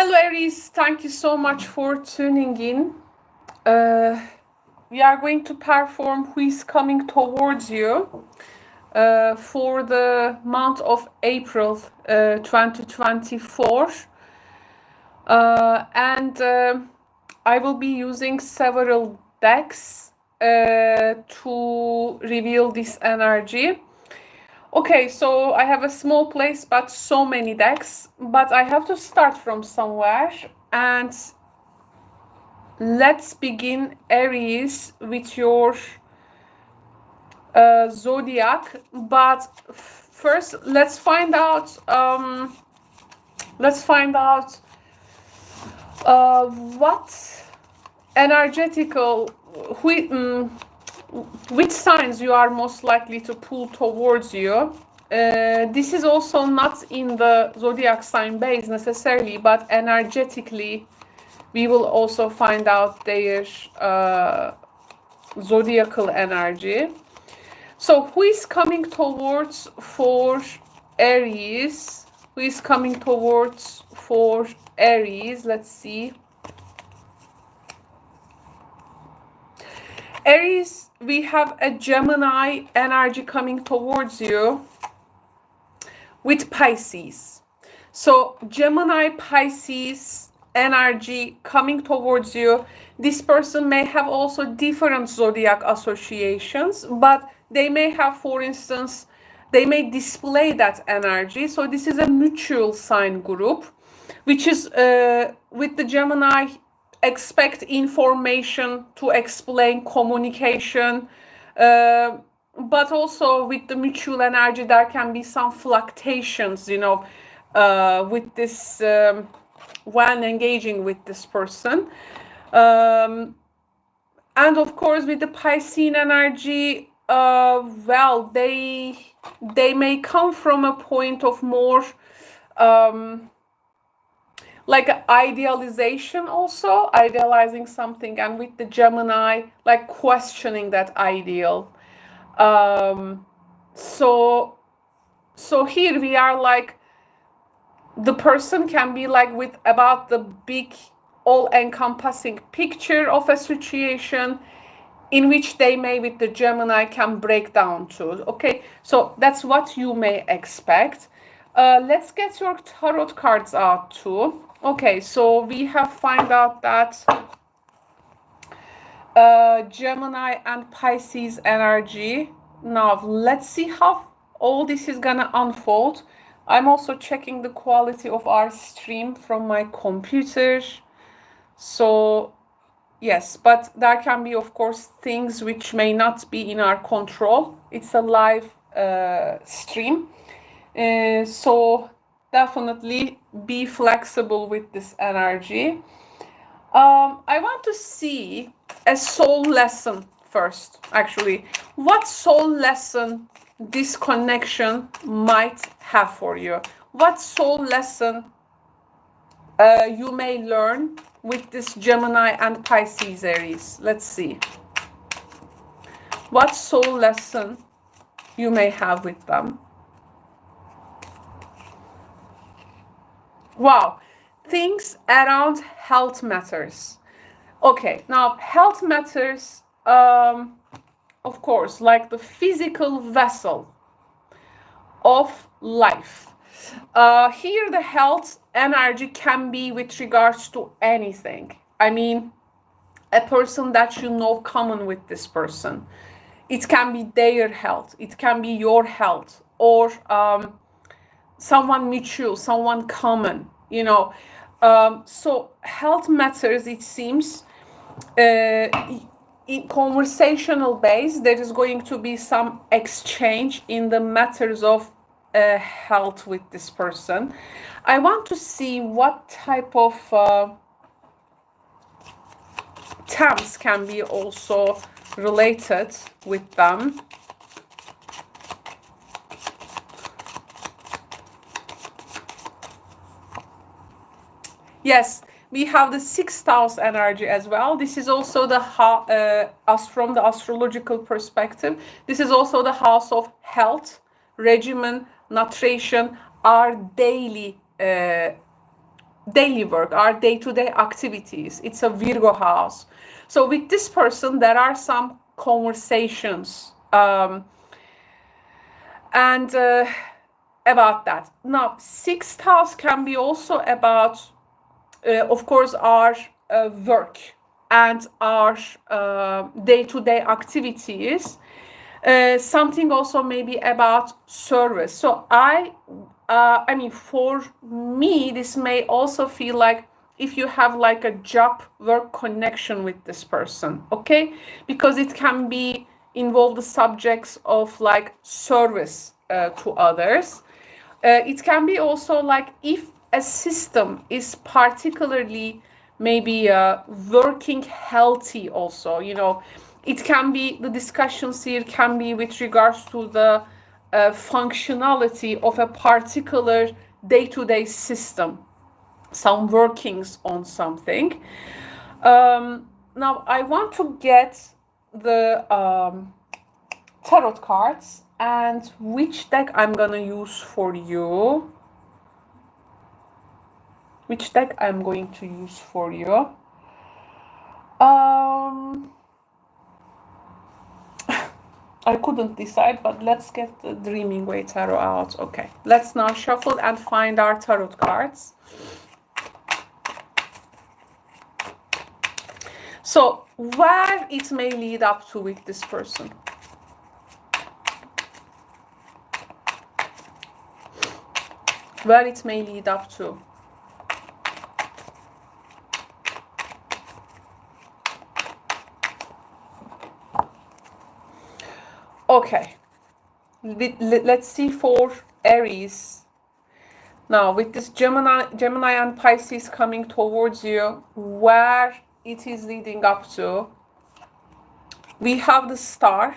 Hello Aries, thank you so much for tuning in. We are going to perform Who is Coming Towards You for the month of April 2024. I will be using several decks to reveal this energy. Okay, so I have a small place, but so many decks, but I have to start from somewhere, and let's begin, Aries, with your zodiac. But first, let's find out what energetical, which signs you are most likely to pull towards you. This is also not in the zodiac sign base necessarily, but energetically we will also find out their zodiacal energy. So who is coming towards for Aries? Who is coming towards for Aries? Let's see. Aries, we have a Gemini energy coming towards you with Pisces. So Gemini, Pisces energy coming towards you. This person may have also different zodiac associations, but they may have, for instance, they may display that energy. So this is a mutual sign group, which is with the Gemini, expect information to explain communication, but also with the mutual energy there can be some fluctuations, you know, with this when engaging with this person, and of course with the Piscean energy, well, they may come from a point of more like idealization, also idealizing something, and with the Gemini, like questioning that ideal. So here we are, like the person can be like with about the big all-encompassing picture of a situation in which they may with the Gemini can break down to. Okay, so that's what you may expect. Let's get your tarot cards out too. Okay, so we have found out that Gemini and Pisces energy. Now let's see how all this is gonna unfold. I'm also checking the quality of our stream from my computer. So yes, but there can be, of course, things which may not be in our control. It's a live stream. So definitely be flexible with this energy. I want to see a soul lesson first, actually. What soul lesson this connection might have for you? What soul lesson you may learn with this Gemini and Pisces Aries? Let's see. What soul lesson you may have with them? Wow, things around health matters. Okay, now health matters, of course, like the physical vessel of life. Here the health energy can be with regards to anything. I mean, a person that you know common with this person. It can be their health, it can be your health, or someone mutual, someone common, you know. So health matters, it seems. In conversational base, there is going to be some exchange in the matters of health with this person. I want to see what type of terms can be also related with them. Yes, we have the sixth house energy as well. This is also the from the astrological perspective. This is also the house of health, regimen, nutrition, our daily daily work, our day-to-day activities. It's a Virgo house. So with this person, there are some conversations and about that. Now, sixth house can be also about, of course, our work and our day-to-day activities. Something also maybe about service. So I mean, for me, this may also feel like if you have like a job work connection with this person, okay? Because it can be involve the subjects of like service to others. It can be also like if a system is particularly maybe working healthy also, you know, it can be, the discussions here can be with regards to the functionality of a particular day-to-day system, some workings on something. Now I want to get the tarot cards and which deck I'm gonna use for you. Which deck I'm going to use for you. I couldn't decide, but let's get the Dreaming Way Tarot out. Okay, let's now shuffle and find our tarot cards. So, where it may lead up to with this person. Where it may lead up to. Okay, let's see for Aries. Now, with this Gemini and Pisces coming towards you, where it is leading up to, we have the Star,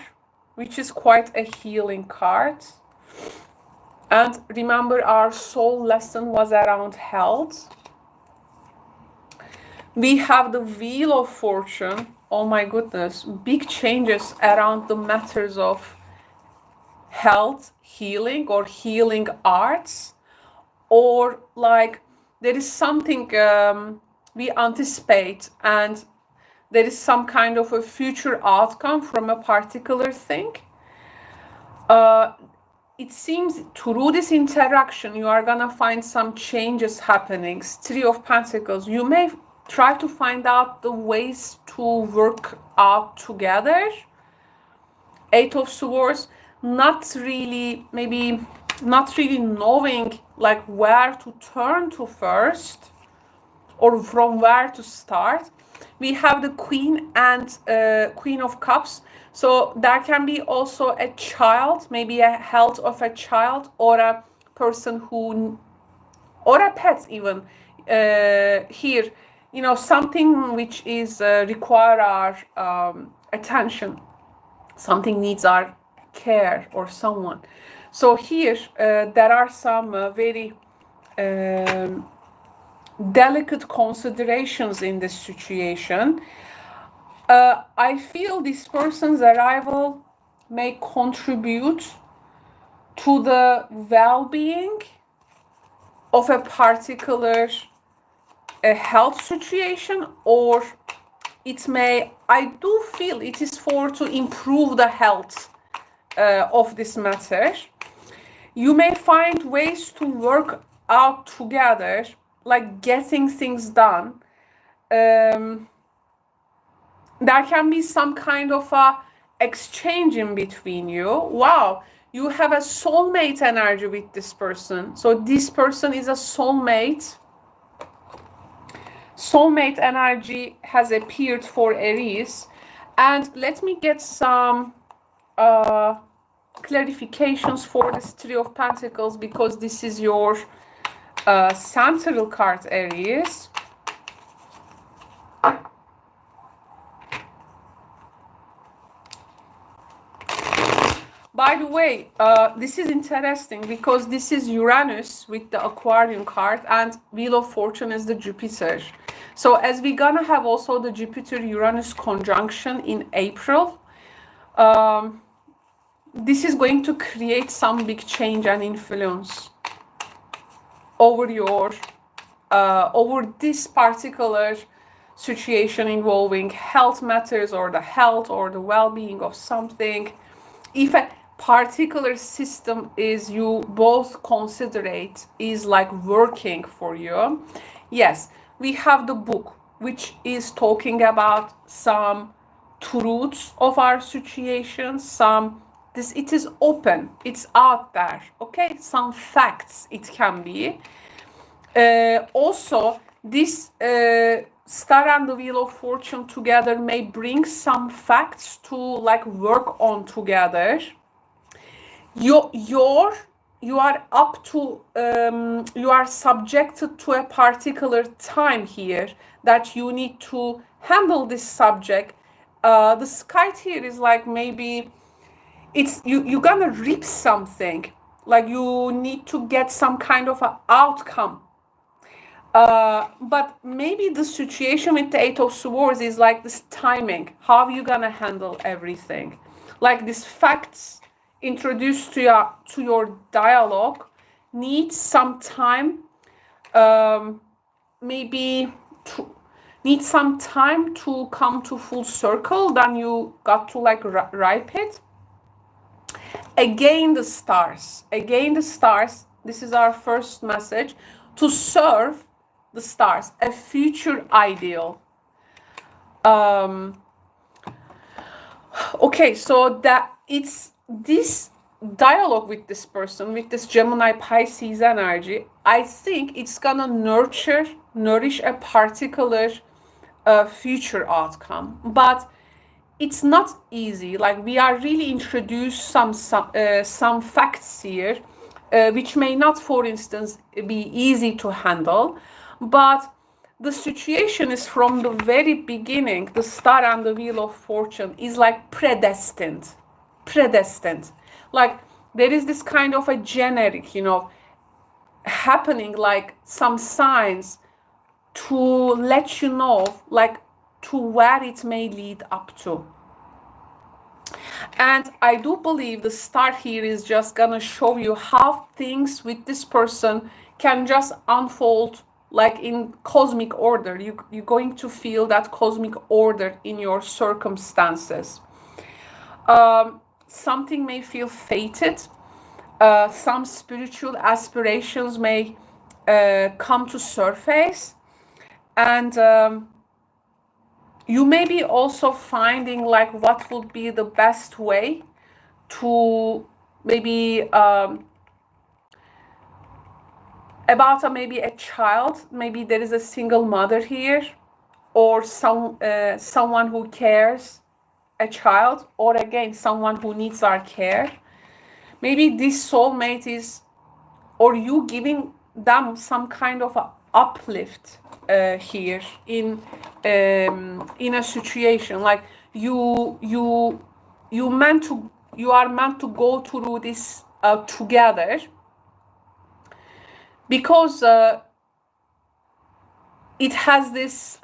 which is quite a healing card. And remember, our soul lesson was around health. We have the Wheel of Fortune. Oh my goodness, big changes around the matters of health, healing, or healing arts, or like there is something we anticipate and there is some kind of a future outcome from a particular thing. It seems through this interaction you are gonna find some changes happening. Three of Pentacles, you may try to find out the ways to work out together. Eight of Swords, not really, maybe not really knowing like where to turn to first or from where to start. We have the Queen and Queen of Cups. So there can be also a child, maybe a health of a child or a person who, or a pet even, here. You know, something which is require our attention, something needs our care or someone. So here there are some very delicate considerations in this situation. I feel this person's arrival may contribute to the well-being of a particular a health situation, or it may, I do feel it is for to improve the health of this matter. You may find ways to work out together, like getting things done. There can be some kind of a exchange in between you. Wow, you have a soulmate energy with this person. So this person is a soulmate. Soulmate energy has appeared for Aries. And let me get some clarifications for this Three of Pentacles, because this is your central card, Aries. By the way, this is interesting because this is Uranus with the Aquarium card and Wheel of Fortune is the Jupiter. So as we're gonna have also the Jupiter-Uranus conjunction in April, this is going to create some big change and influence over your over this particular situation involving health matters or the health or the well-being of something. If a particular system is you both considerate is like working for you, yes, we have the book which is talking about some truths of our situation, some this it is open, it's out there, okay, some facts it can be. Also this star and the wheel of fortune together may bring some facts to like work on together. You are up to you are subjected to a particular time here that you need to handle this subject. The sky here is like maybe it's you're gonna reap something, like you need to get some kind of an outcome. But maybe the situation with the Eight of Swords is like this timing. How are you gonna handle everything? Like these facts introduced to your dialogue needs some time, maybe need some time to come to full circle. Then you got to like ripe it. Again the stars. Again the stars. This is our first message. To serve the stars, a future ideal. Okay, so that it's this dialogue with this person, with this Gemini Pisces energy, I think it's gonna nourish a particular future outcome. But it's not easy. Like we are really introduced some facts here, which may not, for instance, be easy to handle. But the situation is from the very beginning, the star and the wheel of fortune is like predestined. Like there is this kind of a generic, happening, like some signs to let you know, like to where it may lead up to. And I do believe the star here is just gonna show you how things with this person can just unfold like in cosmic order. You're going to feel that cosmic order in your circumstances. Something may feel fated. Some spiritual aspirations may come to surface. And you may be also finding like what would be the best way to maybe about maybe a child. Maybe there is a single mother here, or someone who cares a child, or again someone who needs our care. Maybe this soulmate is, or you giving them some kind of a uplift here in a situation, like you are meant to go through this together, because it has this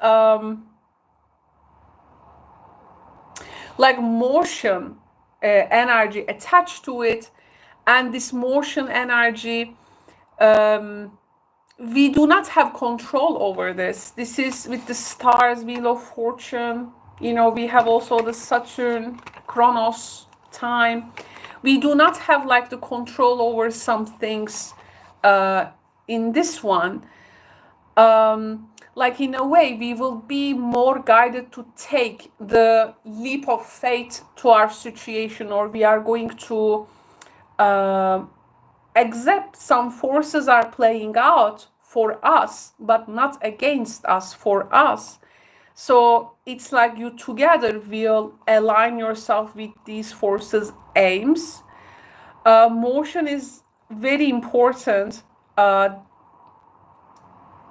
like motion energy attached to it. And this motion energy, we do not have control over this. This is with the stars, wheel of fortune. We have also the Saturn, Chronos, time. We do not have like the control over some things in this one. Like in a way, we will be more guided to take the leap of faith to our situation, or we are going to accept some forces are playing out for us, but not against us, for us. So it's like you together will align yourself with these forces' aims. Motion is very important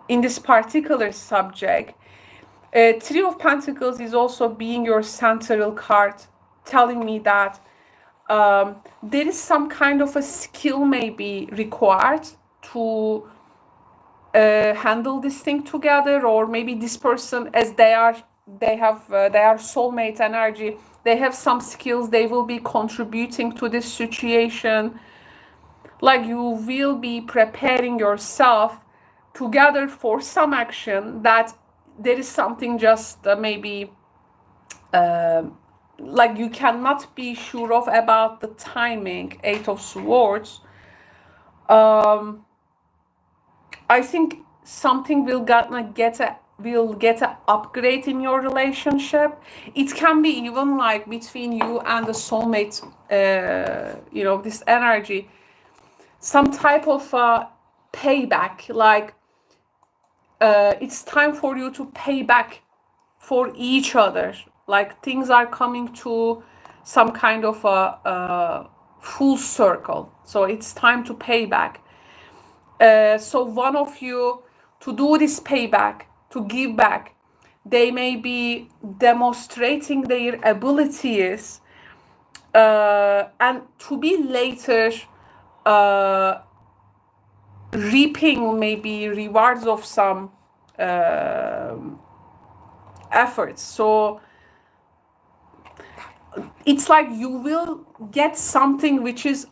in this particular subject. Three of Pentacles is also being your central card, telling me that there is some kind of a skill may be required to handle this thing together, or maybe this person, as they are soulmate energy, they have some skills they will be contributing to this situation. Like you will be preparing yourself together for some action, that there is something just maybe like you cannot be sure of about the timing. Eight of Swords. I think something will get a upgrade in your relationship. It can be even like between you and the soulmate, you know, this energy, some type of payback, like it's time for you to pay back for each other, like things are coming to some kind of a full circle, so it's time to pay back. So one of you, to do this payback, to give back, they may be demonstrating their abilities, and to be later reaping maybe rewards of some efforts. So it's like you will get something which is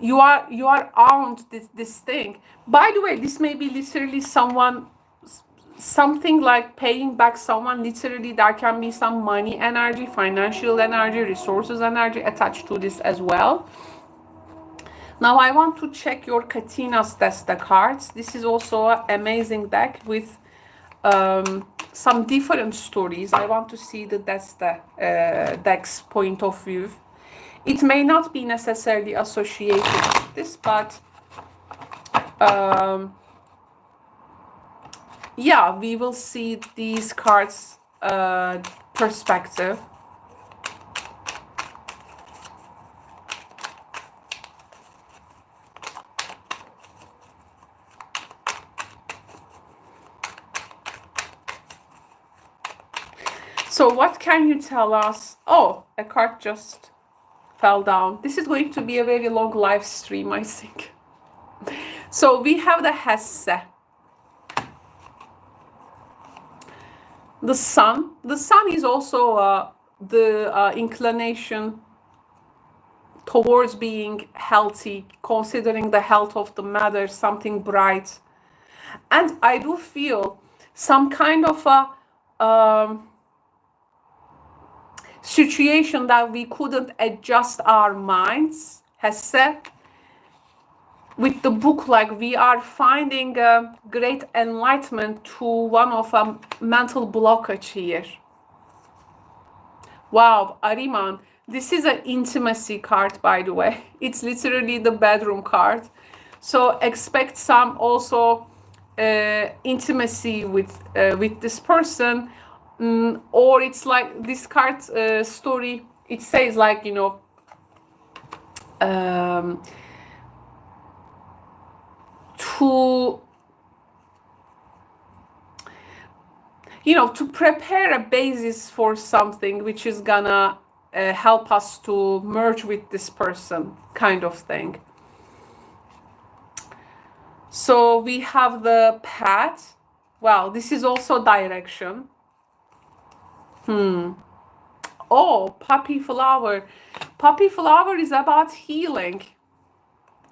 you are owned this thing. By the way, this may be literally something like paying back someone. Literally, there can be some money energy, financial energy, resources energy attached to this as well. Now I want to check your Katina's Desta cards. This is also an amazing deck with some different stories. I want to see the Desta deck's point of view. It may not be necessarily associated with this, but yeah, we will see these cards perspective. So what can you tell us? Oh, a card just fell down. This is going to be a very long live stream, I think. So we have the Hesse. The Sun. The Sun is also the inclination towards being healthy, considering the health of the matter, something bright. And I do feel some kind of a situation that we couldn't adjust our minds, has said. With the book, like we are finding a great enlightenment to one of a mental blockage here. Wow, Ariman, this is an intimacy card, by the way. It's literally the bedroom card. So expect some also intimacy with this person. Or it's like this card story, it says like, you know, to prepare a basis for something which is gonna help us to merge with this person, kind of thing. So we have the path. Well, this is also direction. Oh, poppy flower. Poppy flower is about healing.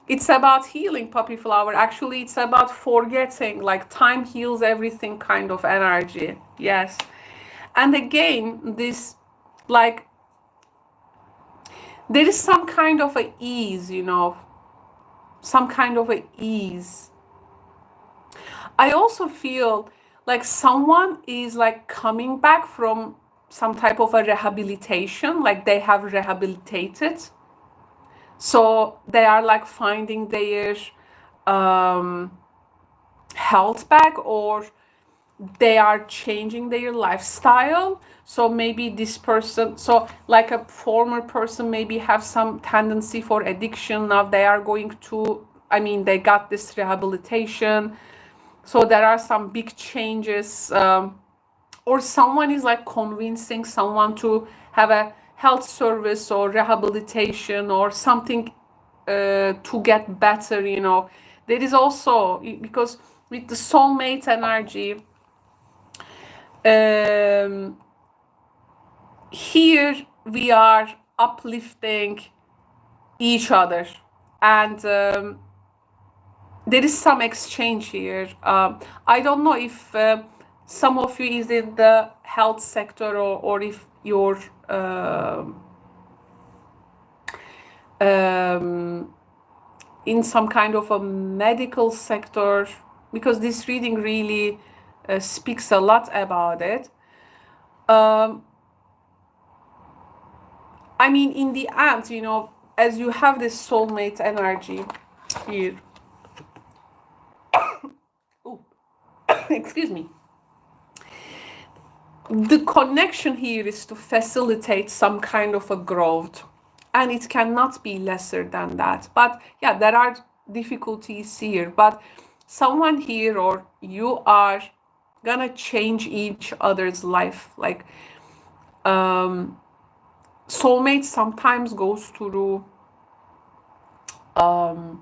It's about healing, poppy flower. Actually, it's about forgetting, like time heals everything kind of energy. Yes. And again, this, like, there is some kind of a ease, you know, some kind of a ease. I also feel like someone is like coming back from some type of a rehabilitation, like they have rehabilitated. So they are like finding their health back, or they are changing their lifestyle. So maybe this person, so like a former person maybe have some tendency for addiction. Now they are going to, I mean, they got this rehabilitation. So there are some big changes, or someone is like convincing someone to have a health service or rehabilitation or something to get better, you know. There is also, because with the soulmate energy, here we are uplifting each other. and there is some exchange here. I don't know if some of you is in the health sector, or if you're in some kind of a medical sector, because this reading really speaks a lot about it. I mean, in the end, you know, as you have this soulmate energy here, oh, excuse me, the connection here is to facilitate some kind of a growth, and it cannot be lesser than that. But yeah, there are difficulties here, but someone here or you are gonna change each other's life. Like soulmate sometimes goes through of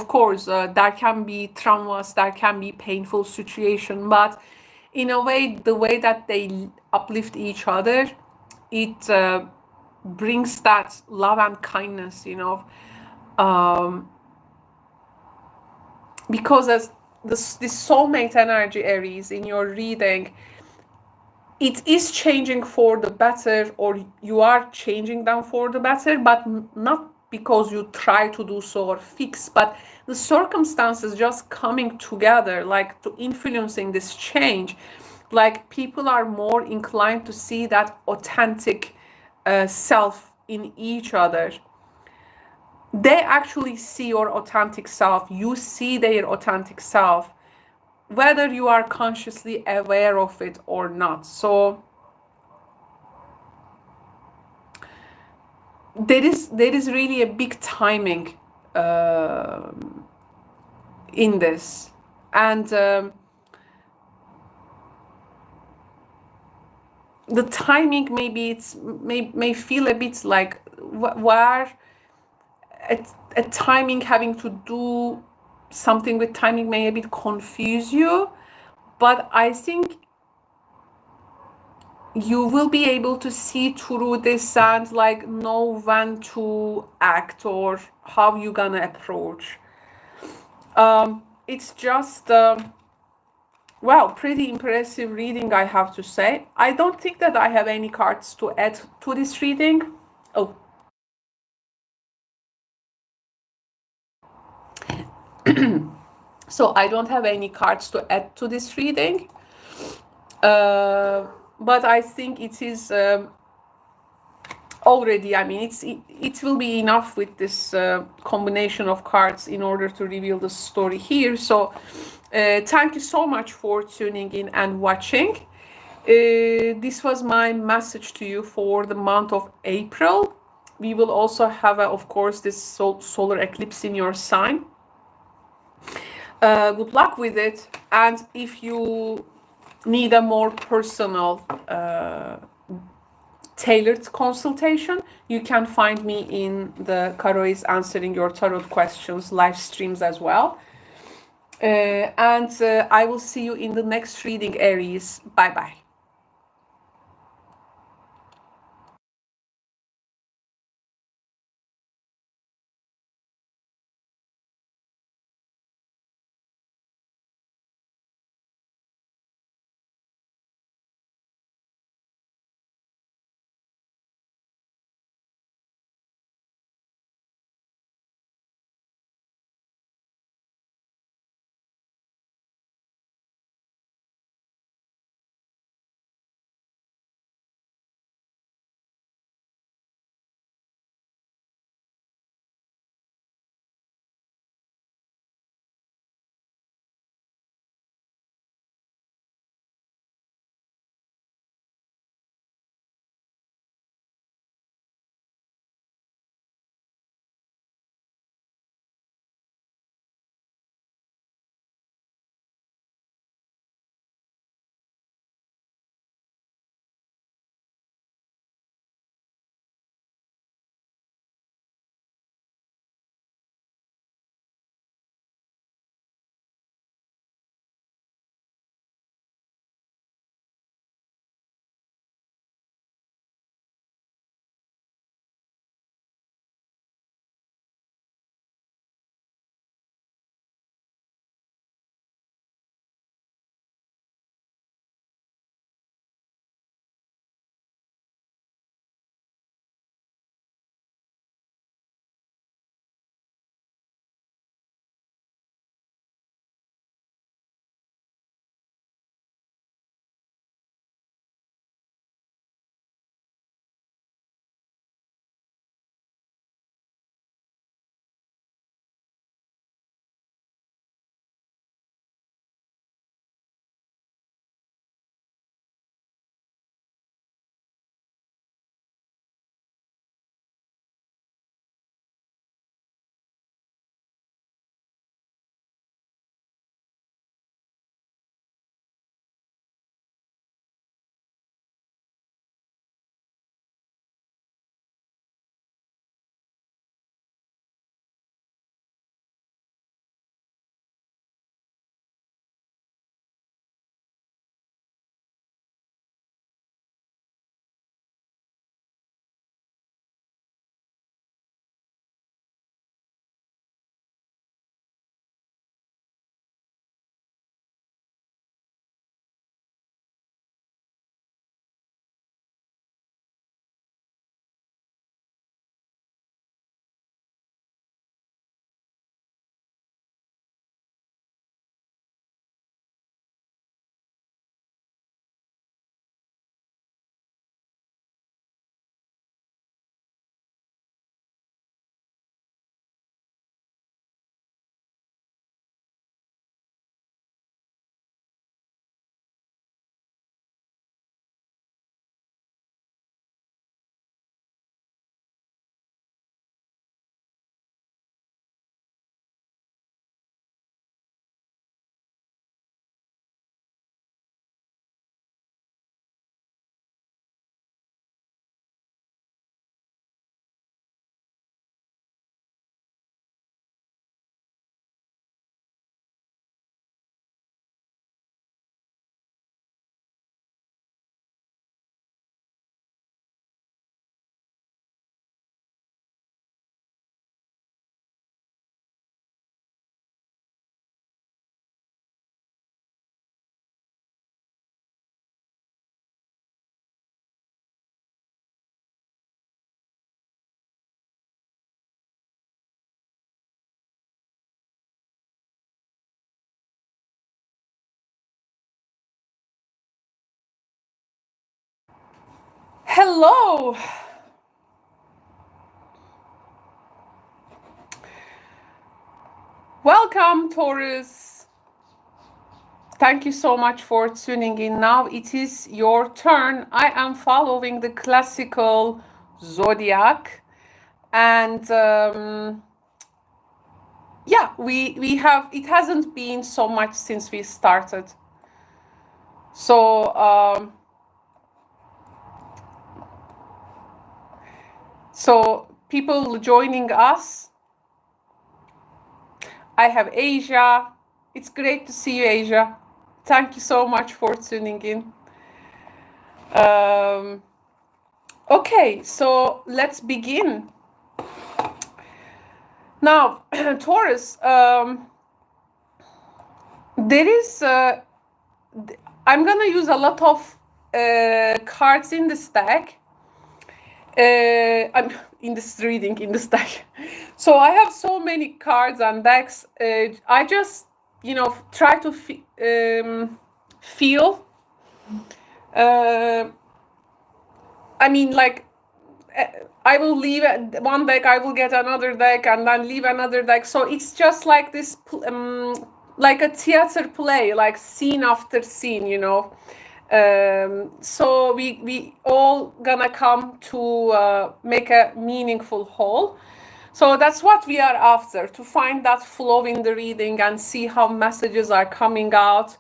course there can be traumas, there can be painful situation, but in a way, the way that they uplift each other, it brings that love and kindness, you know, because as this soulmate energy, Aries, in your reading, it is changing for the better, or you are changing them for the better, but not because you try to do so or fix, but the circumstances just coming together, like to influencing this change. Like people are more inclined to see that authentic self in each other. They actually see your authentic self, you see their authentic self, whether you are consciously aware of it or not. So there is really a big timing in this, and the timing, maybe it's may feel a bit like where a timing, having to do something with timing may a bit confuse you, but I think you will be able to see through this and like know when to act or how you gonna approach. It's just well, pretty impressive reading, I have to say. I don't think that I have any cards to add to this reading. Oh, so I don't have any cards to add to this reading, but I think it is already, I mean, it will be enough with this combination of cards in order to reveal the story here. So thank you so much for tuning in and watching. This was my message to you for the month of April. We will also have, of course, this solar eclipse in your sign. Good luck with it. And if you need a more personal tailored consultation, you can find me in the Caro is Answering Your Tarot Questions live streams as well. And I will see you in the next reading, Aries. Bye bye. Hello. Welcome, Taurus. Thank you so much for tuning in. Now it is your turn. I am following the classical zodiac, and yeah, we have, it hasn't been so much since we started. So so people joining us, I have Asia. It's great to see you, Asia. Thank you so much for tuning in. Okay, so let's begin. Now, Taurus, there is, I'm gonna use a lot of cards in this deck. I'm in this reading, in this deck. So I have so many cards and decks. I just, you know, try to feel. I mean, like, I will leave one deck, I will get another deck, and then leave another deck. So it's just like this, like a theater play, like scene after scene, you know. So we all gonna come to make a meaningful whole. So that's what we are after, to find that flow in the reading and see how messages are coming out.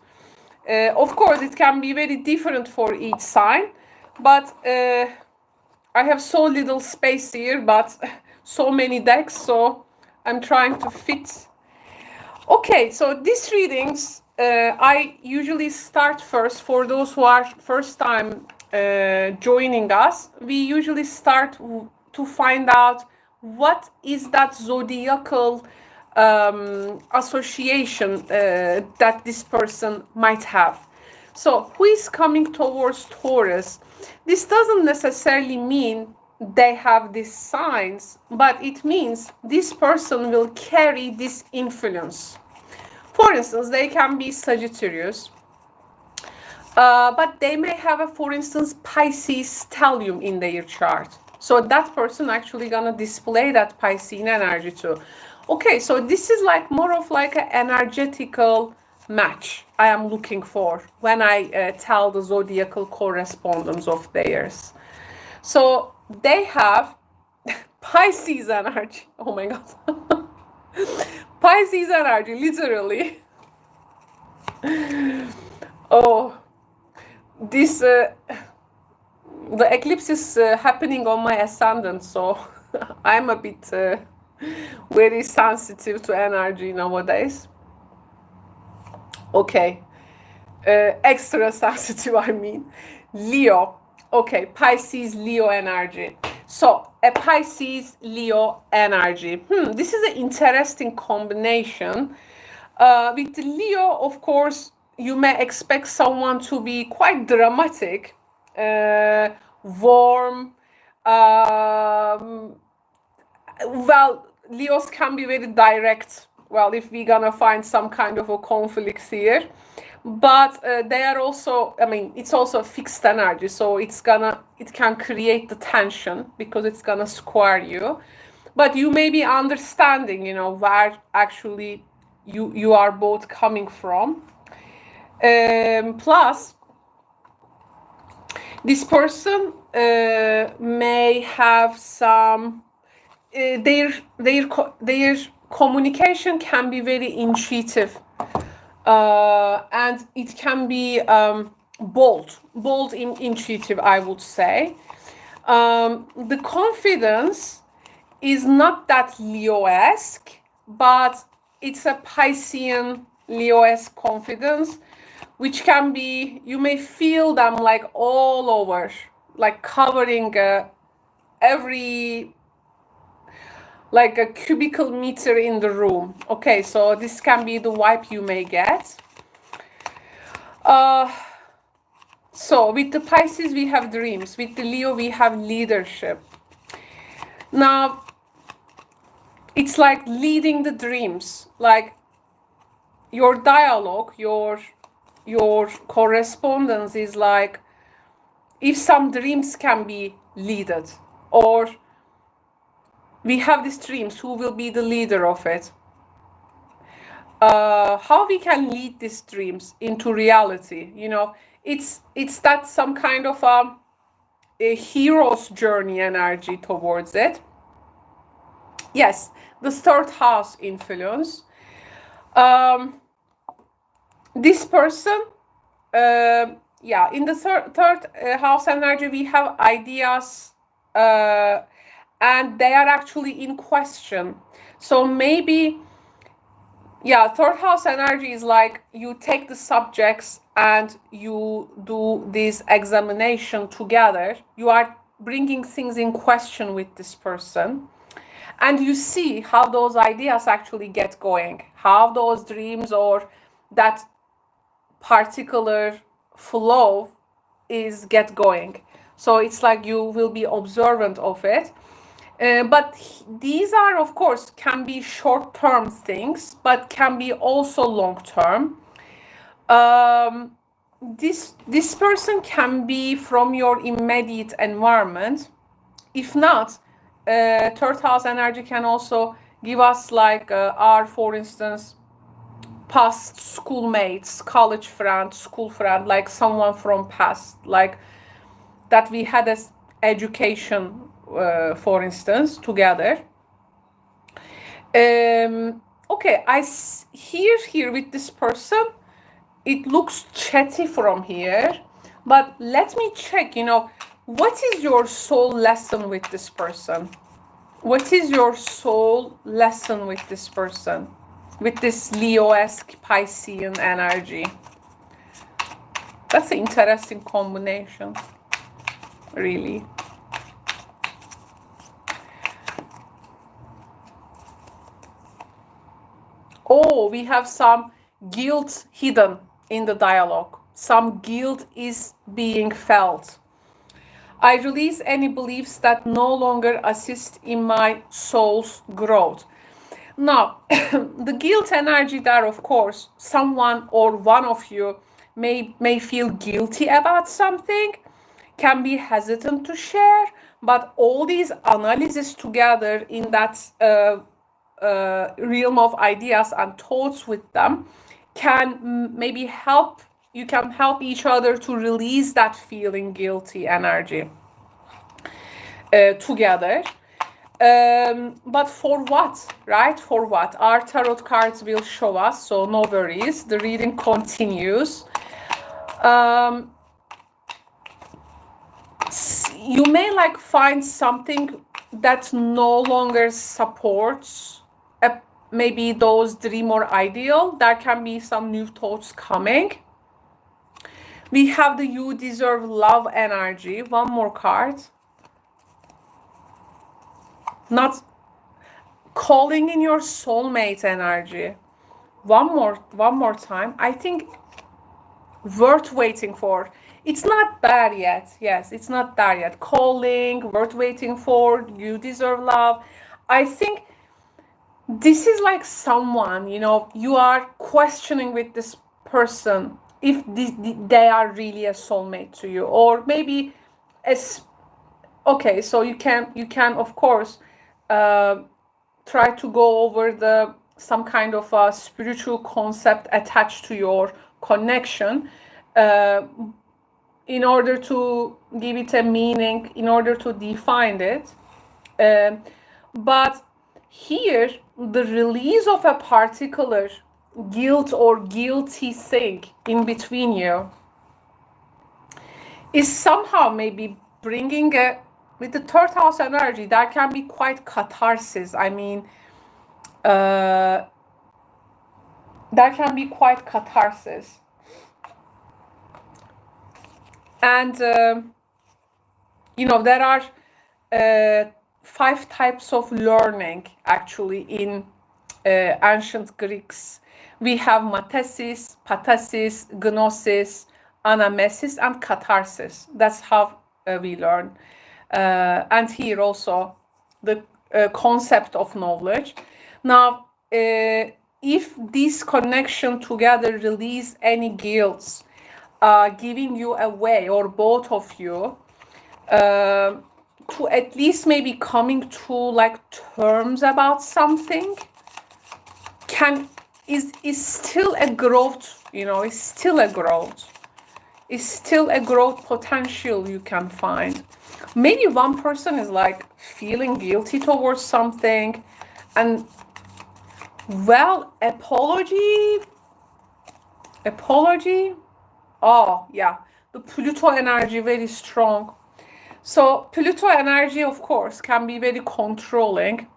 Of course, it can be very different for each sign, but I have so little space here, but so many decks, so I'm trying to fit. Okay, so these readings, I usually start first, for those who are first time joining us, we usually start to find out what is that zodiacal association that this person might have. So who is coming towards Taurus? This doesn't necessarily mean they have these signs, but it means this person will carry this influence. For instance, they can be Sagittarius, but they may have, for instance, Pisces stellium in their chart. So that person actually gonna display that Piscean energy too. Okay, so this is like more of like an energetical match I am looking for when I tell the zodiacal correspondence of theirs. So they have Pisces energy. Oh my God. Pisces energy, literally. Oh, this the eclipse is happening on my ascendant, so I'm a bit very sensitive to energy nowadays. Okay, extra sensitive, I mean. Leo. Okay, Pisces, Leo energy. So a Pisces, Leo energy. This is an interesting combination. With Leo, of course, you may expect someone to be quite dramatic, warm. Well, Leos can be very direct. Well, if we're gonna find some kind of a conflict here, but they are also, I mean, it's also a fixed energy, so it can create the tension because it's gonna square you. But you may be understanding, you know, where actually you are both coming from. Plus, this person may have some their communication can be very intuitive, and it can be bold, intuitive, I would say. The confidence is not that Leo-esque, but it's a Piscean Leo-esque confidence, which can be, you may feel them like all over, like covering every, like a cubicle meter in the room. Okay, so this can be the vibe you may get. So with the Pisces, we have dreams. With the Leo, we have leadership. Now, it's like leading the dreams, like your dialogue, your correspondence is like if some dreams can be leaded, or we have these dreams, who will be the leader of it? How we can lead these dreams into reality? You know, it's that some kind of a hero's journey energy towards it. Yes, the third house influence. This person, yeah, in the third house energy, we have ideas, and they are actually in question. So maybe, yeah, third house energy is like you take the subjects and you do this examination together. You are bringing things in question with this person, and you see how those ideas actually get going, how those dreams or that particular flow is get going. So it's like you will be observant of it. But these are, of course, can be short-term things, but can be also long-term. This person can be from your immediate environment. If not, third house energy can also give us like our, for instance, past schoolmates, college friend, school friend, like someone from past, like that we had as education, for instance, together. Okay, here with this person, it looks chatty from here, but let me check, you know, what is your soul lesson with this person? What is your soul lesson with this person? With this Leo-esque Piscean energy. That's an interesting combination, really. Oh, we have some guilt hidden in the dialogue. Some guilt is being felt. I release any beliefs that no longer assist in my soul's growth. Now, the guilt energy there, of course, someone or one of you may feel guilty about something, can be hesitant to share, but all these analyses together in that realm of ideas and thoughts with them can maybe help, you can help each other to release that feeling guilty energy together. But for what, right? For what? Our tarot cards will show us, so no worries. The reading continues. You may like find something that no longer supports maybe those dream or ideal. There can be some new thoughts coming. We have the you deserve love energy. One more card. Not calling in your soulmate energy. One more time. I think worth waiting for. It's not there yet. Yes, it's not there yet. Calling, worth waiting for, you deserve love. I think this is like someone, you know, you are questioning with this person if they are really a soulmate to you, or maybe as okay, so you can of course try to go over some kind of a spiritual concept attached to your connection in order to give it a meaning, in order to define it. But here, the release of a particular guilt or guilty thing in between you is somehow maybe bringing with the third house energy, there can be quite catharsis. I mean, there can be quite catharsis. And, you know, there are 5 types of learning, actually, in ancient Greeks. We have matesis, patasis, gnosis, anamesis, and catharsis. That's how we learn. And here also the concept of knowledge. Now, if this connection together release any guilt, giving you a way, or both of you, to at least maybe coming to like terms about something, is still a growth, you know, it's still a growth. It's still a growth potential you can find. Maybe one person is like feeling guilty towards something, and well, apology. Oh yeah, the Pluto energy very strong. So Pluto energy, of course, can be very controlling.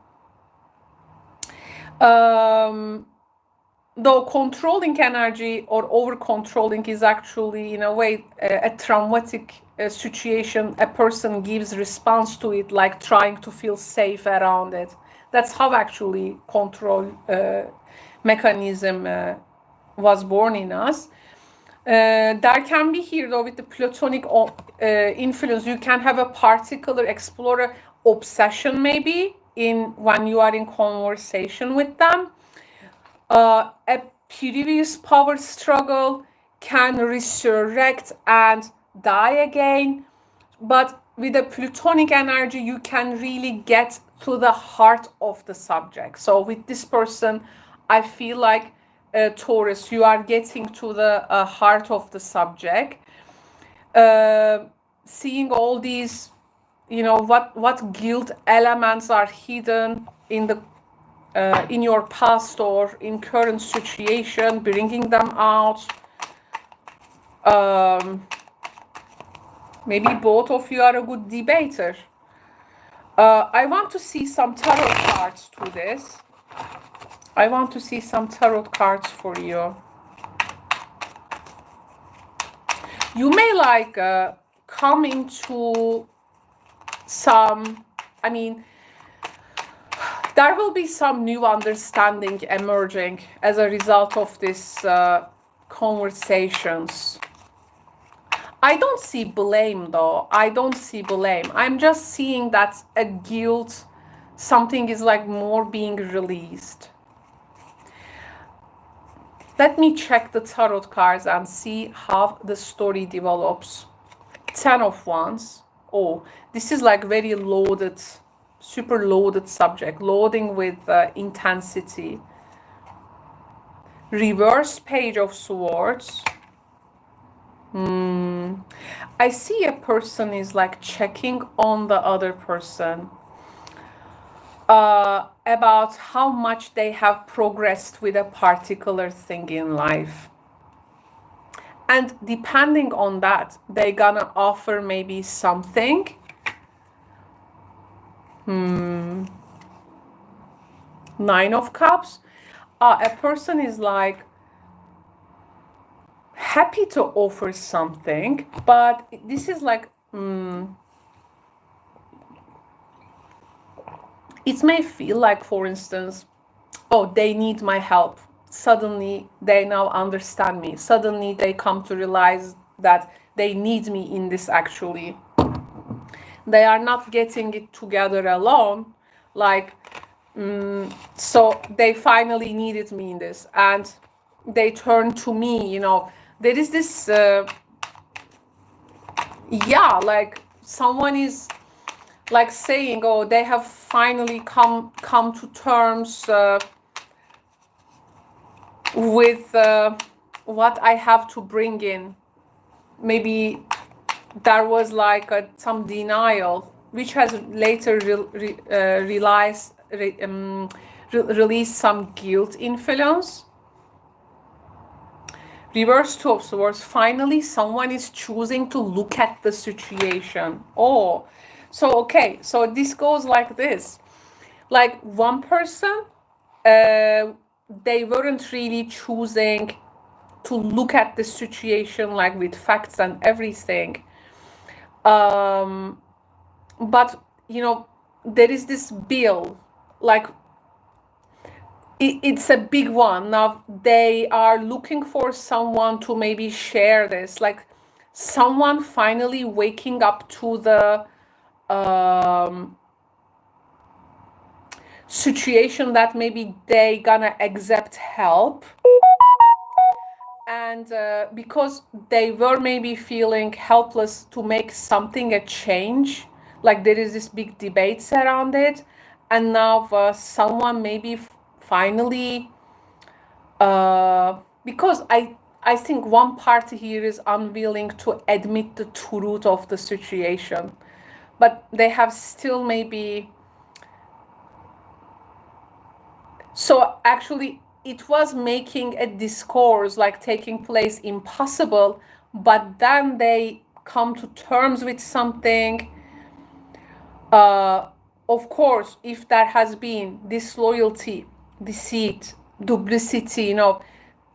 Though controlling energy or over controlling is actually, in a way, a traumatic situation. A person gives response to it, like trying to feel safe around it. That's how actually control mechanism was born in us. There can be here, though, with the Platonic influence, you can have a particular explorer obsession, maybe, when you are in conversation with them. A previous power struggle can resurrect and die again. But with the Plutonic energy, you can really get to the heart of the subject. So with this person, I feel like, Taurus, you are getting to the heart of the subject. Seeing all these, you know, what guilt elements are hidden in your past or in current situation, bringing them out. Maybe both of you are a good debater. I want to see some tarot cards to this. I want to see some tarot cards for you. You may like come into some, I mean, there will be some new understanding emerging as a result of this conversations. I don't see blame, though. I don't see blame. I'm just seeing that a guilt, something is like more being released. Let me check the tarot cards and see how the story develops. 10 of Wands. Oh, this is like very loaded, super loaded subject, loading with intensity. Reverse Page of Swords. I see a person is like checking on the other person about how much they have progressed with a particular thing in life. And depending on that, they're gonna offer maybe something. Nine of Cups. A person is like happy to offer something, but this is like, it may feel like, for instance, oh, they need my help. Suddenly they now understand me. Suddenly they come to realize that they need me in this actually. They are not getting it together alone. Like, so they finally needed me in this. And they turn to me, you know. There is this, yeah, like someone is like saying, oh, they have finally come to terms with what I have to bring in. Maybe there was like some denial, which has later released some guilt influence. Reverse Two of Swords. Finally, someone is choosing to look at the situation. Oh, so okay. So this goes like this. Like one person, they weren't really choosing to look at the situation like with facts and everything. But, you know, there is this bill, like, it's a big one. Now they are looking for someone to maybe share this, like someone finally waking up to the situation that maybe they gonna accept help and because they were maybe feeling helpless to make something a change, like there is this big debate around it, and now someone maybe finally, because I think one party here is unwilling to admit the truth of the situation, but they have still maybe. So actually, it was making a discourse like taking place impossible, but then they come to terms with something. Of course, if there has been disloyalty, deceit, duplicity,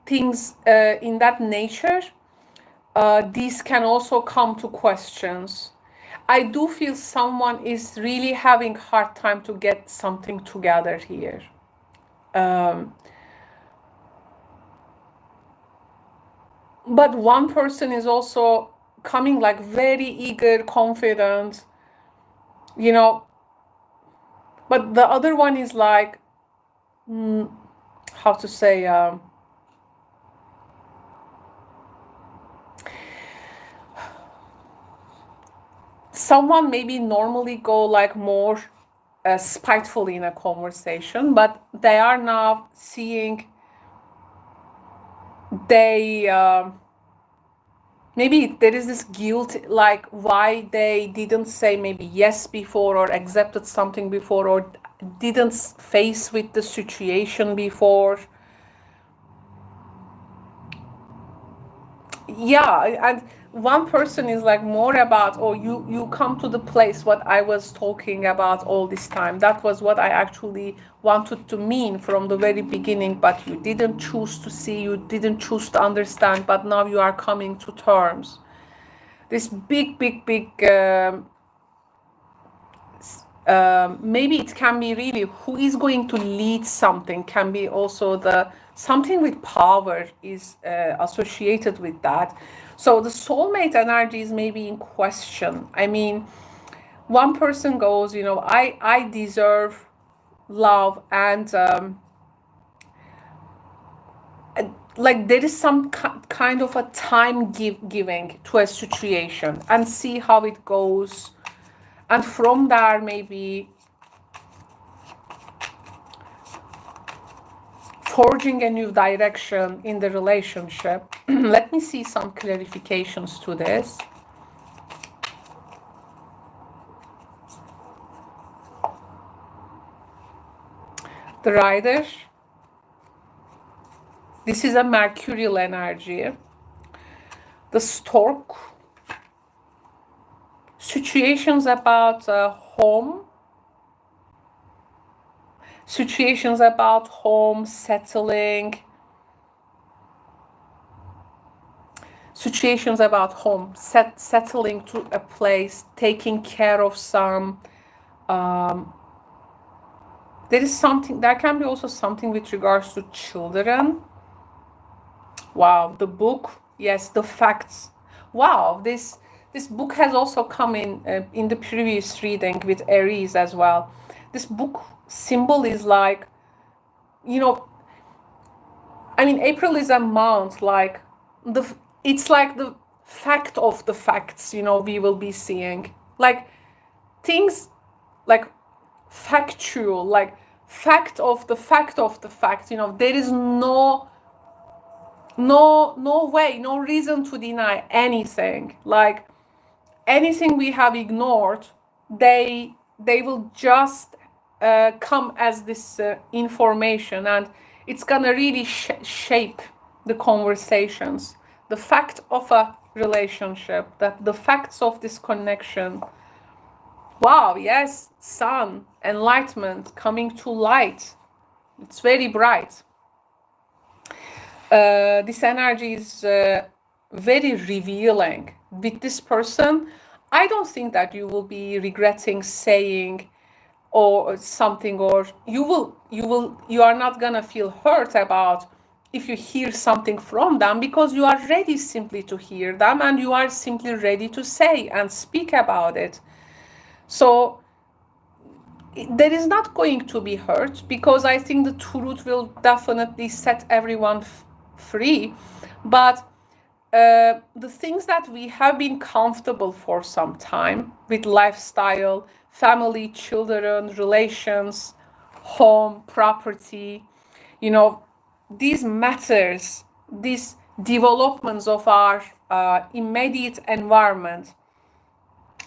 things in that nature, these can also come to questions. I do feel someone is really having a hard time to get something together here. But one person is also coming like very eager, confident, but the other one is like, how to say, someone maybe normally go like more spiteful in a conversation, but they are now seeing maybe there is this guilt, like why they didn't say maybe yes before, or accepted something before, or didn't face with the situation before. Yeah, and one person is like more about, oh, you come to the place what I was talking about all this time. That was what I actually wanted to mean from the very beginning, but you didn't choose to see, you didn't choose to understand, but now you are coming to terms. This big maybe it can be really who is going to lead something, can be also the something with power is associated with that. So the soulmate energy is maybe in question. I mean, one person goes, I deserve love, and like there is some kind of a time giving to a situation and see how it goes. And from there, maybe forging a new direction in the relationship. Let me see some clarifications to this. The Rider. This is a mercurial energy. The Stork. Situations about home. Situations about home, settling. Situations about home, settling to a place, taking care of some. There is something, there can be also something with regards to children. Wow, the book, yes, the facts. Wow, this book has also come in the previous reading with Aries as well. This book symbol is like, I mean, April is a month, like it's like the fact of the facts, we will be seeing. Like things like factual, like fact of the fact of the fact, there is no way, no reason to deny anything. Like anything we have ignored, they will just come as this information, and it's gonna really shape the conversations, the fact of a relationship, the facts of this connection. Wow, yes, sun, enlightenment, coming to light. It's very bright. This energy is very revealing. With this person, I don't think that you will be regretting saying or something, or you are not gonna feel hurt about if you hear something from them, because you are ready simply to hear them, and you are simply ready to say and speak about it. So there is not going to be hurt, because I think the truth will definitely set everyone free, but the things that we have been comfortable for some time with lifestyle, family, children, relations, home, property, you know, these matters, these developments of our immediate environment,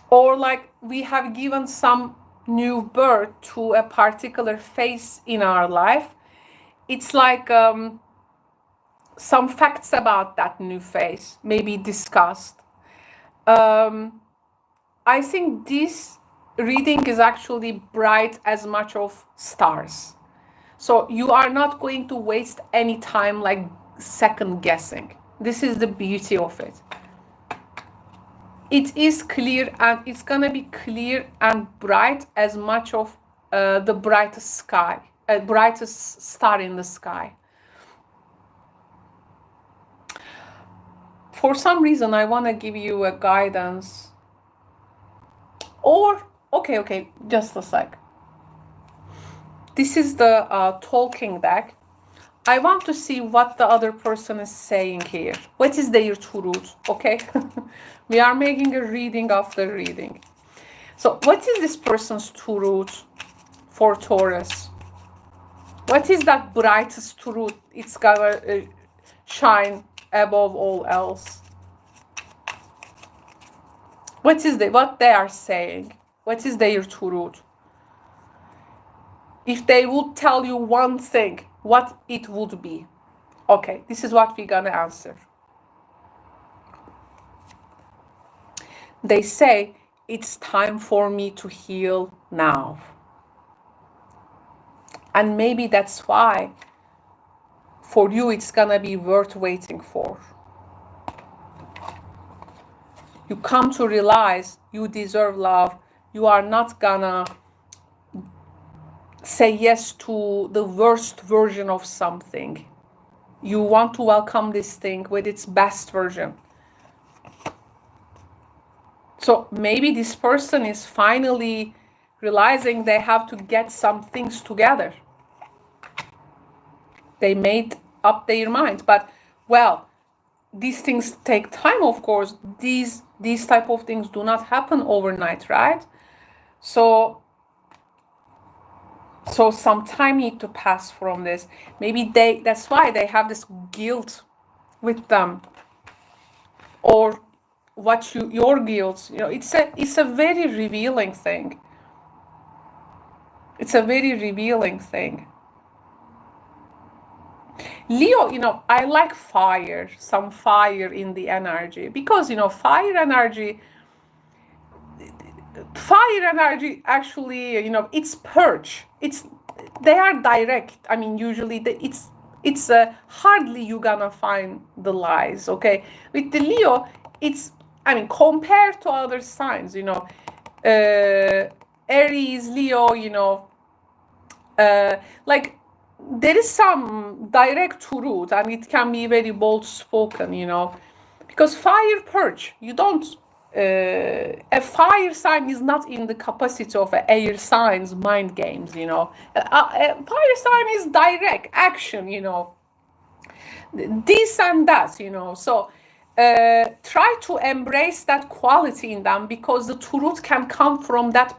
or like we have given some new birth to a particular phase in our life. It's like some facts about that new phase may be discussed. I think this reading is actually bright as much of stars. So you are not going to waste any time like second guessing. This is the beauty of it. It is clear, and it's gonna be clear and bright as much of the brightest sky, brightest star in the sky. For some reason, I want to give you a guidance. Or, okay, just a sec. This is the talking deck. I want to see what the other person is saying here. What is their truth, okay? We are making a reading after reading. So what is this person's truth for Taurus? What is that brightest truth? It's gonna shine above all else. What they are saying? What is their truth? If they would tell you one thing, what it would be? Okay, this is what we're gonna answer. They say, it's time for me to heal now. And maybe that's why for you it's gonna be worth waiting for. You come to realize you deserve love. You are not gonna say yes to the worst version of something. You want to welcome this thing with its best version. So maybe this person is finally realizing they have to get some things together. They made up their mind, but well, these things take time, of course. These type of things do not happen overnight, right? So some time need to pass from this. Maybe that's why they have this guilt with them, or your guilt. You know, it's a very revealing thing. It's a very revealing thing. Leo, you know, I like fire, some fire in the energy, because, you know, fire energy actually, you know, it's purge. They are direct. I mean, usually it's hardly you gonna find the lies, okay? With the Leo, it's, I mean, compared to other signs, you know, Aries, Leo, you know, like, there is some direct truth, and it can be very bold spoken, you know, because fire purge. You don't, a fire sign is not in the capacity of an air sign's mind games, you know. A fire sign is direct action, you know, this and that, you know. So try to embrace that quality in them, because the truth can come from that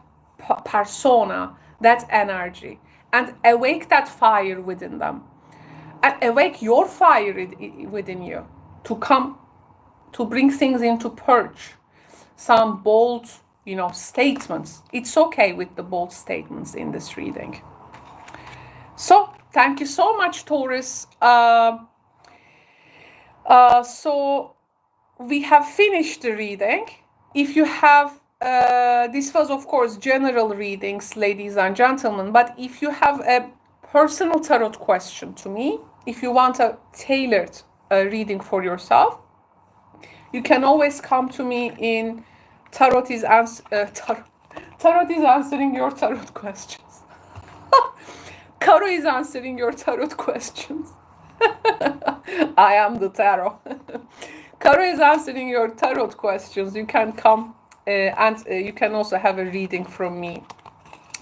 persona, that energy, and awake that fire within them, and awake your fire within you to come to bring things into purge. Some bold, you know, statements. It's okay with the bold statements in this reading. So thank you so much, Taurus. So we have finished the reading. If you have this was, of course, general readings, ladies and gentlemen, but if you have a personal tarot question to me, if you want a tailored reading for yourself, you can always come to me in Tarot is answering your tarot questions. Caro is answering your tarot questions. I am the tarot. Caro is answering your tarot questions. You can come and you can also have a reading from me.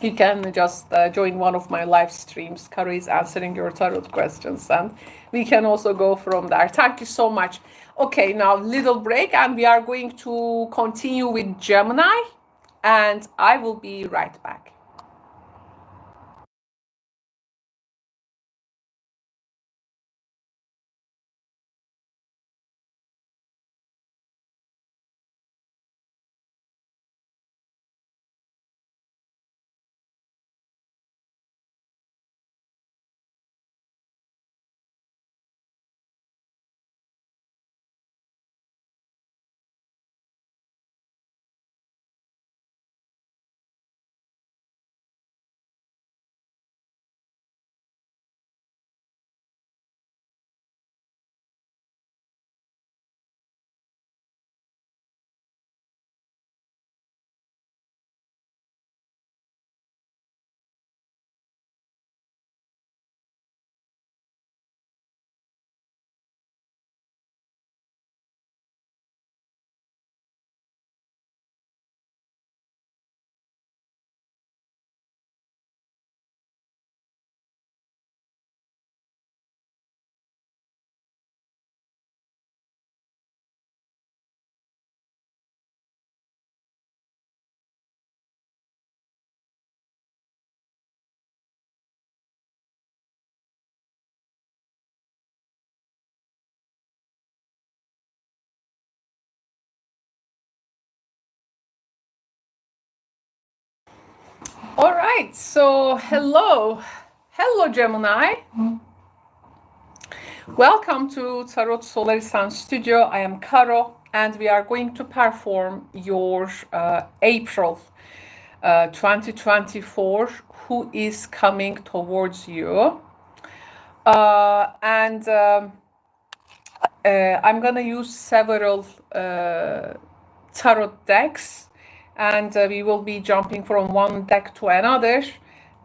you can just join one of my live streams. Caro is answering your tarot questions, and we can also go from there. Thank you so much. Okay, now little break, and we are going to continue with Gemini, and I will be right back. All right, so hello Gemini. Welcome to Tarot Solar Sun Studio. I am Caro, and we are going to perform your April 2024, who is coming towards you. I'm gonna use several tarot decks, and we will be jumping from one deck to another,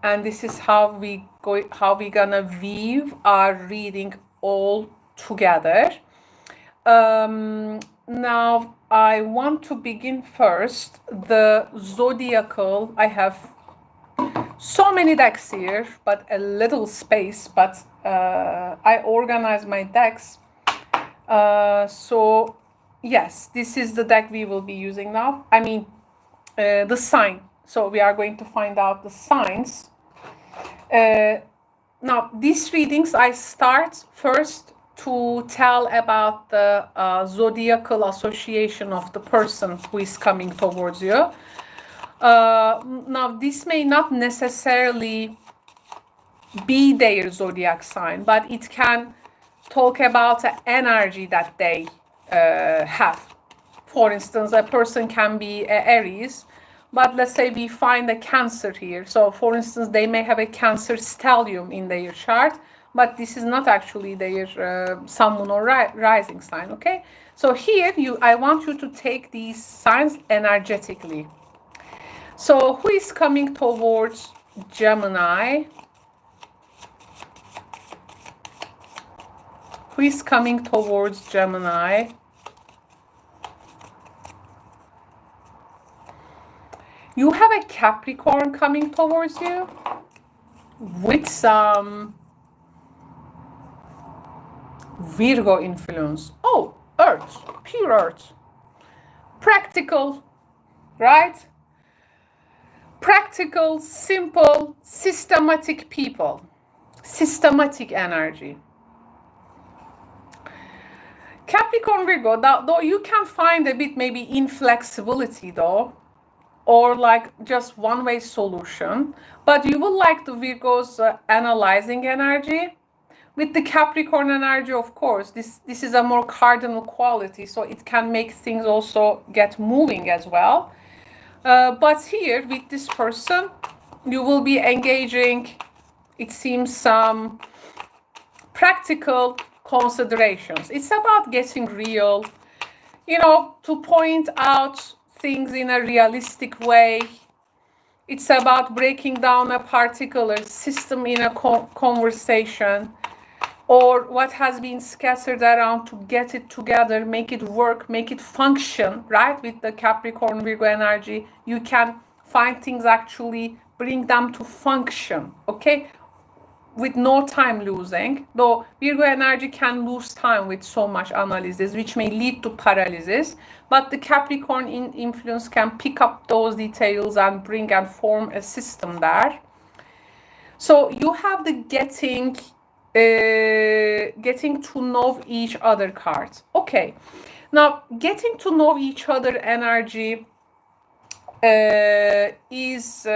and this is how we gonna weave our reading all together. Now I want to begin first the zodiacal. I have so many decks here, but a little space, but I organize my decks. So yes, this is the deck we will be using now. I mean, the sign. So we are going to find out the signs. Now, these readings, I start first to tell about the zodiacal association of the person who is coming towards you. Now, this may not necessarily be their zodiac sign, but it can talk about the energy that they have. For instance, a person can be Aries, but let's say we find a Cancer here. So for instance, they may have a Cancer stellium in their chart, but this is not actually their sun, moon, or rising sign, okay? So here, I want you to take these signs energetically. So who is coming towards Gemini? Who is coming towards Gemini? You have a Capricorn coming towards you with some Virgo influence. Oh, Earth, pure Earth. Practical, right? Practical, simple, systematic people. Systematic energy. Capricorn, Virgo, though you can find a bit maybe inflexibility though, or like just one-way solution, but you will like the Virgo's analyzing energy. With the Capricorn energy, of course, this is a more cardinal quality, so it can make things also get moving as well. But here, with this person, you will be engaging, it seems, some practical considerations. It's about getting real, you know, to point out things in a realistic way. It's about breaking down a particular system in a conversation, or what has been scattered around, to get it together, make it work, make it function, right? With the Capricorn Virgo energy, you can find things actually bring them to function, okay, with no time losing. Though Virgo energy can lose time with so much analysis, which may lead to paralysis, but the Capricorn influence can pick up those details and bring and form a system there. So you have the getting to know each other cards. Okay, now getting to know each other energy is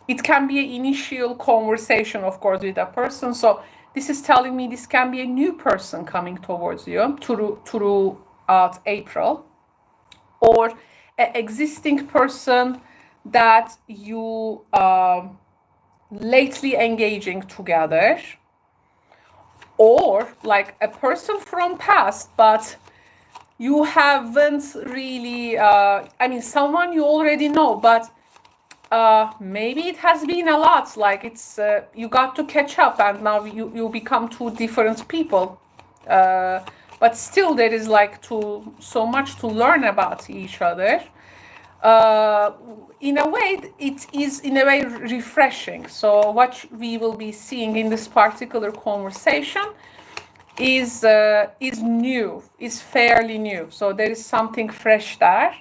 it can be an initial conversation, of course, with a person. So this is telling me this can be a new person coming towards you throughout April, or an existing person that you lately engaging together, or like a person from past, but you haven't really, I mean, someone you already know, but maybe it has been a lot, like it's, you got to catch up and now you become two different people. But still there is like so much to learn about each other. In a way, it is in a way refreshing. So what we will be seeing in this particular conversation is new, is fairly new. So there is something fresh there.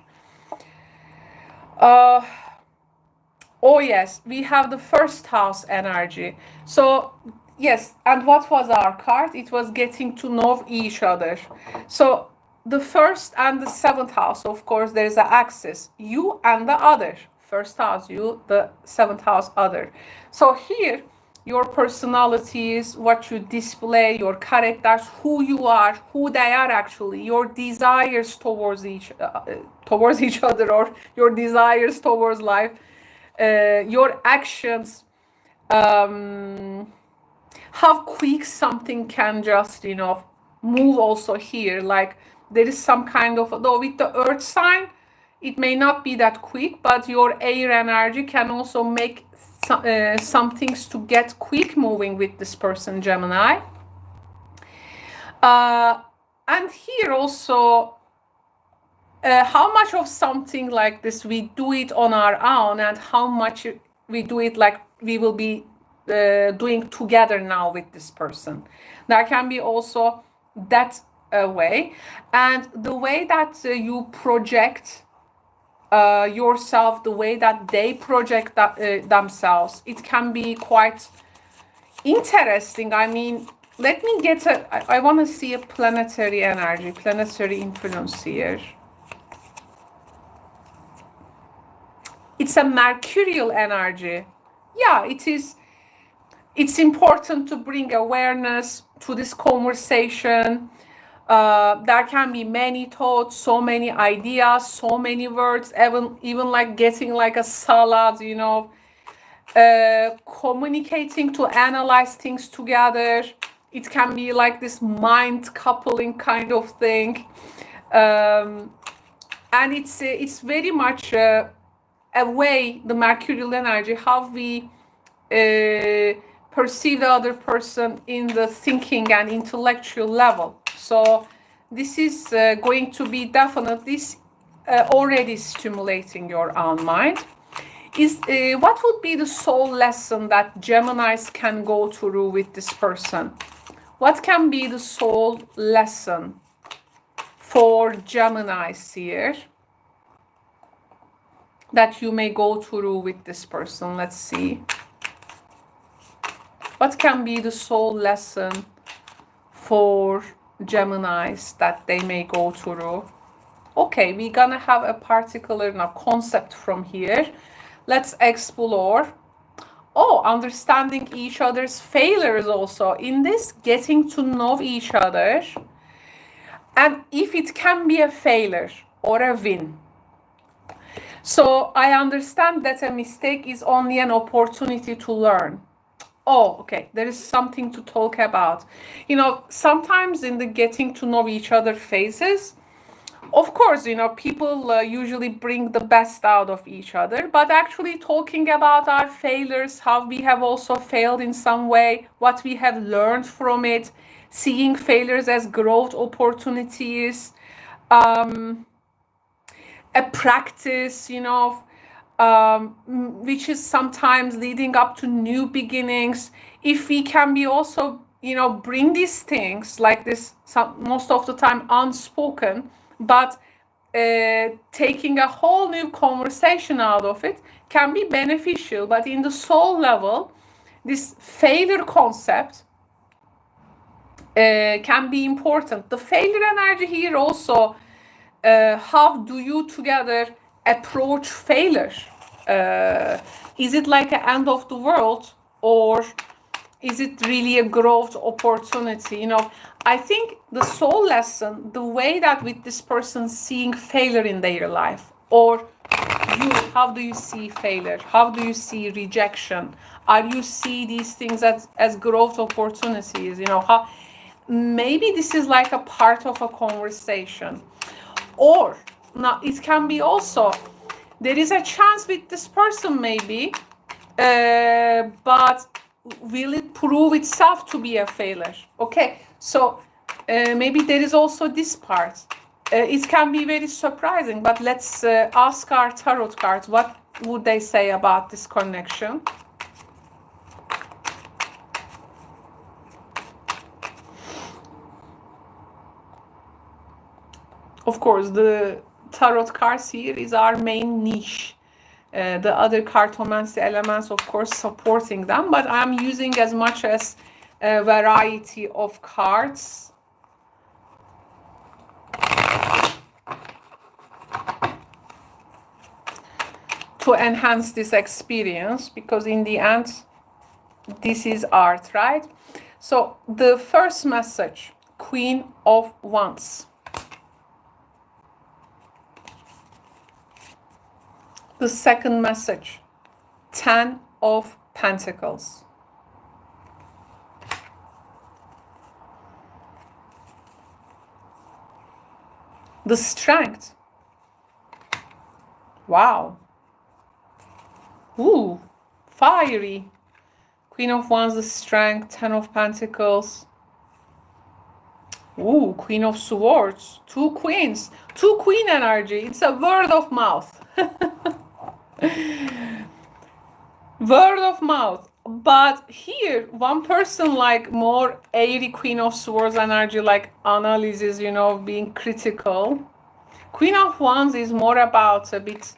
Oh yes, we have the first house energy. So yes, and what was our card? It was getting to know each other. So the first and the seventh house, of course, there's an axis, you and the other. First house, you, the seventh house, other. So here, your personalities, what you display, your characters, who you are, who they are actually, your desires towards each other, or your desires towards life, your actions, how quick something can just, you know, move also here. Like there is some kind of, though with the earth sign, it may not be that quick, but your air energy can also make some things to get quick moving with this person, Gemini. And here also, how much of something like this we do it on our own, and how much we do it like we will be doing together now with this person. There can be also that way, and the way that you project yourself, the way that they project themselves, it can be quite interesting. I mean, let me get I want to see a planetary energy, planetary influence here. It's a mercurial energy. Yeah, it is. It's important to bring awareness to this conversation. There can be many thoughts, so many ideas, so many words, even like getting like a salad, you know, communicating to analyze things together. It can be like this mind coupling kind of thing. And it's very much a way, the mercurial energy, how we perceive the other person in the thinking and intellectual level. So this is going to be definitely already stimulating your own mind. What would be the soul lesson that Geminis can go through with this person? What can be the soul lesson for Geminis here that you may go through with this person? Let's see. What can be the soul lesson for Geminis that they may go through? Okay, we're gonna have a particular concept from here. Let's explore. Oh, understanding each other's failures also. In this, getting to know each other. And if it can be a failure or a win. So I understand that a mistake is only an opportunity to learn. Oh, okay, there is something to talk about. You know, sometimes in the getting to know each other phases, of course, you know, people usually bring the best out of each other, but actually talking about our failures, how we have also failed in some way, what we have learned from it, seeing failures as growth opportunities, a practice, you know, which is sometimes leading up to new beginnings. If we can be also, you know, bring these things like this, most of the time unspoken, but taking a whole new conversation out of it can be beneficial. But in the soul level, this failure concept can be important. The failure energy here also, how do you together approach failure? Is it like an end of the world, or is it really a growth opportunity? You know, I think the soul lesson, the way that with this person seeing failure in their life, or you, how do you see failure? How do you see rejection? Are you see these things as growth opportunities? You know, how maybe this is like a part of a conversation. Or now it can be also, there is a chance with this person maybe, but will it prove itself to be a failure? Okay, so maybe there is also this part. It can be very surprising, but let's ask our tarot cards, what would they say about this connection? Of course, the tarot cards here is our main niche. The other cartomancy elements, of course, supporting them, but I'm using as much as a variety of cards. To enhance this experience, because in the end, this is art, right? So the first message, Queen of Wands. The second message, Ten of Pentacles. The Strength. Wow. Ooh, fiery. Queen of Wands, the Strength, Ten of Pentacles. Ooh, Queen of Swords. Two queens. Two queen energy. It's a word of mouth. Word of mouth. But here, one person like more airy Queen of Swords energy, like analysis, you know, being critical. Queen of Wands is more about a bit,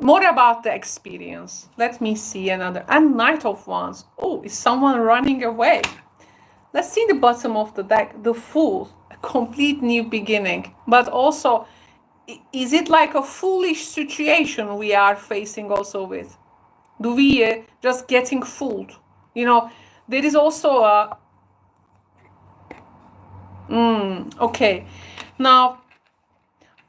more about the experience. Let me see another. And Knight of Wands. Oh, is someone running away? Let's see the bottom of the deck. The Fool. A complete new beginning. But also, is it like a foolish situation we are facing also with? Do we just getting fooled? You know, there is also a... okay. Now,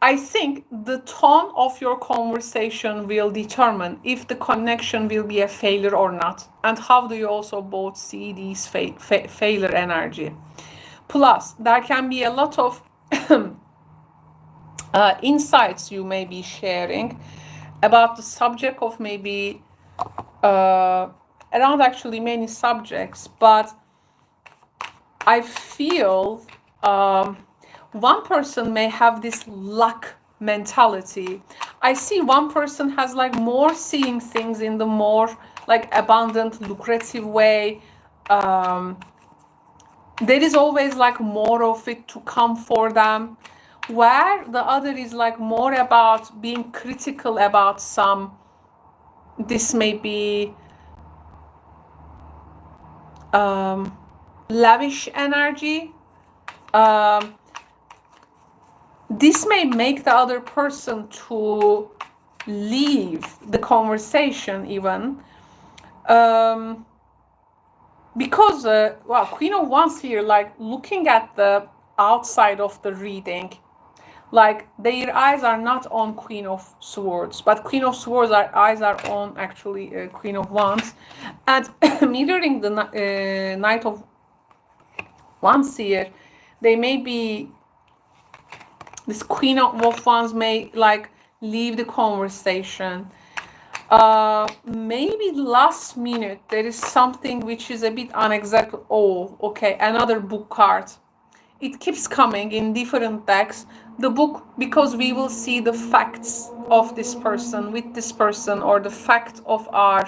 I think the tone of your conversation will determine if the connection will be a failure or not. And how do you also both see these failure energy? Plus, there can be a lot of insights you may be sharing about the subject of maybe around actually many subjects, but I feel one person may have this luck mentality. I see one person has like more seeing things in the more like abundant, lucrative way. There is always like more of it to come for them, where the other is like more about being critical about some, this may be lavish energy. This may make the other person to leave the conversation even. Because, well, Queen of Wands here, like looking at the outside of the reading, like their eyes are not on Queen of Swords, but Queen of Swords eyes are on actually Queen of Wands. And mirroring the Knight of Wands here, they may be, this Queen of Wands may like leave the conversation. Maybe last minute there is something which is a bit unexact. Oh, okay, another book card. it keeps coming in different decks. The book, because we will see the facts of this person with this person, or the fact of our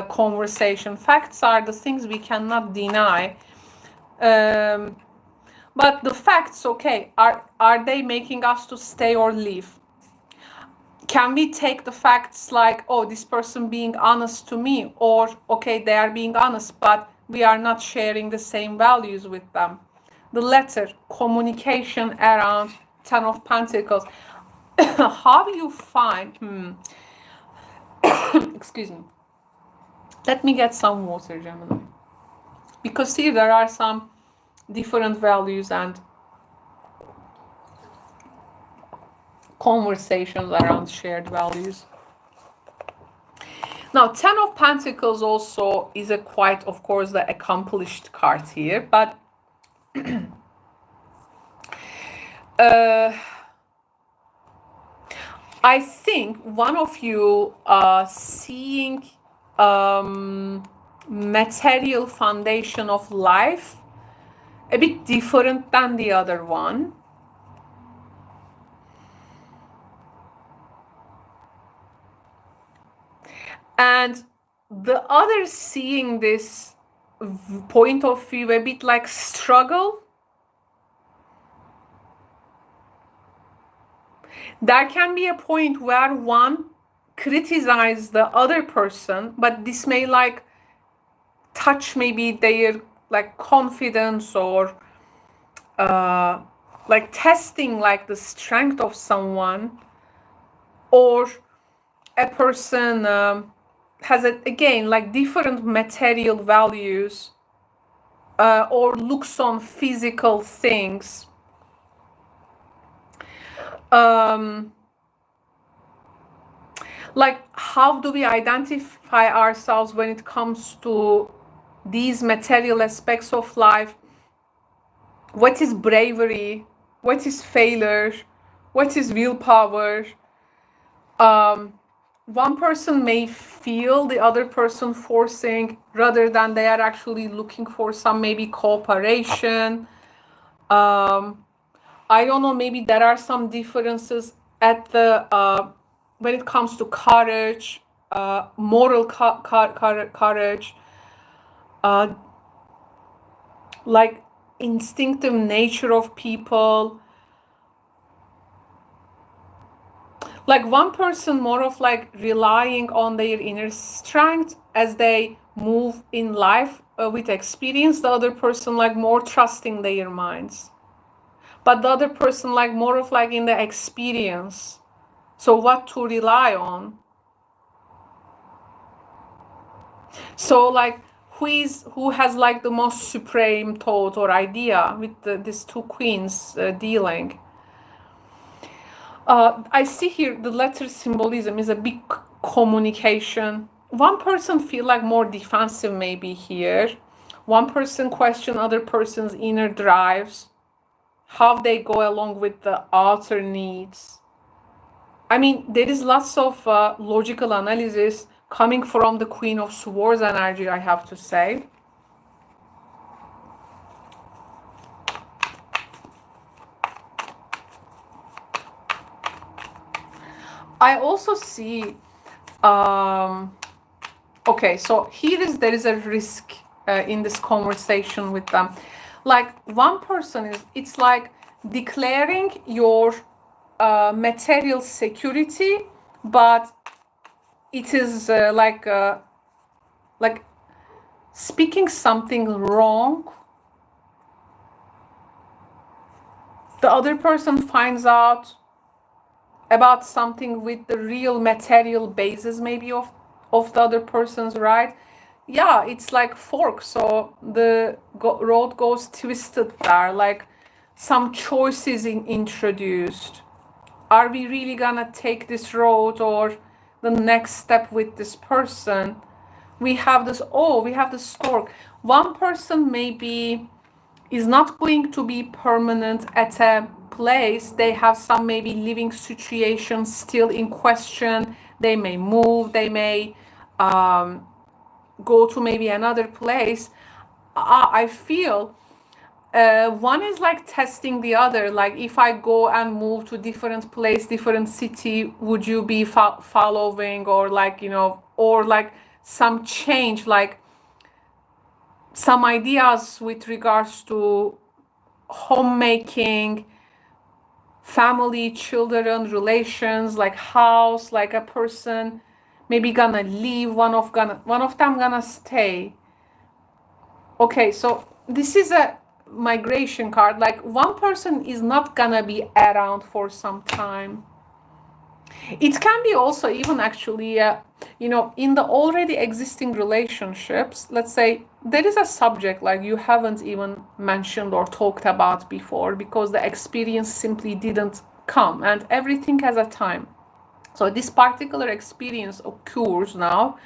conversation. Facts are the things we cannot deny. But the facts, okay, are they making us to stay or leave? Can we take the facts like, oh, this person being honest to me, or okay, they are being honest, but we are not sharing the same values with them? The letter, communication around Ten of Pentacles. How do you find, excuse me. Let me get some water, Gemini. Because here there are some different values and conversations around shared values. Now, Ten of Pentacles also is a quite, of course, the accomplished card here, but I think one of you seeing material foundation of life a bit different than the other one. And the other seeing this point of view a bit like struggle. There can be a point where one criticizes the other person, but this may like touch maybe their like confidence, or like testing like the strength of someone, or a person has again like different material values, or looks on physical things. Like, how do we identify ourselves when it comes to these material aspects of life? What is bravery? What is failure? What is willpower? One person may feel the other person forcing, rather than they are actually looking for some maybe cooperation. I don't know, maybe there are some differences at the when it comes to courage, moral courage, like instinctive nature of people. Like one person more of like relying on their inner strength as they move in life with experience. The other person like more trusting their minds. But the other person like more of like in the experience. So what to rely on? So like who has like the most supreme thought or idea with these two queens dealing? I see here the letter symbolism is a big communication. One person feel like more defensive maybe here. One person question other person's inner drives, how they go along with the outer needs. I mean, there is lots of logical analysis coming from the Queen of Swords energy, I have to say. I also see, okay, so there is a risk in this conversation with them. Like one person it's like declaring your material security, but it is like speaking something wrong. The other person finds out about something with the real material basis maybe of the other person's, right? Yeah, it's like fork, so the road goes twisted there, like some choices introduced. Are we really gonna take this road or the next step with this person? We have this, we have the stork. One person maybe is not going to be permanent at a place. They have some maybe living situation still in question. They may move, they may go to maybe another place. I feel One is like testing the other. Like if I go and move to different place, different city, would you be following, or like, you know, or like some change, like some ideas with regards to homemaking, family, children, relations, like house, like a person maybe gonna leave, one of them gonna stay. Okay, so this is a migration card. Like one person is not gonna be around for some time. It can be also even actually, you know, in the already existing relationships, let's say there is a subject like you haven't even mentioned or talked about before because the experience simply didn't come, and everything has a time. So this particular experience occurs now,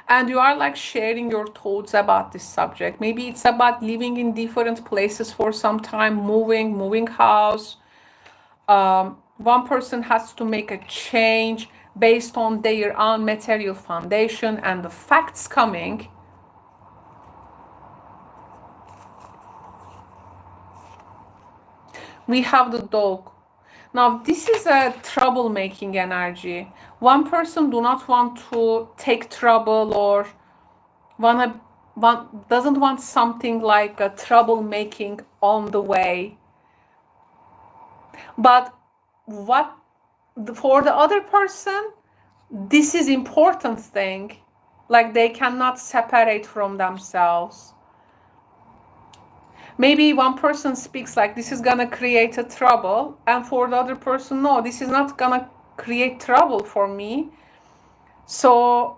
and you are like sharing your thoughts about this subject. Maybe it's about living in different places for some time, moving house. One person has to make a change based on their own material foundation and the facts coming. We have the dog. Now this is a troublemaking energy. One person do not want to take trouble, or doesn't want something like a troublemaking on the way. But what for the other person, this is important thing, like they cannot separate from themselves. Maybe one person speaks like this is gonna create a trouble, and for the other person, no, this is not gonna create trouble for me. So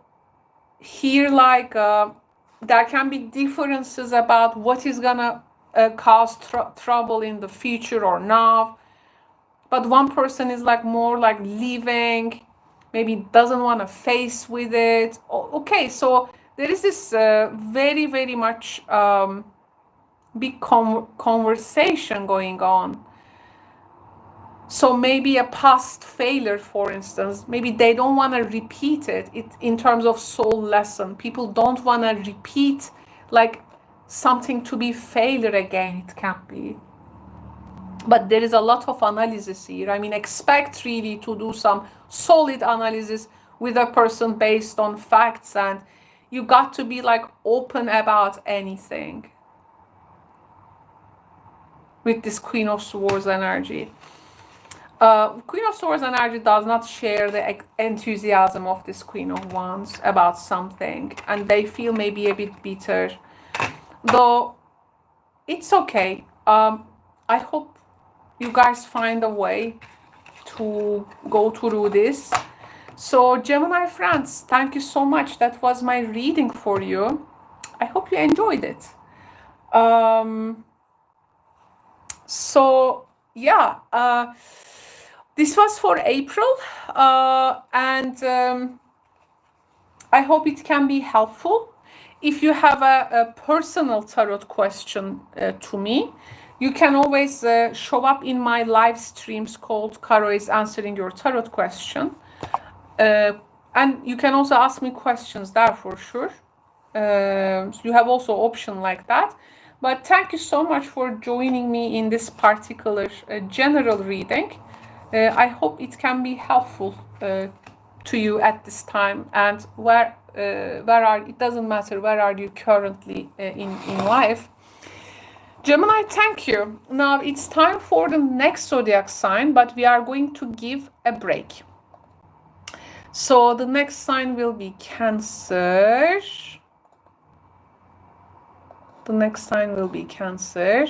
here, like there can be differences about what is gonna cause trouble in the future or now. But one person is like more like leaving, maybe doesn't want to face with it. Okay, so there is this very, very much big conversation going on. So maybe a past failure, for instance, maybe they don't want to repeat it in terms of soul lesson. People don't want to repeat like something to be failure again. It can be. But there is a lot of analysis here. I mean, expect really to do some solid analysis with a person based on facts, and you got to be like open about anything with this Queen of Swords energy. Queen of Swords energy does not share the enthusiasm of this Queen of Wands about something, and they feel maybe a bit bitter. Though it's okay. I hope you guys find a way to go through this. So Gemini friends, thank you so much. That was my reading for you. I hope you enjoyed it. So yeah, this was for April, and I hope it can be helpful. If you have a personal tarot question to me, you can always show up in my live streams called Caro is Answering Your Tarot Question. And you can also ask me questions there for sure. So you have also option like that. But thank you so much for joining me in this particular general reading. I hope it can be helpful to you at this time. And where are, it doesn't matter where are you currently in life. Gemini, thank you. Now it's time for the next zodiac sign, but we are going to give a break. So the next sign will be Cancer. The next sign will be Cancer.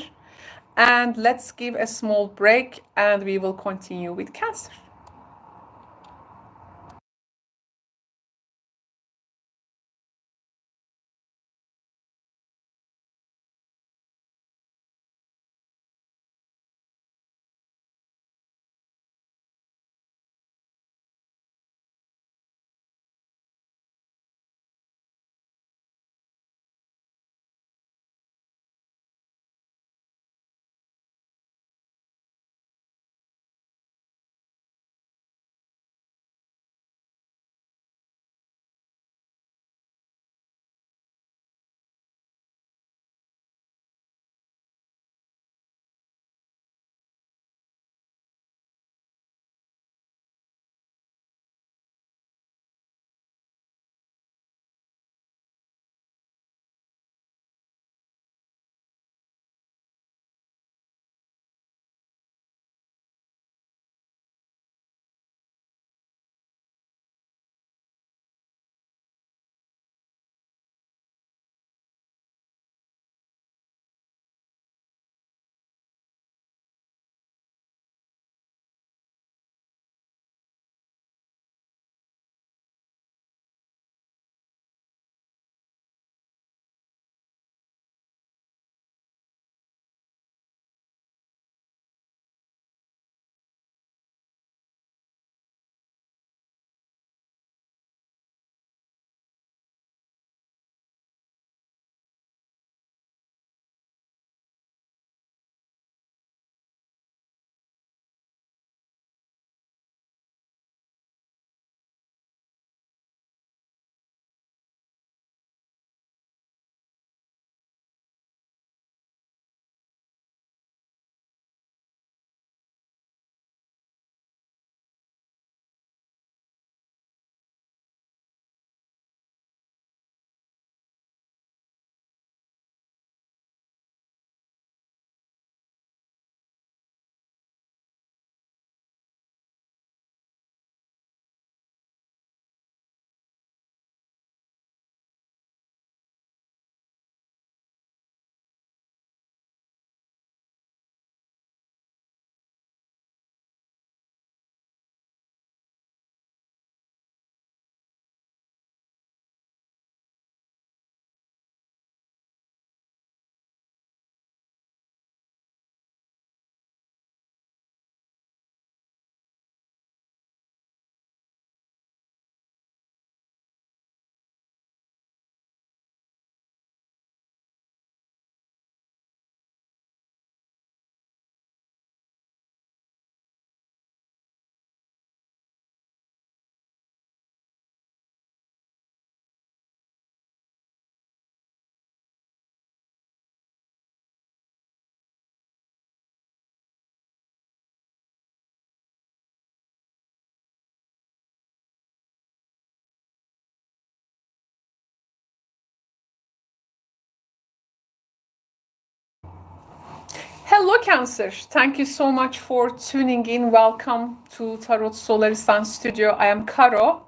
And let's give a small break and we will continue with Cancer. Hello, Cancer. Thank you so much for tuning in. Welcome to Tarot Solaristan Studio. I am Caro.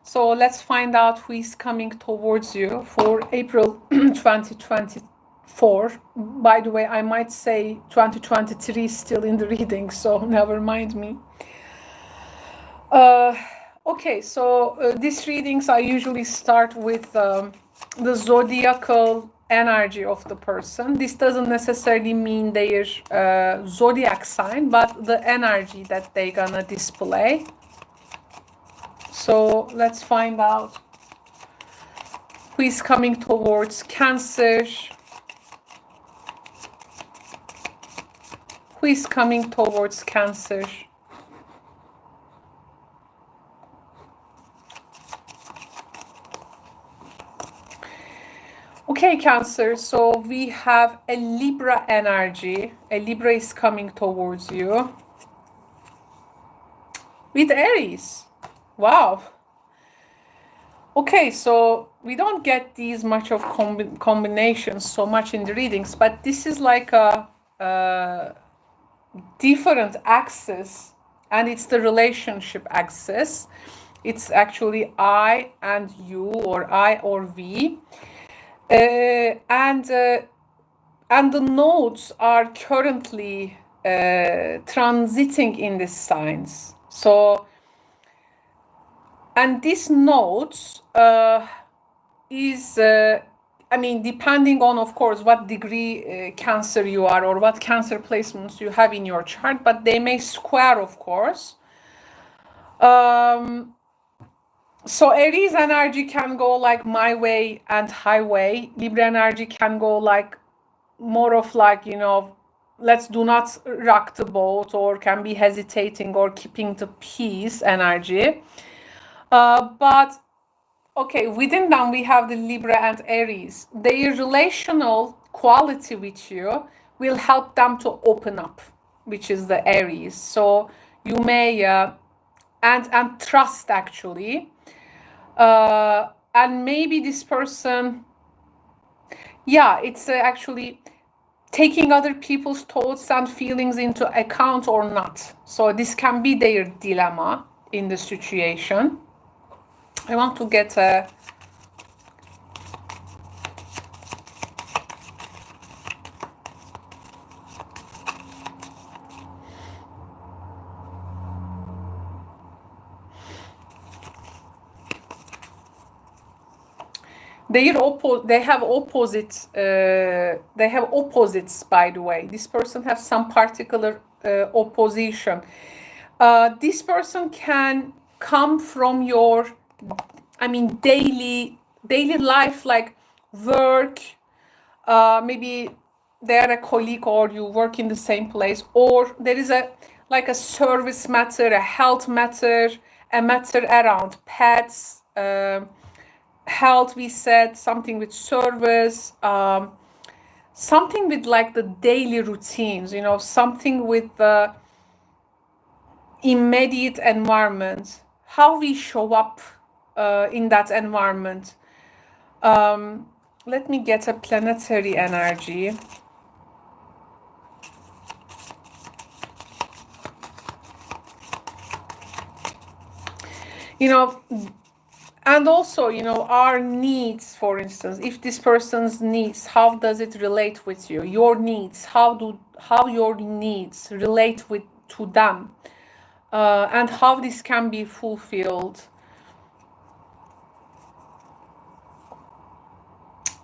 So let's find out who is coming towards you for April 2024. By the way, I might say 2023 still in the reading, so never mind me. Okay, so these readings I usually start with the zodiacal energy of the person. This doesn't necessarily mean their zodiac sign, but the energy that they're gonna display. So let's find out who is coming towards Cancer, who is coming towards Cancer. Okay, Cancer, so we have a Libra energy. A Libra is coming towards you. With Aries. Wow. Okay, so we don't get these much of combinations so much in the readings, but this is like a different axis, and it's the relationship axis. It's actually I and you, or I or we. And the nodes are currently transiting in these signs. So, and these nodes is, I mean, depending on, of course, what degree Cancer you are or what Cancer placements you have in your chart, but they may square, of course. So Aries energy can go like my way and highway. Libra energy can go like more of like, you know, let's do not rock the boat, or can be hesitating or keeping the peace energy. But okay, within them we have the Libra and Aries. Their relational quality with you will help them to open up, which is the Aries. So you may and trust actually. And maybe this person, yeah, it's actually taking other people's thoughts and feelings into account or not. So this can be their dilemma in the situation. I want to get a they have opposites. They have opposites, by the way. This person has some particular opposition. This person can come from your, I mean, daily life, like work. Maybe they're a colleague or you work in the same place, or there is a service matter, a health matter, a matter around pets. Health, we said, something with service, something with like the daily routines, you know, something with the immediate environment, how we show up in that environment. Let me get a planetary energy. You know, and also, you know, our needs, for instance, if this person's needs, how does it relate with you? Your needs, how your needs relate to them, and how this can be fulfilled.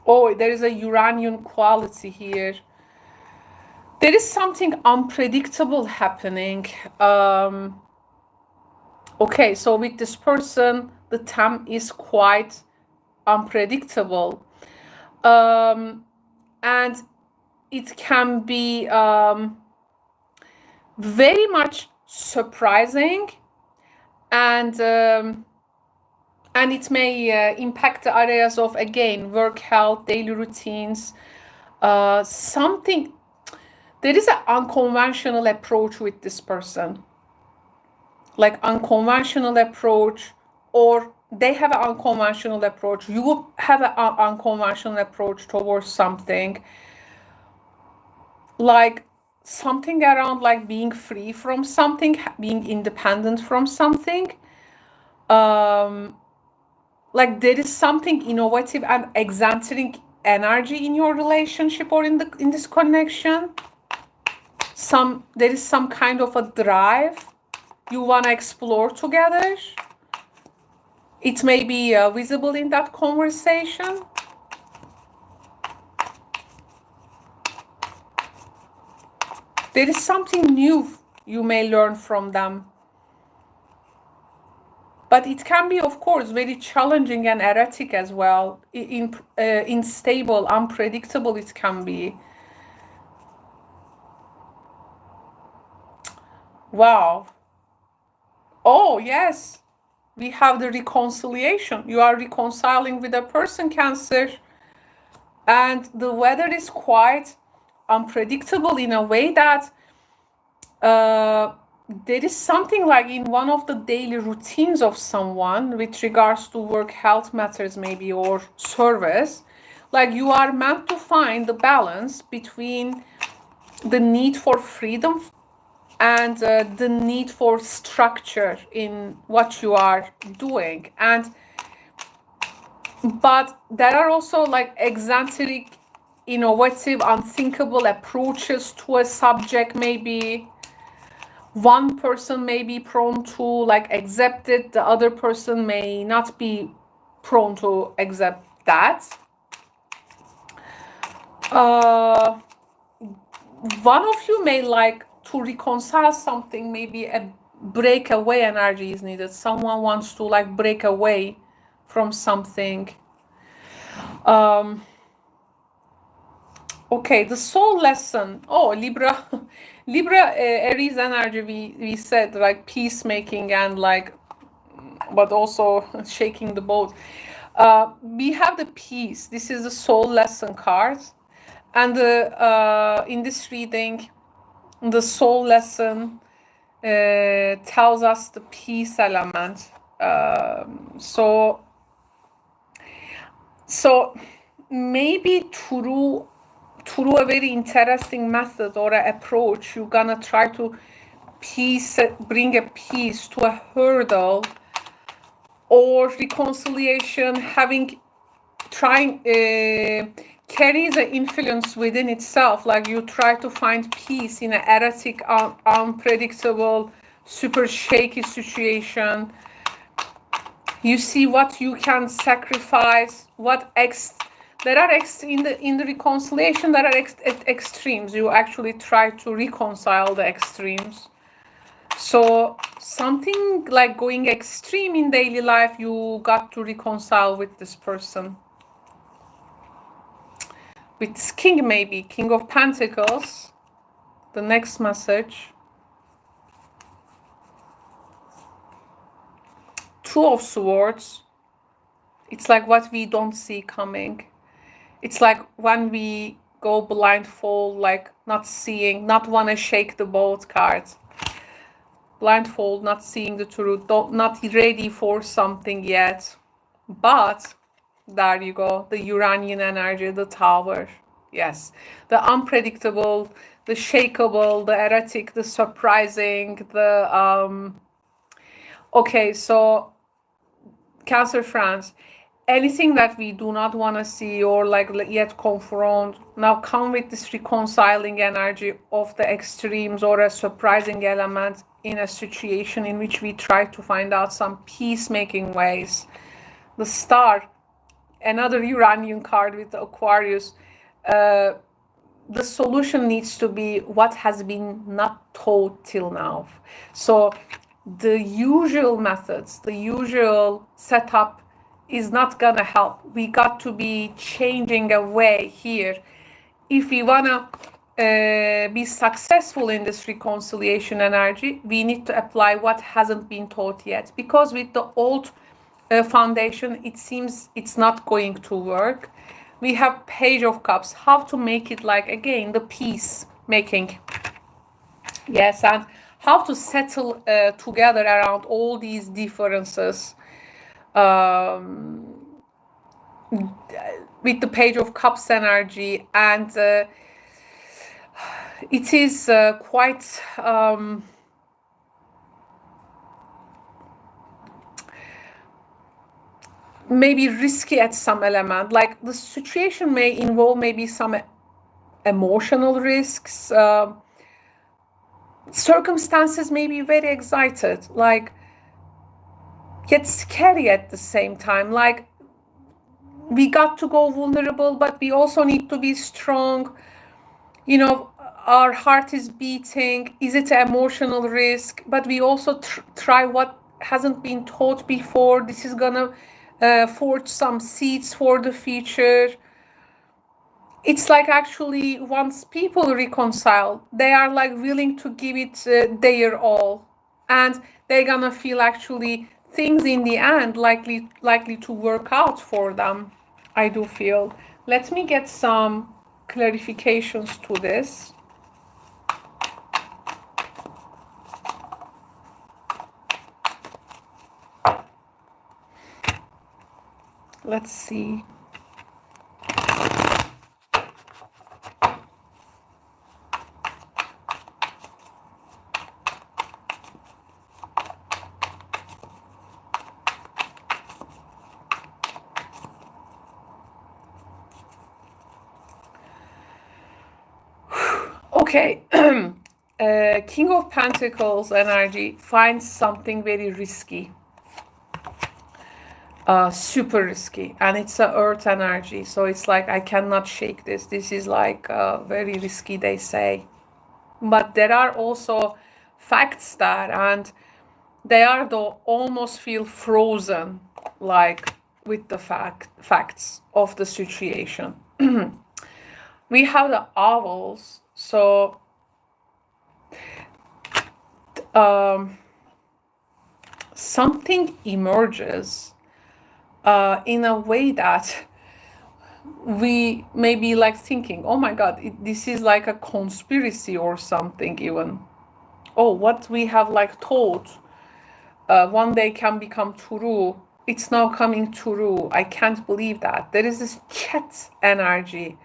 Oh, there is a Uranian quality here. There is something unpredictable happening. Okay, so with this person, the time is quite unpredictable, and it can be very much surprising, and it may impact the areas of, again, work, health, daily routines. Something, there is an unconventional approach with this person, like unconventional approach, or they have an unconventional approach, you have an unconventional approach towards something, like something around like being free from something, being independent from something. Like there is something innovative and eccentric energy in your relationship or in this connection. There is some kind of a drive you want to explore together. It may be visible in that conversation. There is something new you may learn from them. But it can be, of course, very challenging and erratic as well. Unstable, unpredictable it can be. Wow. Oh, yes. We have the reconciliation. You are reconciling with a person, Cancer. And the weather is quite unpredictable in a way that there is something like in one of the daily routines of someone with regards to work, health matters maybe, or service. Like you are meant to find the balance between the need for freedom and the need for structure in what you are doing. But there are also like eccentric, innovative, unthinkable approaches to a subject. Maybe one person may be prone to like accept it, the other person may not be prone to accept that. One of you may like to reconcile something, maybe a breakaway energy is needed. Someone wants to like break away from something. Okay, the soul lesson. Oh, Libra, Aries energy. We said like peacemaking and like, but also shaking the boat. We have the peace. This is the soul lesson card, and in this reading, the soul lesson tells us the peace element. So maybe through a very interesting method or an approach, you're gonna try to bring a peace to a hurdle or reconciliation. Carries an influence within itself. Like you try to find peace in an erratic, unpredictable, super shaky situation. You see what you can sacrifice, there are in the reconciliation, there are extremes. You actually try to reconcile the extremes. So something like going extreme in daily life, you got to reconcile with this person. With this king, maybe King of Pentacles. The next message. Two of Swords. It's like what we don't see coming. It's like when we go blindfold, like not seeing, not want to shake the boat cards. Blindfold, not seeing the truth, not ready for something yet. But there you go, the Uranian energy, the Tower. Yes, the unpredictable, the shakeable, the erratic, the surprising, the okay, so Cancer friends, anything that we do not want to see or like yet confront, now come with this reconciling energy of the extremes or a surprising element in a situation in which we try to find out some peacemaking ways. The Star, another Uranian card with the Aquarius. The solution needs to be what has been not taught till now. So the usual methods, the usual setup is not gonna help. We got to be changing a way here. If we wanna be successful in this reconciliation energy, we need to apply what hasn't been taught yet. Because with the old foundation, it seems it's not going to work. We have Page of Cups, how to make it like, again, the peace making. Yes, and how to settle together around all these differences. With the Page of Cups energy, and it is quite maybe risky at some element. Like the situation may involve maybe some emotional risks. Circumstances may be very excited, like yet scary at the same time. Like we got to go vulnerable, but we also need to be strong. You know, our heart is beating. Is it an emotional risk? But we also try what hasn't been taught before. This is gonna forge some seeds for the future. It's like actually once people reconcile, they are like willing to give it their all, and they're gonna feel actually things in the end likely to work out for them. I do feel. Let me get some clarifications to this. Let's see. Okay, King of Pentacles energy finds something very risky, super risky, and it's a earth energy. So it's like, I cannot shake this. This is like very risky, they say. But there are also facts there, and they are though almost feel frozen, like with the facts of the situation. We have the owls. So something emerges in a way that we may be like thinking, oh my God, this is like a conspiracy or something even. Oh, what we have like taught one day can become true. It's now coming true. I can't believe that. There is this chat energy.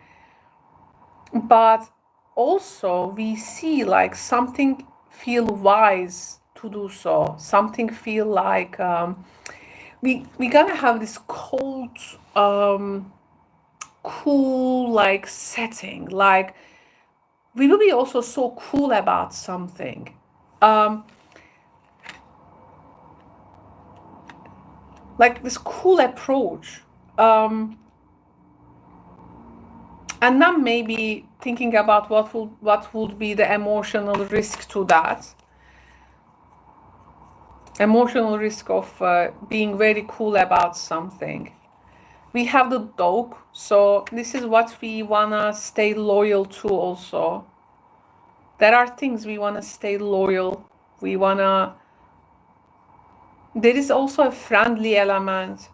But also we see like something feel wise to do so. Something feel like we gonna have this cold, cool like setting. Like we will be also so cool about something. Like this cool approach. And then maybe thinking about what would be the emotional risk to that. Emotional risk of being very cool about something. We have the dog, so this is what we wanna stay loyal to also. There are things we wanna stay loyal. We wanna. There is also a friendly element,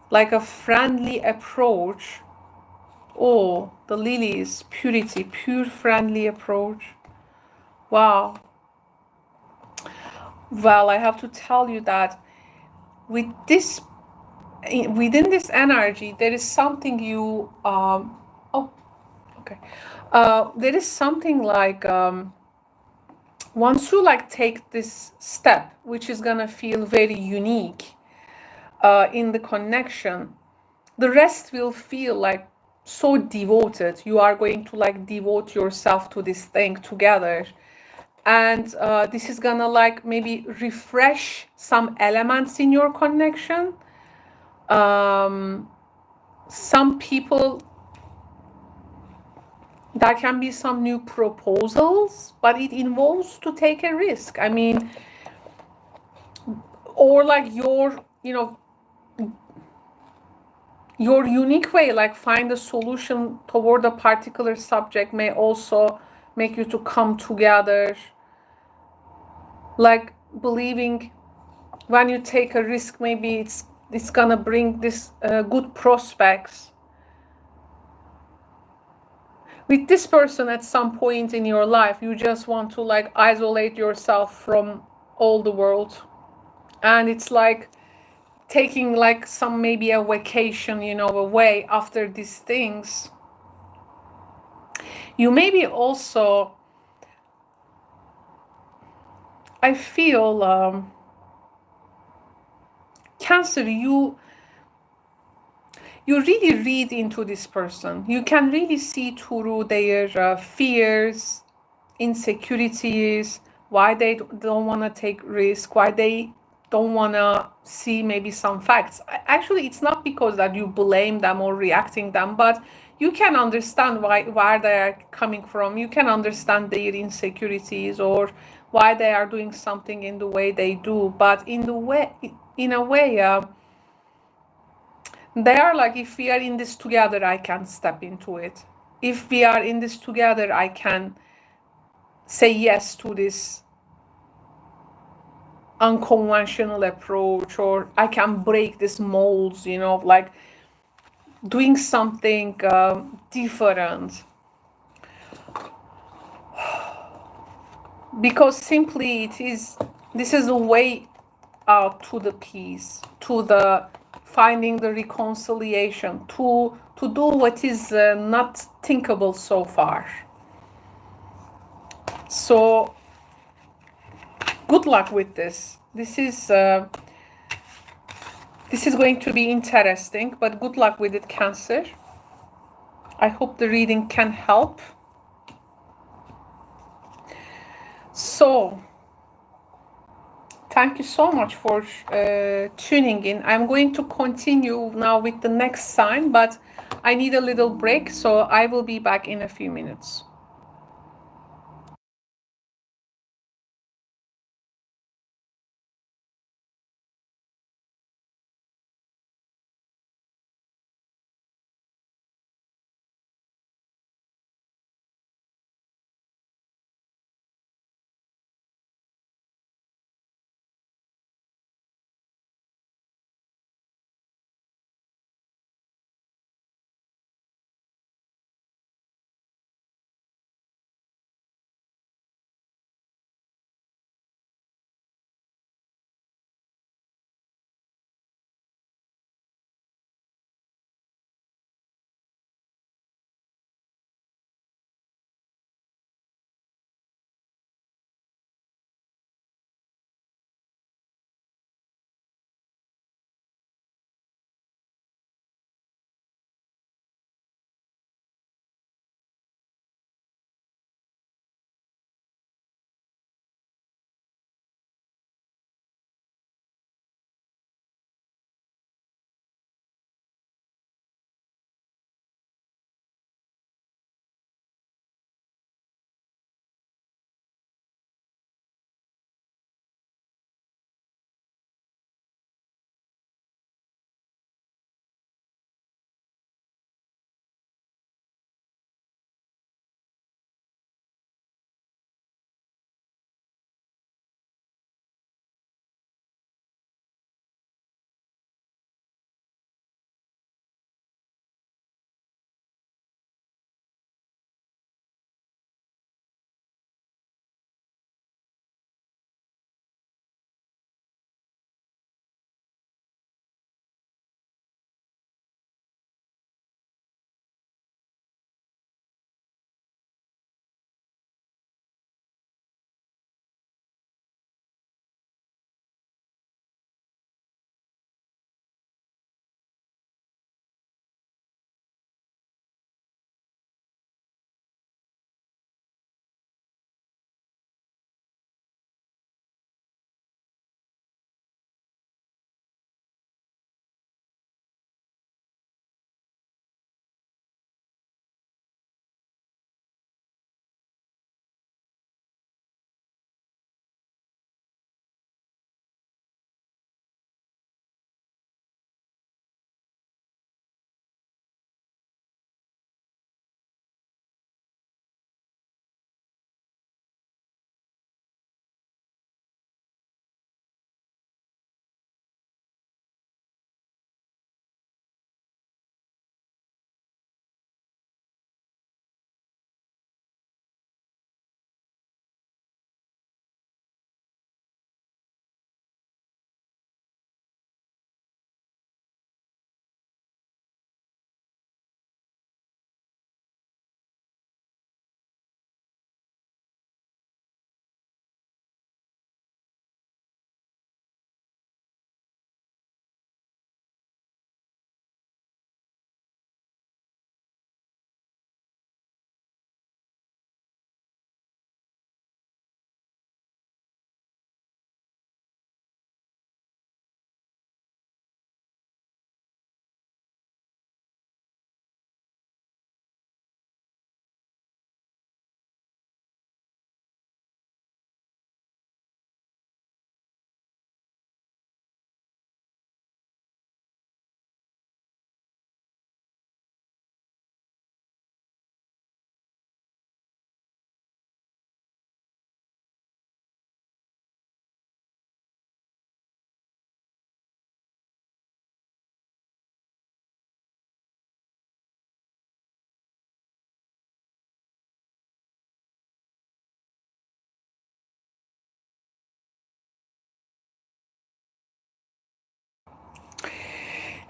like a friendly approach. Oh, the lilies, purity, pure friendly approach. Wow. Well, I have to tell you that with this, within this energy, there is something you, oh, okay. There is something like, once you like take this step, which is gonna feel very unique in the connection, the rest will feel like so devoted. You are going to like devote yourself to this thing together, and this is gonna like maybe refresh some elements in your connection. Some people, there can be some new proposals, but it involves to take a risk. I mean, or like your, you know, your unique way, like find a solution toward a particular subject, may also make you to come together. Like believing when you take a risk, maybe it's gonna bring this good prospects. With this person at some point in your life, you just want to like isolate yourself from all the world. And it's like taking like some maybe a vacation, you know, away after these things. You maybe also, I feel, Cancer, you really read into this person. You can really see through their fears, insecurities, why they don't want to take risk, why they don't want to see maybe some facts. Actually, it's not because that you blame them or reacting them, but you can understand where they are coming from. You can understand their insecurities or why they are doing something in the way they do. But in a way, they are like, if we are in this together, I can step into it. If we are in this together, I can say yes to this unconventional approach, or I can break these molds, like doing something different. Because simply this is a way out to the peace, to the finding the reconciliation, to do what is not thinkable so far. So good luck with this. This is going to be interesting, but good luck with it, Cancer. I hope the reading can help. So thank you so much for tuning in. I'm going to continue now with the next sign, but I need a little break, so I will be back in a few minutes.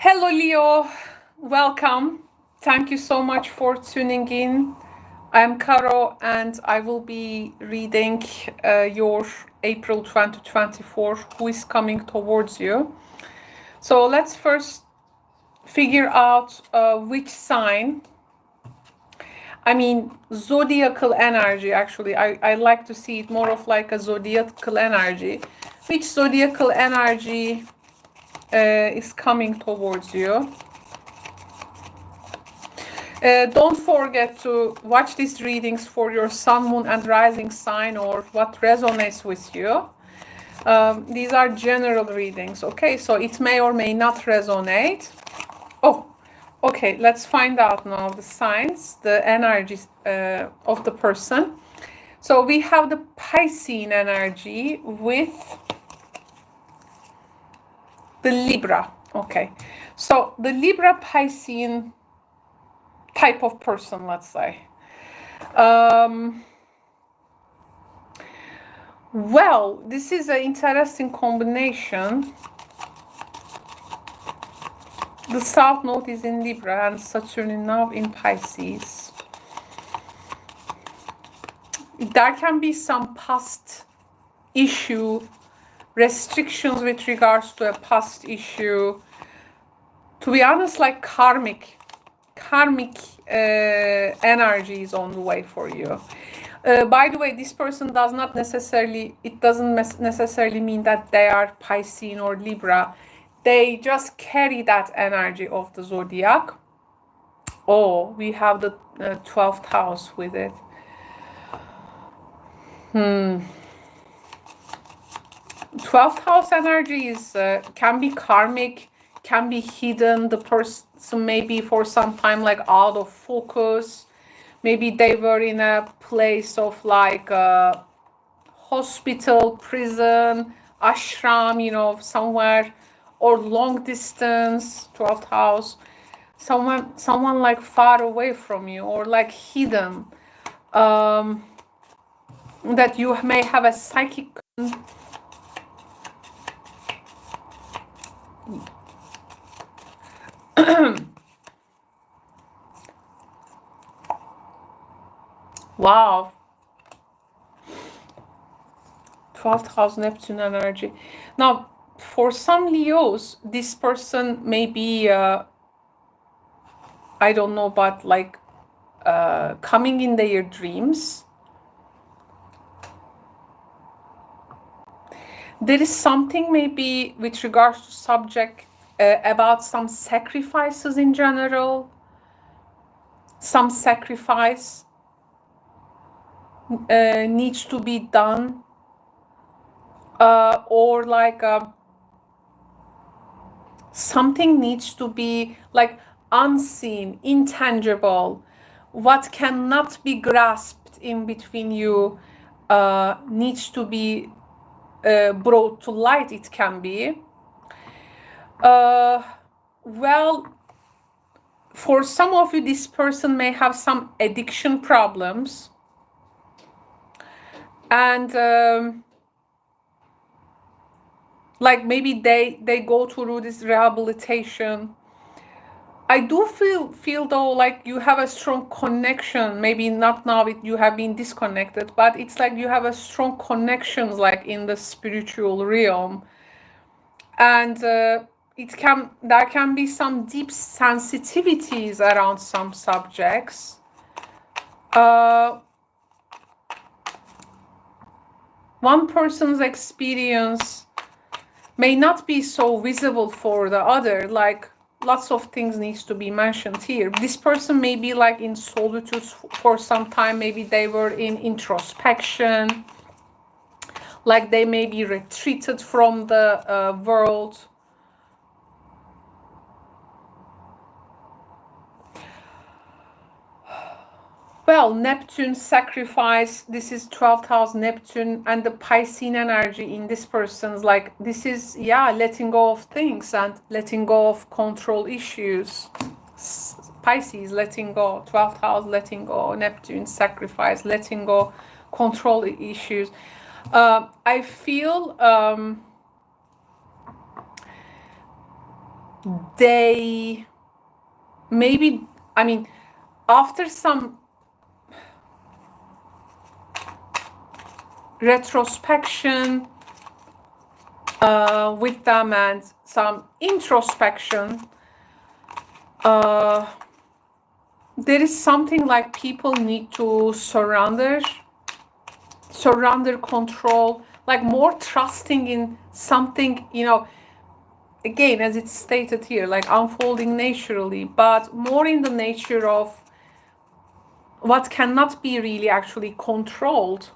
Hello, Leo. Welcome. Thank you so much for tuning in. I'm Caro, and I will be reading your April 2024, who is coming towards you. So let's first figure out which sign. I mean, zodiacal energy, actually. I like to see it more of like a zodiacal energy. Which zodiacal energy is coming towards you? Don't forget to watch these readings for your sun, moon, and rising sign, or what resonates with you. These are general readings, okay? So it may or may not resonate. Oh, okay, let's find out now the signs, the energies of the person. So we have the Piscean energy with the Libra, okay? So the Libra Piscean type of person, let's say. Well, this is an interesting combination. The South Node is in Libra and Saturn now in Pisces. There can be some past issue, restrictions with regards to a past issue. To be honest, like karmic energy is on the way for you. By the way, this person doesn't necessarily mean that they are Piscean or Libra. They just carry that energy of the zodiac. Oh, we have the 12th house with it. 12th house energy is can be karmic, can be hidden. The person may be for some time like out of focus. Maybe they were in a place of like a hospital, prison, ashram, you know, somewhere, or long distance, 12th house. Someone like far away from you, or like hidden. That you may have a psychic wow. 12th house Neptune energy. Now, for some Leos, this person may be, I don't know, but like coming in their dreams. There is something maybe with regards to subject about some sacrifices in general. Some sacrifice needs to be done. Or like something needs to be like unseen, intangible. What cannot be grasped in between you needs to be brought to light. It can be. Well, for some of you, this person may have some addiction problems. And like maybe they go through this rehabilitation. I do feel though like you have a strong connection. Maybe not now, you have been disconnected, but it's like you have a strong connections like in the spiritual realm. And there can be some deep sensitivities around some subjects. One person's experience may not be so visible for the other, like lots of things needs to be mentioned here. This person may be like in solitude for some time. Maybe they were in introspection, like they may be retreated from the world. Well, Neptune sacrifice, this is 12th house Neptune, and the Piscean energy in this person's like, this is, yeah, letting go of things and letting go of control issues. Pisces, letting go, 12th house, letting go, Neptune sacrifice, letting go, control issues. I feel they maybe, I mean, after some retrospection with them and some introspection, there is something like people need to surrender control, like more trusting in something, you know, again, as it's stated here, like unfolding naturally, but more in the nature of what cannot be really actually controlled.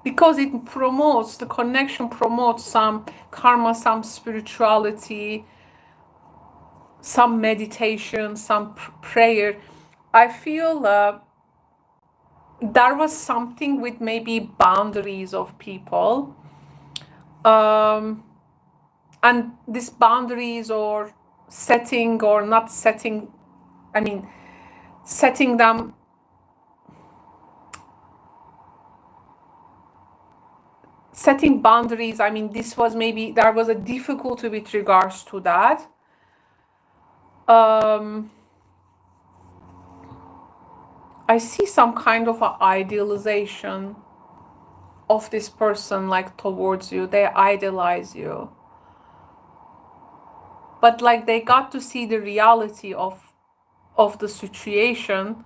Because it promotes, the connection promotes some karma, some spirituality, some meditation, some prayer. I feel there was something with maybe boundaries of people. And these boundaries or setting or not setting, I mean, setting them, setting boundaries, I mean, this was maybe, there was a difficulty with regards to that. I see some kind of an idealization of this person, like towards you. They idolize you. But like they got to see the reality of the situation,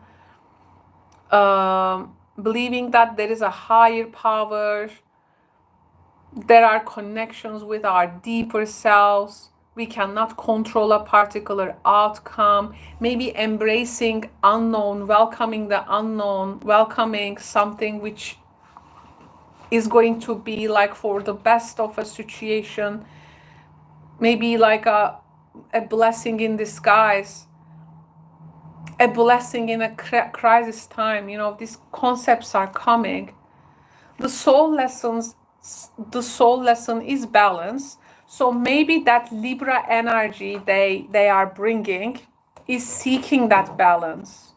believing that there is a higher power, there are connections with our deeper selves, we cannot control a particular outcome, maybe embracing unknown, welcoming the unknown, welcoming something which is going to be like for the best of a situation, maybe like a blessing in disguise, a blessing in a crisis time. You know, these concepts are coming. The soul lesson is balance. So maybe that Libra energy they are bringing is seeking that balance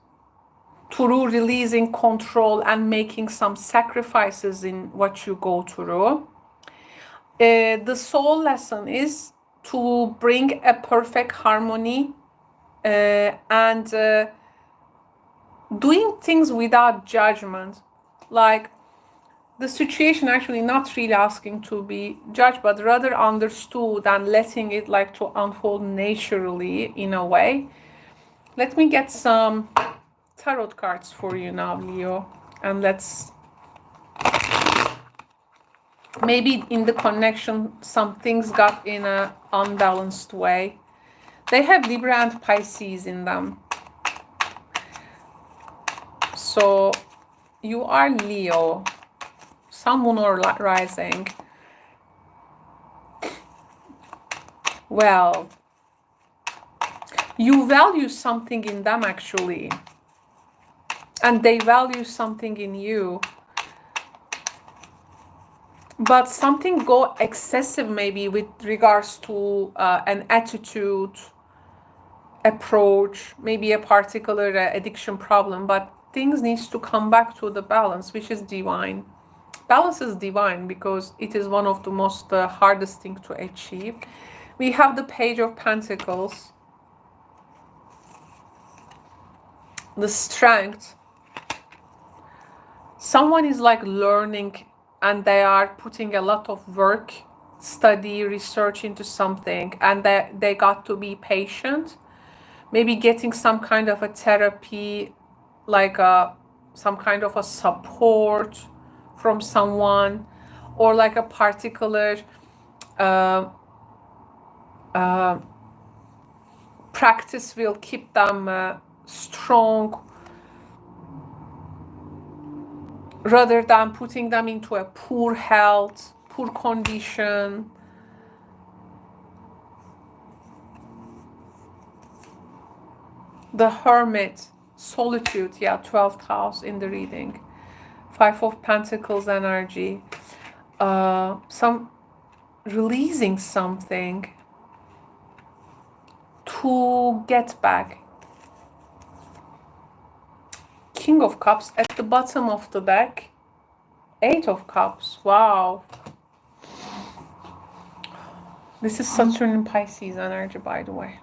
through releasing control and making some sacrifices in what you go through. The soul lesson is to bring a perfect harmony and doing things without judgment. Like the situation actually not really asking to be judged, but rather understood and letting it like to unfold naturally in a way. Let me get some tarot cards for you now, Leo, and let's, maybe in the connection some things got in a unbalanced way. They have Libra and Pisces in them. So you are Leo, Sun, Moon, or Rising. Well, you value something in them actually, and they value something in you. But something go excessive maybe with regards to an attitude, approach, maybe a particular addiction problem, but things needs to come back to the balance, which is divine. Balance is divine because it is one of the most hardest thing to achieve. We have the Page of Pentacles, the Strength. Someone is like learning and they are putting a lot of work, study, research into something, and they got to be patient. Maybe getting some kind of a therapy, like some kind of a support from someone, or like a particular practice will keep them strong, rather than putting them into a poor health, poor condition. The Hermit, solitude, yeah, 12th house in the reading. 5 of Pentacles energy. Some releasing something to get back. King of Cups at the bottom of the deck. 8 of Cups, wow. This is Saturn in Pisces energy, by the way.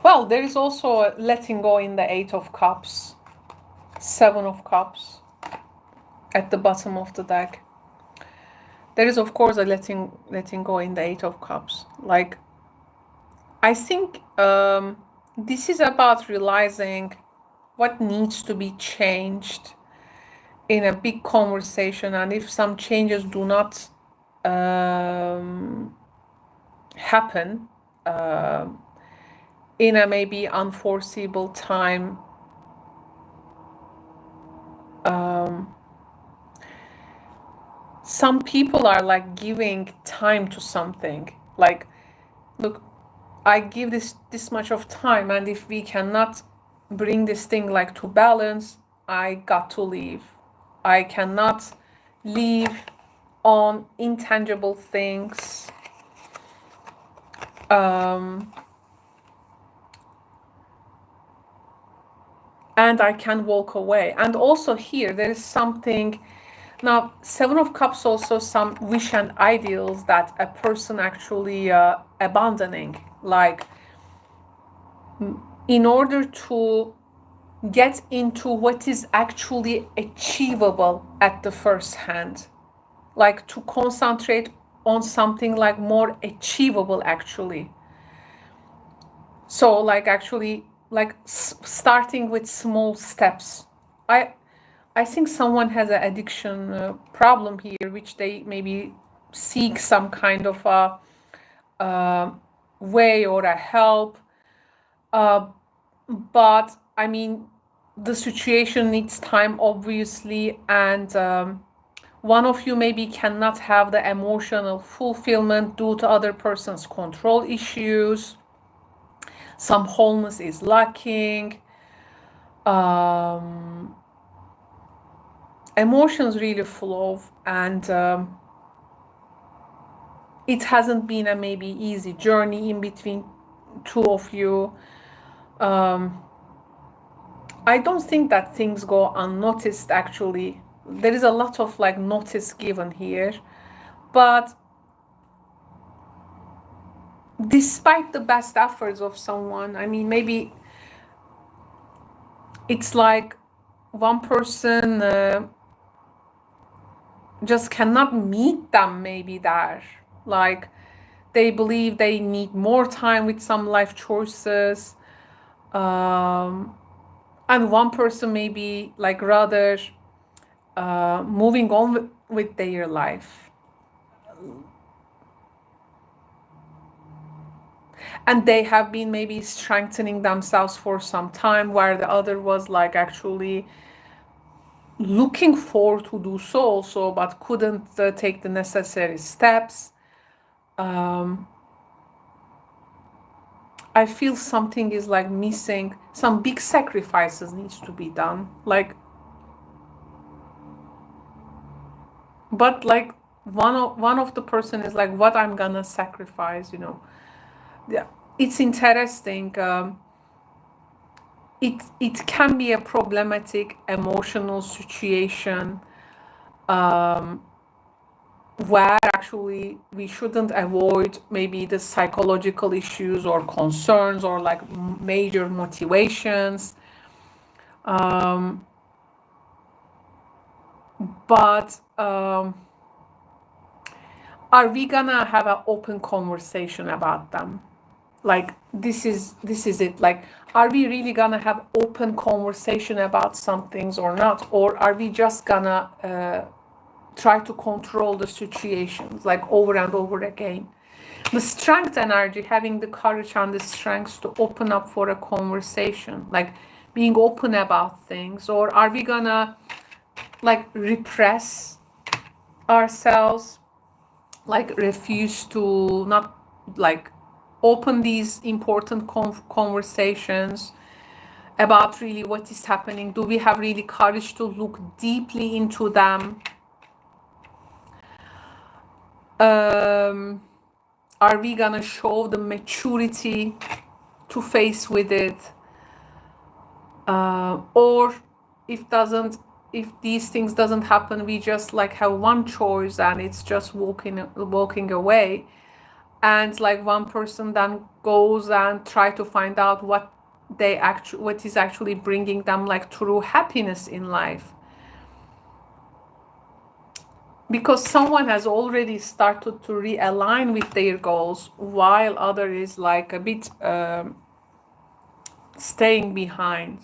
Well, there is also a letting go in the Eight of Cups, Seven of Cups at the bottom of the deck. There is, of course, a letting go in the Eight of Cups. Like, I think this is about realizing what needs to be changed in a big conversation, and if some changes do not happen in a maybe unforeseeable time, some people are like giving time to something. Like, look, I give this much of time, and if we cannot bring this thing like to balance, I got to leave. I cannot leave on intangible things. And I can walk away. And also here, there is something. Now, Seven of Cups also some wish and ideals that a person actually abandoning. Like, in order to get into what is actually achievable at the first hand. Like, to concentrate on something like more achievable actually. So like actually like starting with small steps. I think someone has an addiction problem here, which they maybe seek some kind of a way or a help. But I mean, the situation needs time, obviously, and one of you maybe cannot have the emotional fulfillment due to other person's control issues. Some wholeness is lacking. Emotions really flow, and it hasn't been a maybe easy journey in between two of you. I don't think that things go unnoticed actually. There is a lot of like notice given here, but despite the best efforts of someone, I mean, maybe it's like one person just cannot meet them maybe there. Like, they believe they need more time with some life choices. And one person maybe like rather moving on with their life. And they have been maybe strengthening themselves for some time, where the other was like actually looking forward to do so also, but couldn't take the necessary steps. I feel something is like missing. Some big sacrifices needs to be done. Like, but like one of the person is like, what I'm gonna sacrifice, you know. Yeah, it's interesting. It can be a problematic emotional situation where actually we shouldn't avoid maybe the psychological issues or concerns or like major motivations. But are we gonna have an open conversation about them? Like, this is it. Like, are we really gonna have open conversation about some things or not? Or are we just gonna try to control the situations like over and over again? The strength energy, having the courage and the strength to open up for a conversation, like being open about things. Or are we gonna like repress ourselves, like refuse to not like open these important conversations about really what is happening? Do we have really courage to look deeply into them? Are we gonna show the maturity to face with it, or if these things doesn't happen, we just like have one choice and it's just walking away, and like one person then goes and try to find out what is actually bringing them like true happiness in life, because someone has already started to realign with their goals while other is like a bit staying behind.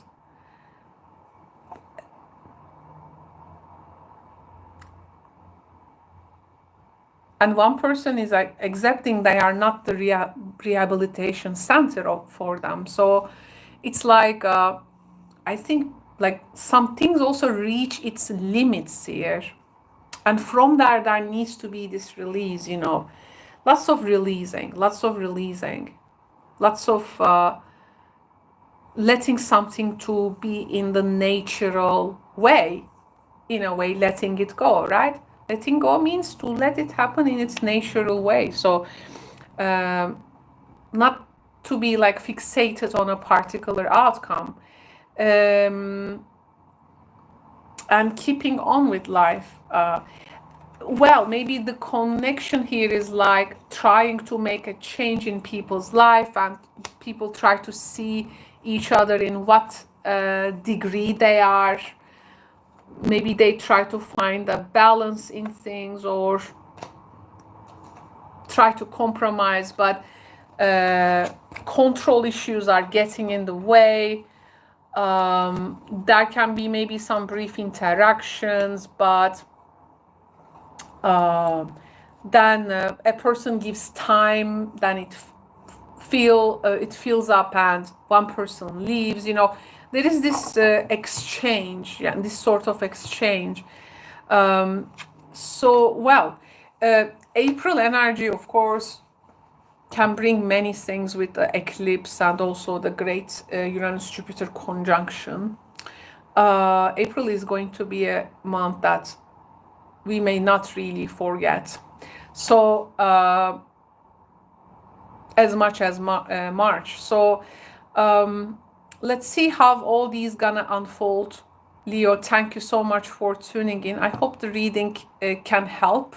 And one person is like accepting they are not the rehabilitation center for them. So it's like I think like some things also reach its limits here, and from there needs to be this release, you know, lots of releasing, lots of letting something to be in the natural way, in a way letting it go, right? Letting go means to let it happen in its natural way. So not to be like fixated on a particular outcome, and keeping on with life. Well, maybe the connection here is like trying to make a change in people's life, and people try to see each other in what degree they are. Maybe they try to find a balance in things or try to compromise, but control issues are getting in the way. There can be maybe some brief interactions, but then a person gives time, then it fills up and one person leaves, you know. There is this exchange, yeah, this sort of exchange. So well, April energy, of course, can bring many things with the eclipse and also the great Uranus-Jupiter conjunction. April is going to be a month that we may not really forget. So as much as March. So let's see how all these gonna unfold. Leo, thank you so much for tuning in. I hope the reading can help.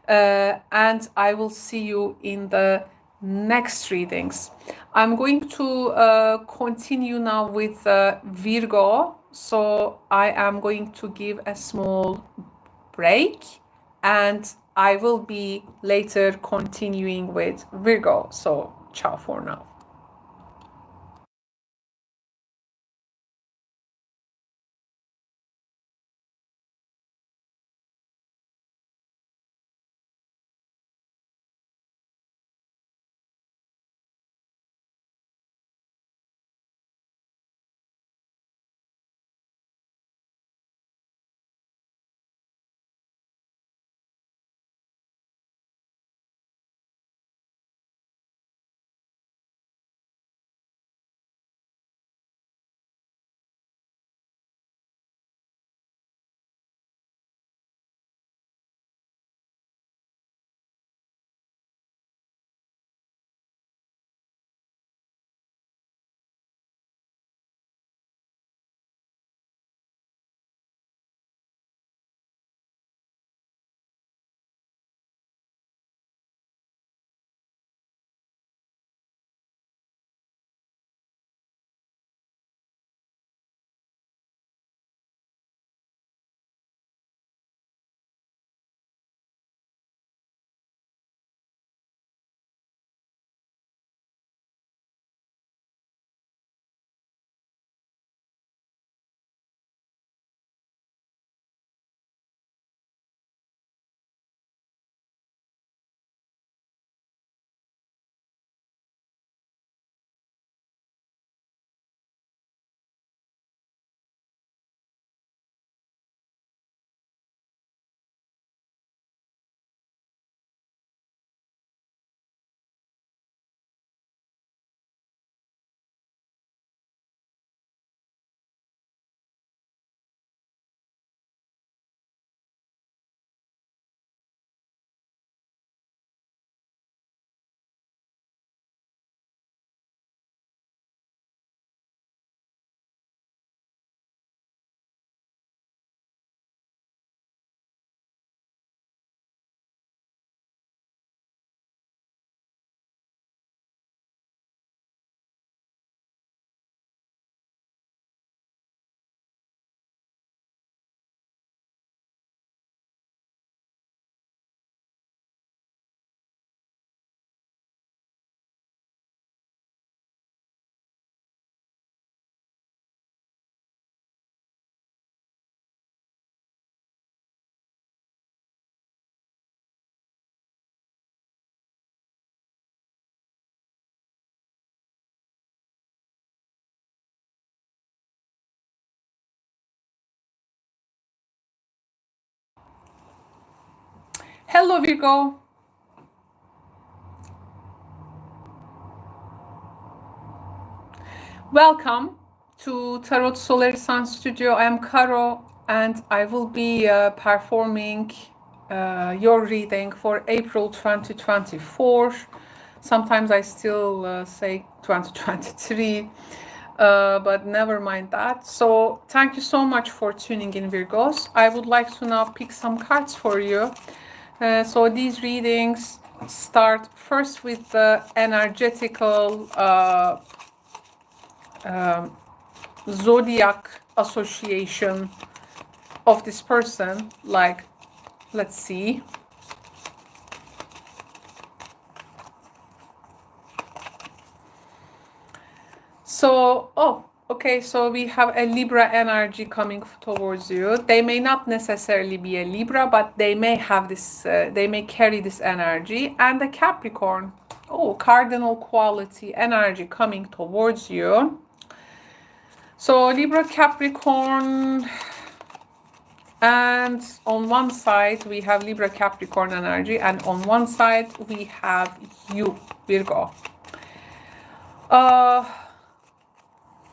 And I will see you in the next readings. I'm going to continue now with Virgo. So I am going to give a small break, and I will be later continuing with Virgo. So ciao for now. Hello, Virgo. Welcome to Tarot Solar Sun Studio. I am Caro and I will be performing your reading for April 2024. Sometimes I still say 2023, but never mind that. So thank you so much for tuning in, Virgos. I would like to now pick some cards for you. So these readings start first with the energetical zodiac association of this person. Like, let's see. So, okay, so we have a Libra energy coming towards you. They may not necessarily be a Libra, but they may have this, they may carry this energy. And a Capricorn, cardinal quality energy coming towards you. So Libra, Capricorn, and on one side we have Libra, Capricorn energy, and on one side we have you, Virgo.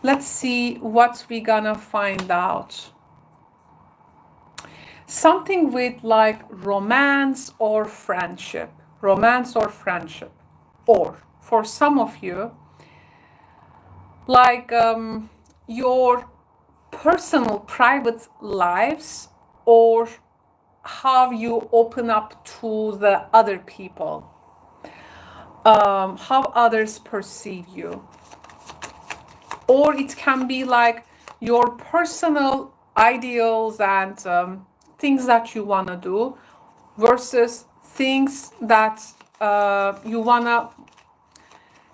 Let's see what we're gonna find out. Something with like romance or friendship. Romance or friendship. Or for some of you, like your personal private lives, or how you open up to the other people, how others perceive you. Or it can be like your personal ideals and things that you want to do versus things that you want to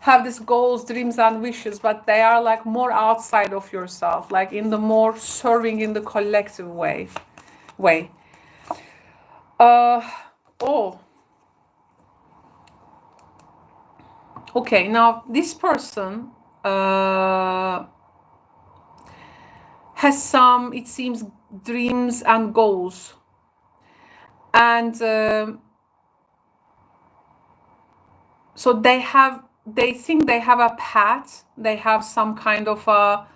have these goals, dreams and wishes, but they are like more outside of yourself, like in the more serving in the collective way. Okay, now this person has some, it seems, dreams and goals, and so they think they have a path, they have some kind of a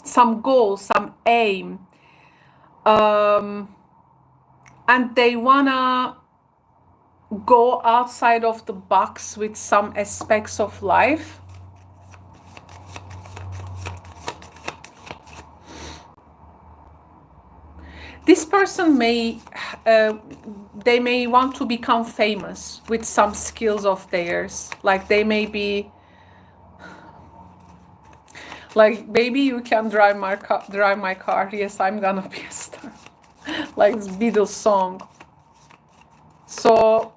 some goal, some aim, and they wanna go outside of the box with some aspects of life. This person may, they may want to become famous with some skills of theirs. Like they may be, like, maybe you can drive my car. Yes, I'm gonna be a star. Like this Beatles song. So,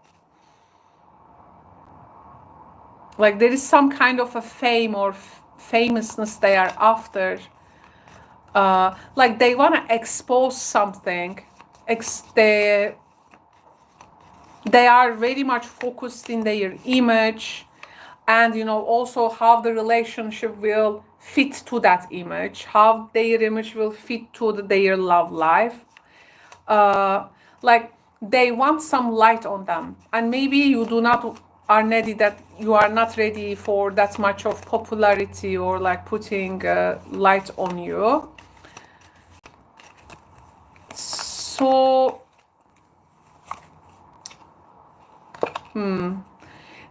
like there is some kind of a fame or famousness they are after. Like they want to expose something. They are very much focused in their image, and you know, also how the relationship will fit to that image, how their image will fit to their love life. Like they want some light on them, and maybe you are not ready for that much of popularity or like putting light on you. So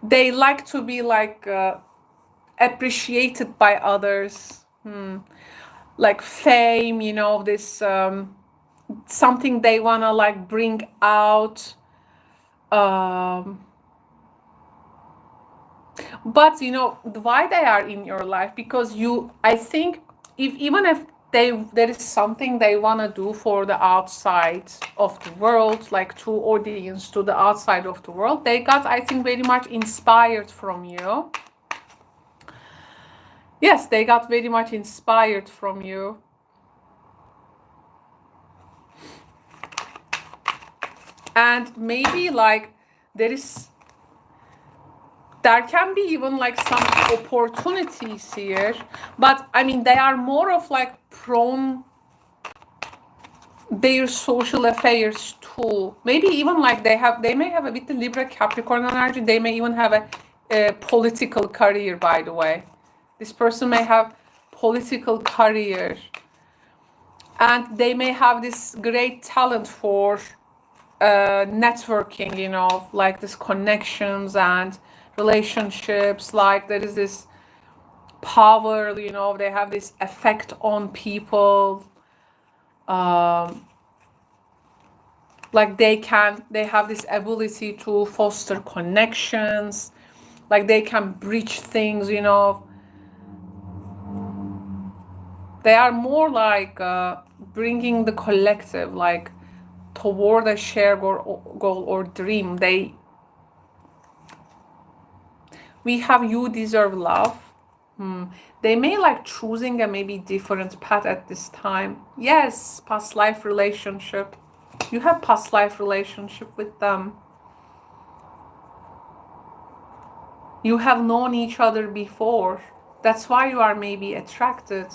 they like to be like appreciated by others, like fame, you know, this something they want to like bring out, but you know why they are in your life, because I think even if there is something they want to do for the outside of the world, like to audience, to the outside of the world, they got, I think, very much inspired from you. Yes, they got very much inspired from you. And maybe like there can be even like some opportunities here, but I mean they are more of like prone their social affairs too. Maybe even like they may have a bit of Libra Capricorn energy. They may even have a political career, by the way. This person may have political career, and they may have this great talent for networking, you know, like this connections and relationships. Like there is this power, you know, they have this effect on people. Like they have this ability to foster connections, like they can bridge things, you know. They are more like bringing the collective like toward a shared goal or dream. We have you deserve love. They may like choosing a maybe different path at this time. Yes, past life relationship. You have past life relationship with them. You have known each other before. That's why you are maybe attracted.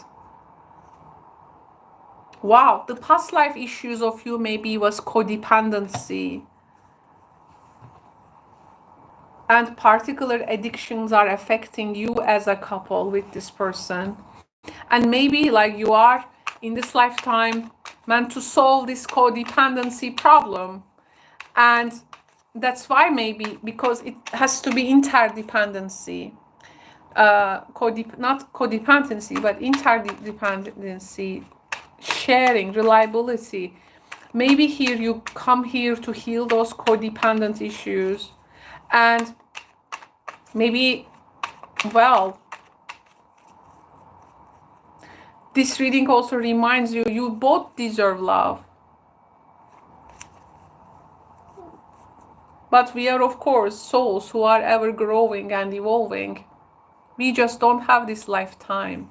Wow, the past life issues of you maybe was codependency. And particular addictions are affecting you as a couple with this person. And maybe like you are in this lifetime meant to solve this codependency problem. And that's why maybe, because it has to be interdependency. Not codependency, but interdependency, sharing, reliability. Maybe here you come here to heal those codependent issues. And maybe, well, this reading also reminds you, you both deserve love. But we are, of course, souls who are ever growing and evolving. We just don't have this lifetime.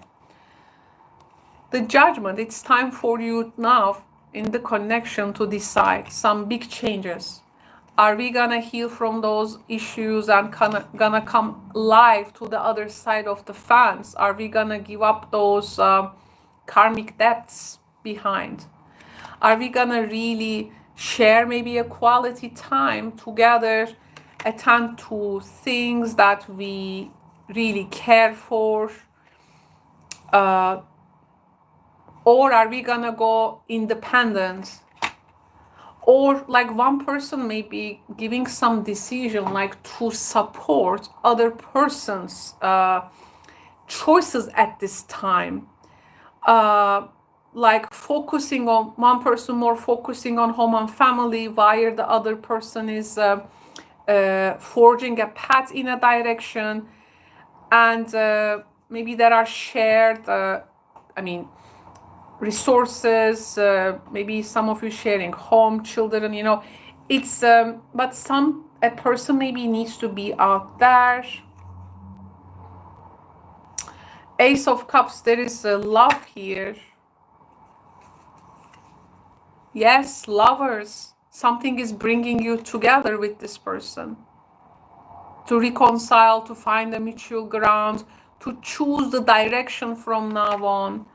The judgment, it's time for you now in the connection to decide some big changes. Are we gonna heal from those issues and gonna come live to the other side of the fence? Are we gonna give up those karmic debts behind? Are we gonna really share maybe a quality time together, attend to things that we really care for? Or are we gonna go independent? Or like one person may be giving some decision like to support other person's choices at this time. Like focusing on one person, more focusing on home and family, while the other person is forging a path in a direction. And maybe there are shared, resources, maybe some of you sharing home, children, you know. It's, but a person maybe needs to be out there. Ace of Cups, there is love here. Yes, lovers, something is bringing you together with this person. To reconcile, to find a mutual ground, to choose the direction from now on.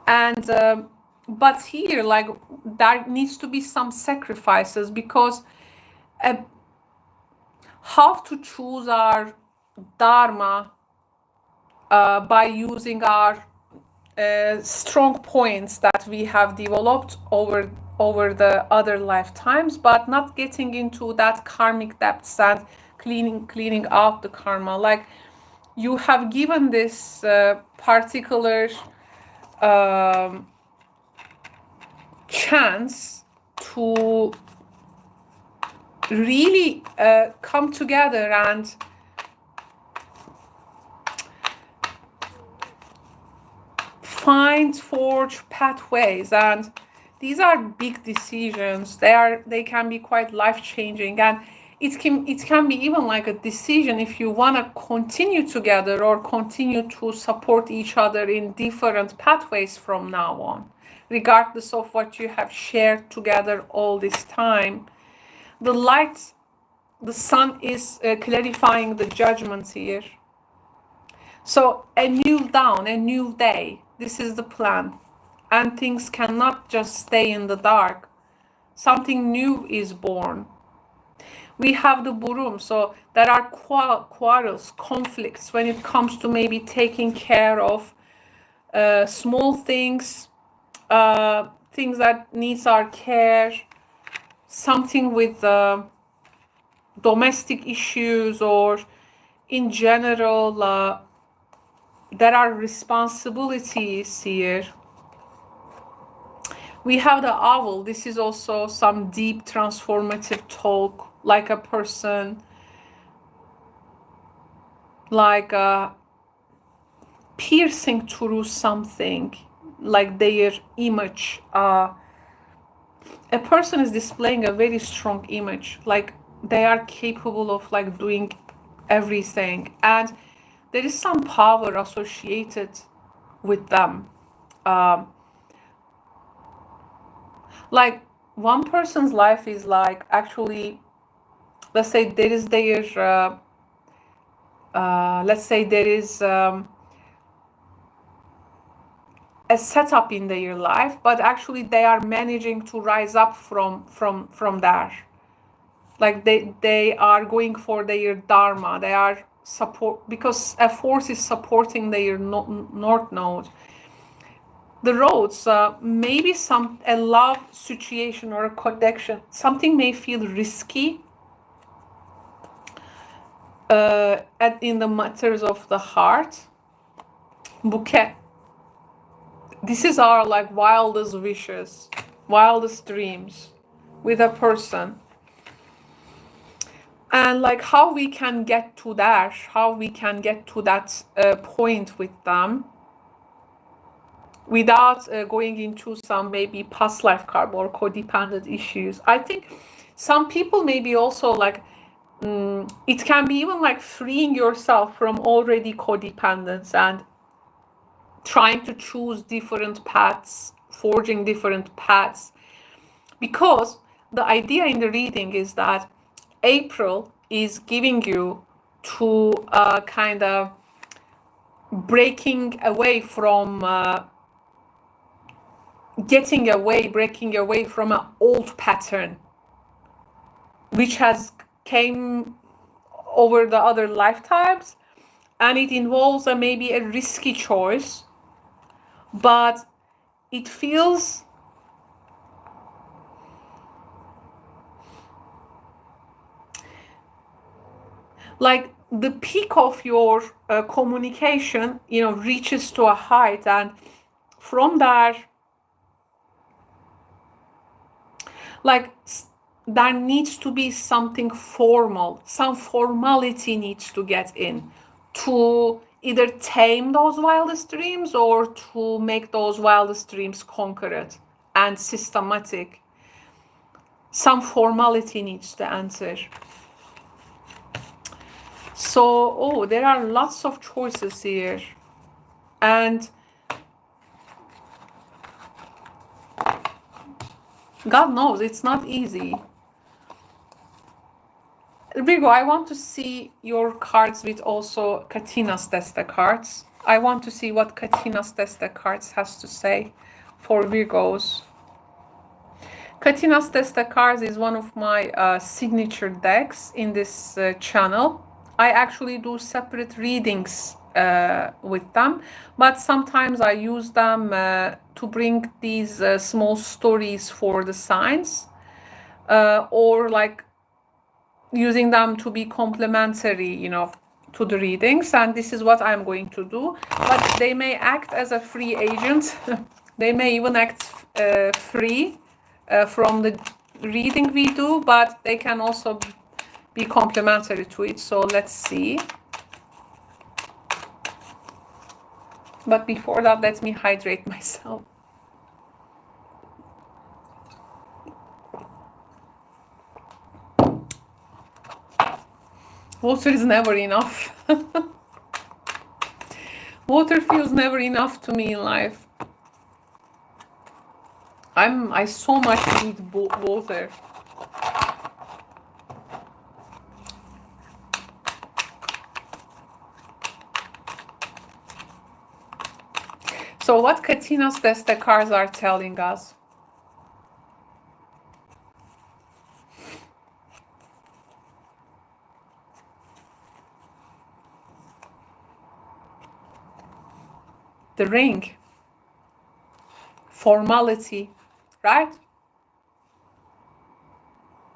And, but here, like, there needs to be some sacrifices, because how to choose our dharma by using our strong points that we have developed over the other lifetimes, but not getting into that karmic depths and cleaning out the karma. Like, you have given this particular chance to really come together and forge pathways. And these are big decisions. They can be quite life-changing, and it can be even like a decision if you want to continue together or continue to support each other in different pathways from now on, regardless of what you have shared together all this time. The light, the sun is clarifying the judgments here. So a new dawn, a new day, this is the plan. and things cannot just stay in the dark. Something new is born. We have the Burum, so there are quarrels, conflicts when it comes to maybe taking care of small things, things that needs our care, something with domestic issues, or in general, there are responsibilities here. We have the owl. This is also some deep transformative talk, like a person, like piercing through something, like their image. A person is displaying a very strong image, like they are capable of like doing everything, and there is some power associated with them. Like one person's life is like, actually, let's say there is their let's say there is a setup in their life, but actually they are managing to rise up from there. Like they are going for their dharma. They are support, because a force is supporting their north node. The roads, maybe a love situation or a connection, something may feel risky in the matters of the heart. Bouquet. This is our like wildest wishes, wildest dreams with a person. And like how we can get to that, point with them without going into some maybe past life karma or codependent issues. I think some people maybe also like, it can be even like freeing yourself from already codependence and trying to choose different paths, forging different paths. Because the idea in the reading is that April is giving you to kind of breaking away from breaking away from an old pattern which has came over the other lifetimes, and it involves maybe a risky choice, but it feels like the peak of your communication, reaches to a height, and from there, like there needs to be something formal, some formality needs to get in to either tame those wildest dreams or to make those wildest dreams concrete and systematic. Some formality needs to enter. So, there are lots of choices here. And God knows it's not easy. Virgo, I want to see your cards with also Katina's Testa cards. I want to see what Katina's Testa cards has to say for Virgos. Katina's Testa cards is one of my signature decks in this channel. I actually do separate readings with them, but sometimes I use them to bring these small stories for the signs, or like using them to be complementary, to the readings. And this is what I'm going to do. But they may act as a free agent. They may even act free from the reading we do, but they can also be complementary to it. So let's see. But before that, let me hydrate myself. Water is never enough. Water feels never enough to me in life. I so much need water. So what Katina's Deste cards are telling us? The ring. Formality, right?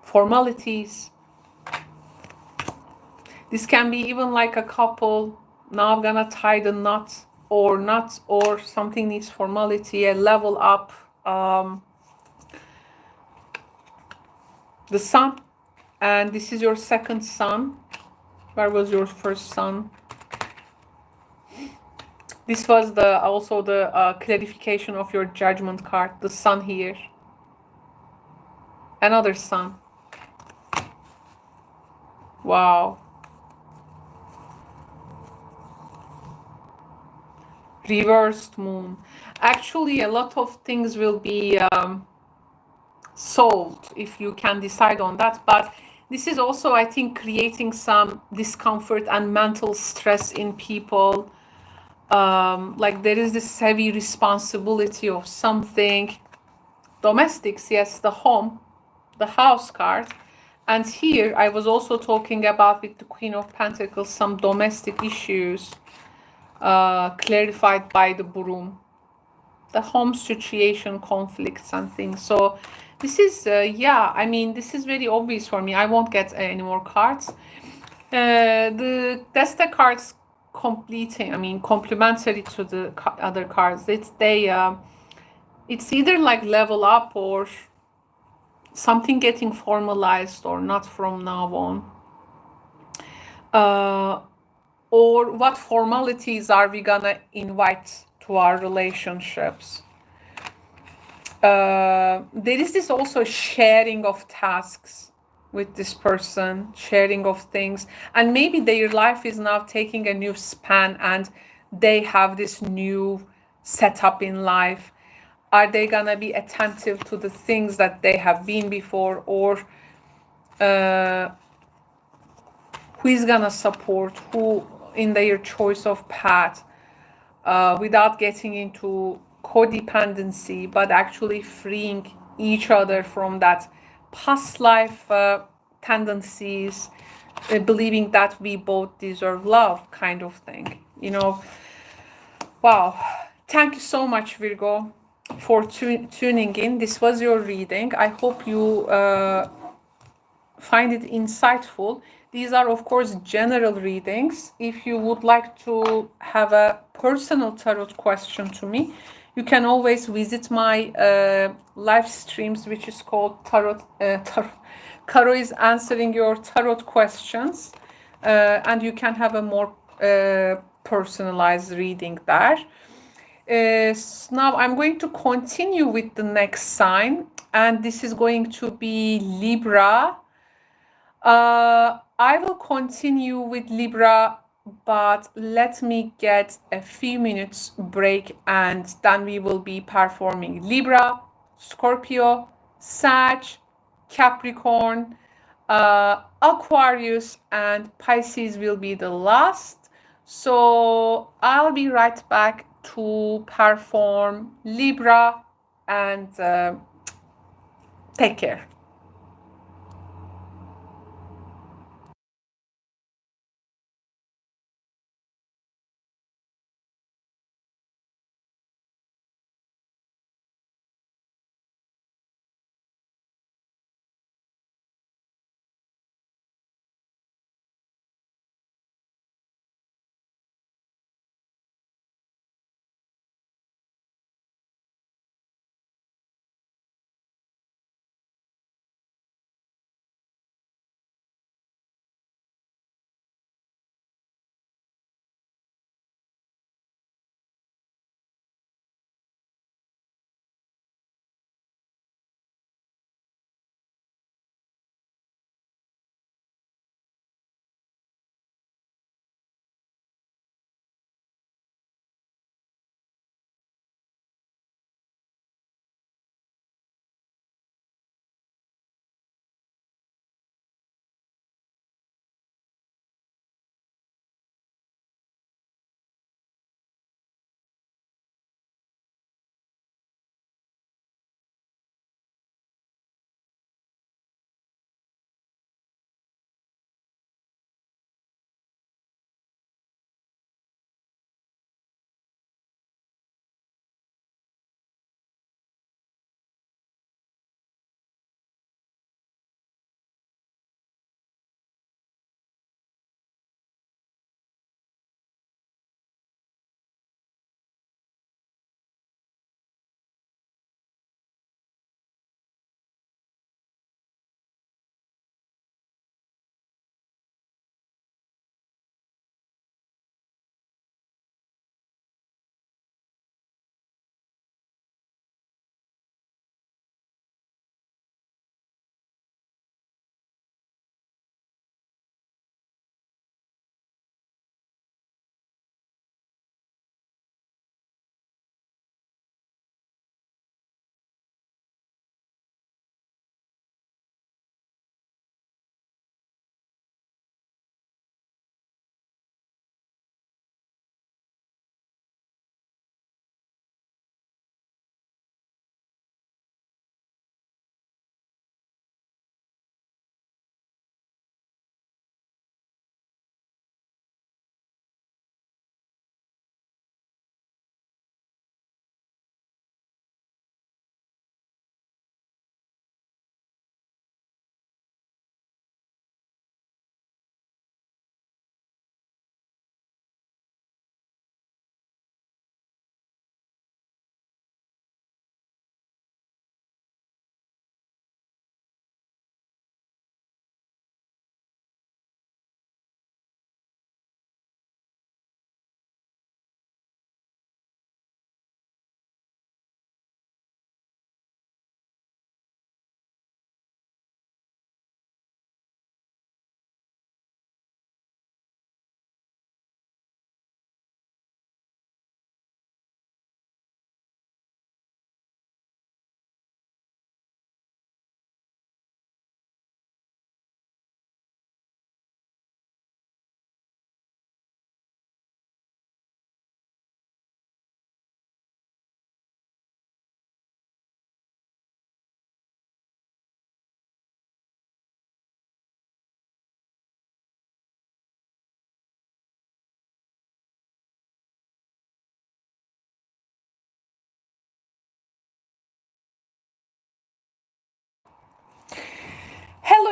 Formalities. This can be even like a couple. Now I'm gonna tie the knot or not, or something needs formality, a level up. The sun, and this is your second sun. Where was your first sun? This was the also the clarification of your judgment card. The sun here. Another sun. Wow. Reversed moon. Actually, a lot of things will be solved if you can decide on that. But this is also, I think, creating some discomfort and mental stress in people. Like there is this heavy responsibility of something. Domestics, yes, the home, the house card. And here I was also talking about with the Queen of Pentacles some domestic issues clarified by the broom, the home situation, conflicts and things. So this is yeah, I mean, this is very obvious for me. I won't get any more cards. The Desta cards completing, I mean, complementary to the other cards. It's either like level up or something getting formalized or not from now on. Or what formalities are we gonna invite to our relationships? There is this also sharing of tasks with this person, sharing of things, and maybe their life is now taking a new span and they have this new setup in life. Are they gonna be attentive to the things that they have been before, or who is gonna support who in their choice of path without getting into codependency, but actually freeing each other from that past life tendencies, believing that we both deserve love kind of thing, you know. Wow. Thank you so much, Virgo, for tuning in. This was your reading. I hope you find it insightful. These are, of course, general readings. If you would like to have a personal tarot question to me, you can always visit my live streams, which is called Tarot. Caro is answering your tarot questions, and you can have a more personalized reading there. Now I'm going to continue with the next sign, and this is going to be Libra. I will continue with Libra, but let me get a few minutes break and then we will be performing Libra, Scorpio, Sag, Capricorn, Aquarius, and Pisces will be the last. So I'll be right back to perform Libra, and take care.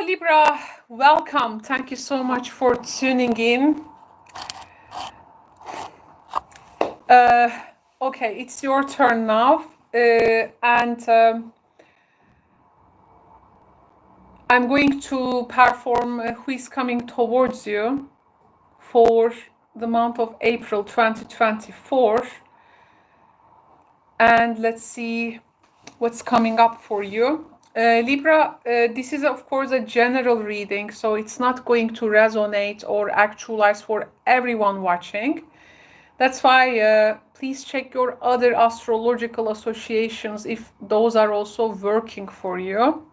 Libra, welcome. Thank you so much for tuning in. Okay, it's your turn now. I'm going to perform Who is Coming Towards You for the month of April 2024. And let's see what's coming up for you. Libra, this is of course a general reading, so it's not going to resonate or actualize for everyone watching. That's why please check your other astrological associations if those are also working for you.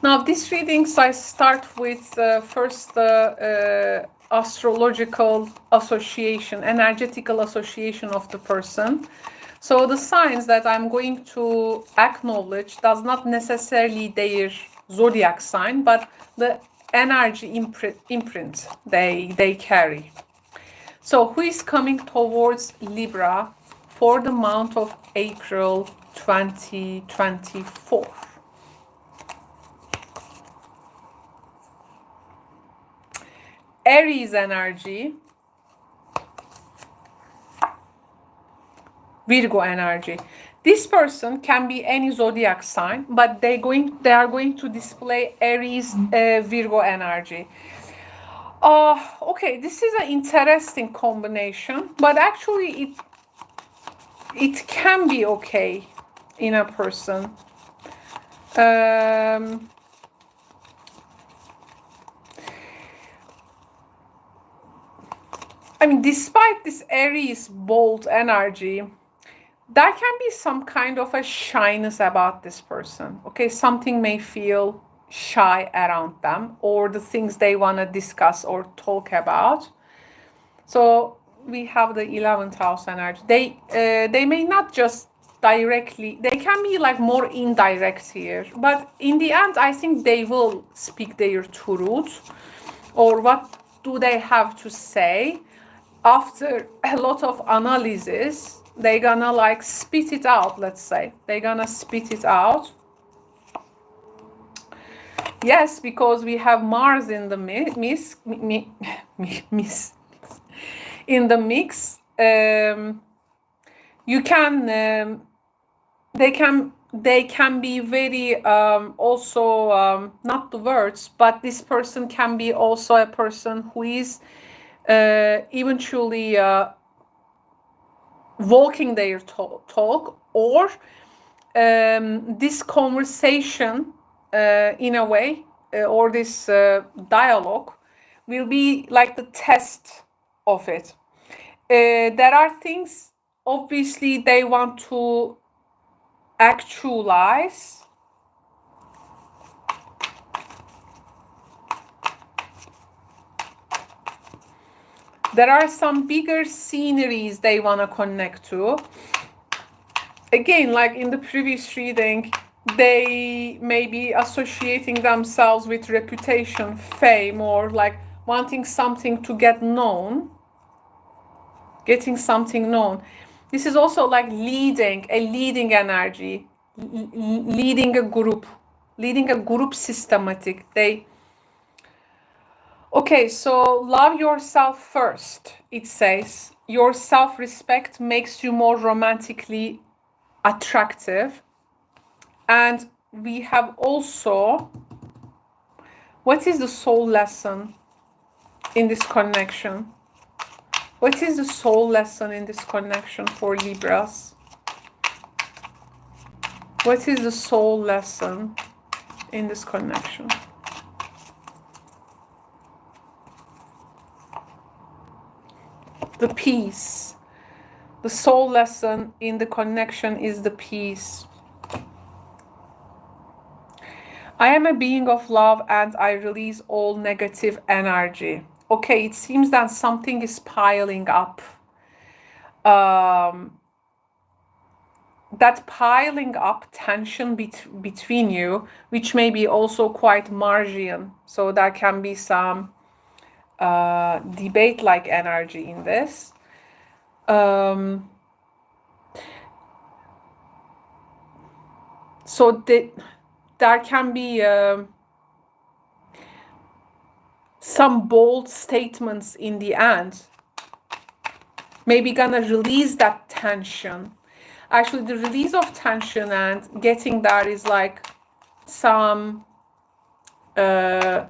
Now, these readings, I start with first the astrological association, energetical association of the person. So the signs that I'm going to acknowledge does not necessarily their zodiac sign, but the energy imprint they carry. So who is coming towards Libra for the month of April 2024? Aries energy, Virgo energy. This person can be any zodiac sign, but they are going to display Aries Virgo energy. Okay, this is an interesting combination, but actually it can be okay in a person. I mean, despite this Aries bold energy, there can be some kind of a shyness about this person. Okay, something may feel shy around them or the things they want to discuss or talk about. So we have the 11th house energy. They may not just directly, they can be like more indirect here, but in the end I think they will speak their truth, or what do they have to say. After a lot of analysis, they're gonna like spit it out, let's say. They're gonna spit it out. Yes, because we have Mars in the mix. In the mix, you can, they can be very also not the words, but this person can be also a person who is eventually walking their talk, or this conversation in a way, or this dialogue will be like the test of it. There are things obviously they want to actualize. There are some bigger sceneries they want to connect to. Again, like in the previous reading, they may be associating themselves with reputation, fame, or like wanting something to get known, getting something known. This is also like leading energy, leading a group systematic. Okay, so love yourself first, it says. Your self-respect makes you more romantically attractive. And we have also, what is the soul lesson in this connection? What is the soul lesson in this connection for Libras? What is the soul lesson in this connection? The peace. The soul lesson in the connection is the peace. I am a being of love and I release all negative energy. Okay, it seems that something is piling up. That piling up tension between you, which may be also quite Martian. So there can be some debate-like energy in this. So there can be some bold statements in the end. Maybe gonna release that tension. Actually, the release of tension and getting there is like some there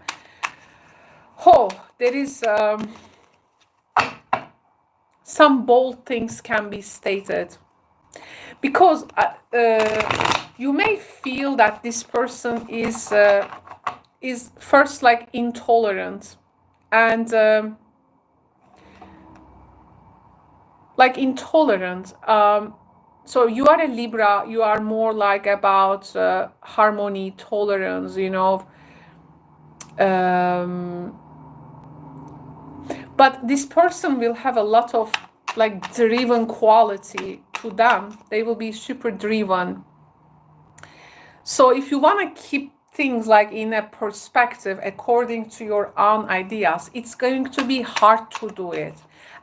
is some bold things can be stated, because you may feel that this person is first like intolerant, and so you are a Libra, you are more like about harmony, tolerance, you know. But this person will have a lot of like driven quality to them. They will be super driven. So if you want to keep things like in a perspective according to your own ideas, it's going to be hard to do it.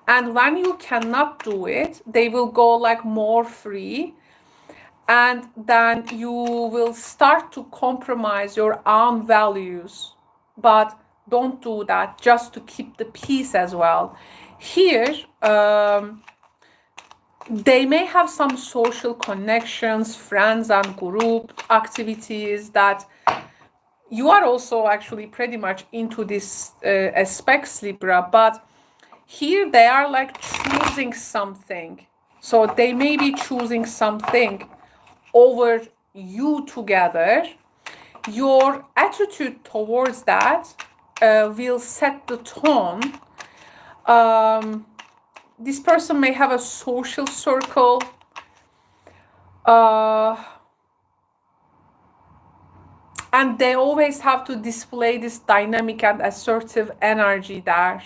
And when you cannot do it, they will go like more free, and then you will start to compromise your own values. But don't do that, just to keep the peace as well. Here, they may have some social connections, friends and group activities that you are also actually pretty much into this aspects, Libra, but here they are like choosing something. So they may be choosing something over you together. Your attitude towards that will set the tone. This person may have a social circle. And they always have to display this dynamic and assertive energy there.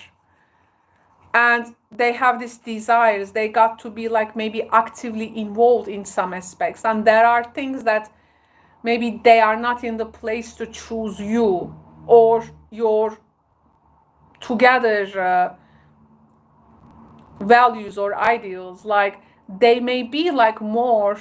And they have these desires. They got to be like maybe actively involved in some aspects. And there are things that maybe they are not in the place to choose you or your together values or ideals. Like they may be like more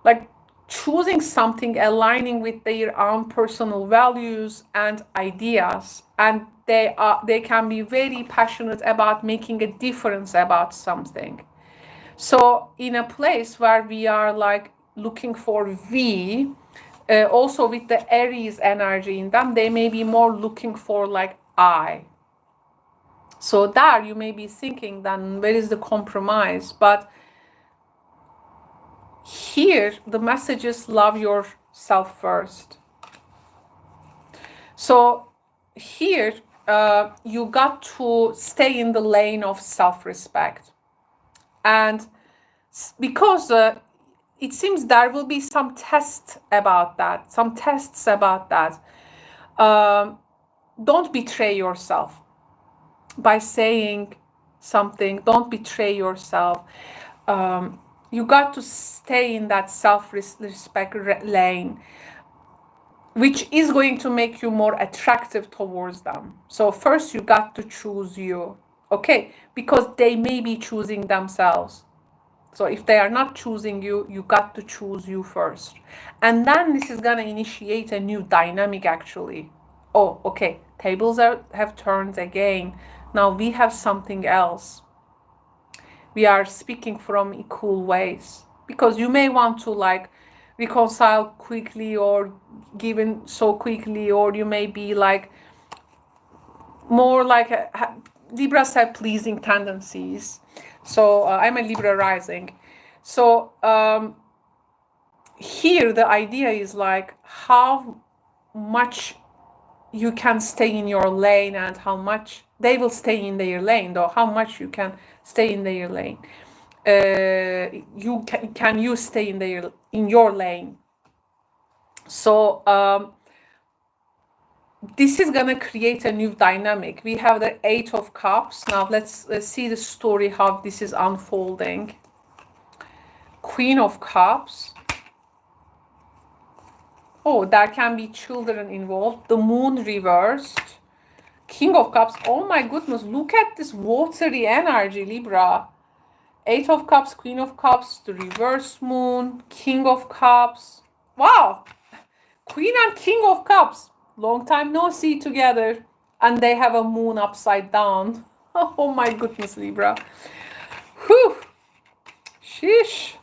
like choosing something aligning with their own personal values and ideas, and they can be very passionate about making a difference about something. So in a place where we are like looking for V, also with the Aries energy in them, they may be more looking for like I. So there you may be thinking, then where is the compromise? But here the message is love yourself first. So here you got to stay in the lane of self-respect. And because it seems there will be some tests about that, don't betray yourself by saying something. Don't betray yourself. You got to stay in that self-respect lane, which is going to make you more attractive towards them. So first you got to choose you, okay? Because they may be choosing themselves. So if they are not choosing you, you got to choose you first. And then this is gonna initiate a new dynamic actually. Oh, okay, tables have turned again. Now we have something else. We are speaking from equal ways, because you may want to like reconcile quickly or give in so quickly, or you may be like more like Libras have pleasing tendencies. So I'm a Libra rising. So here the idea is like how much you can stay in your lane and how much they will stay in their lane, though how much you can stay in their lane. You can you stay in your lane. So this is gonna create a new dynamic. We have the 8 of Cups. Now let's see the story, how this is unfolding. Queen of Cups. Oh, there can be children involved. The Moon reversed. King of Cups. Oh my goodness, look at this watery energy, Libra. 8 of Cups, Queen of Cups, the reverse Moon, King of Cups. Wow. Queen and King of Cups. Long time no see together. and they have a moon upside down. Oh my goodness, Libra. Whew. Sheesh.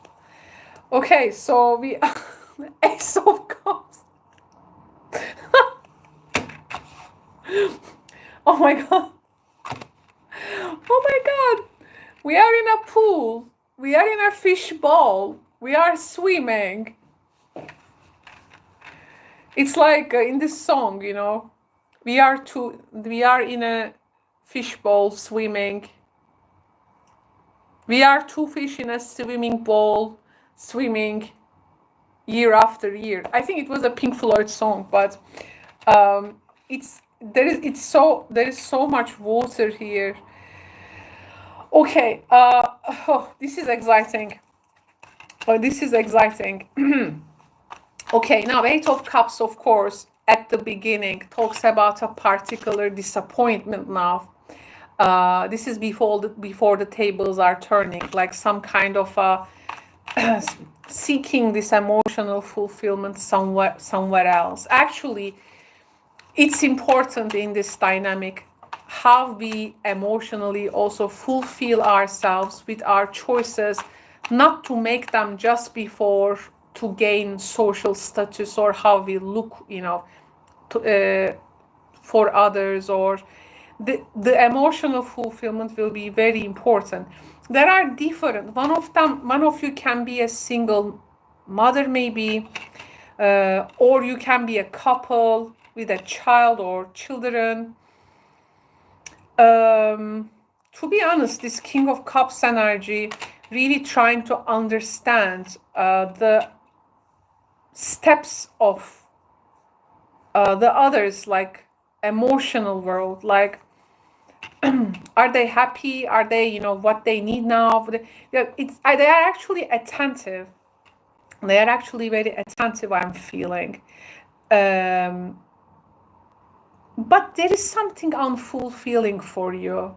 Okay, so we Ace of Cups. Oh my god. Oh my god. We are in a pool. We are in a fish bowl. We are swimming. It's like in this song, you know. We are in a fish bowl swimming. We are two fish in a swimming bowl swimming year after year. I think it was a Pink Floyd song, but there is so much water here. Okay, oh, this is exciting. Oh, this is exciting. Okay, now Eight of Cups, of course, at the beginning talks about a particular disappointment. Now, this is before the tables are turning, like some kind of seeking this emotional fulfillment somewhere else. Actually, it's important in this dynamic how we emotionally also fulfill ourselves with our choices, not to make them just before to gain social status or how we look, you know, for others, or the emotional fulfillment will be very important. There are different. One of you can be a single mother, maybe, or you can be a couple with a child or children. To be honest, this King of Cups energy, really trying to understand the steps of the others, like emotional world, like are they happy? Are they, you know, what they need now? They are actually attentive. They are actually very attentive, I'm feeling. But there is something unfulfilling for you.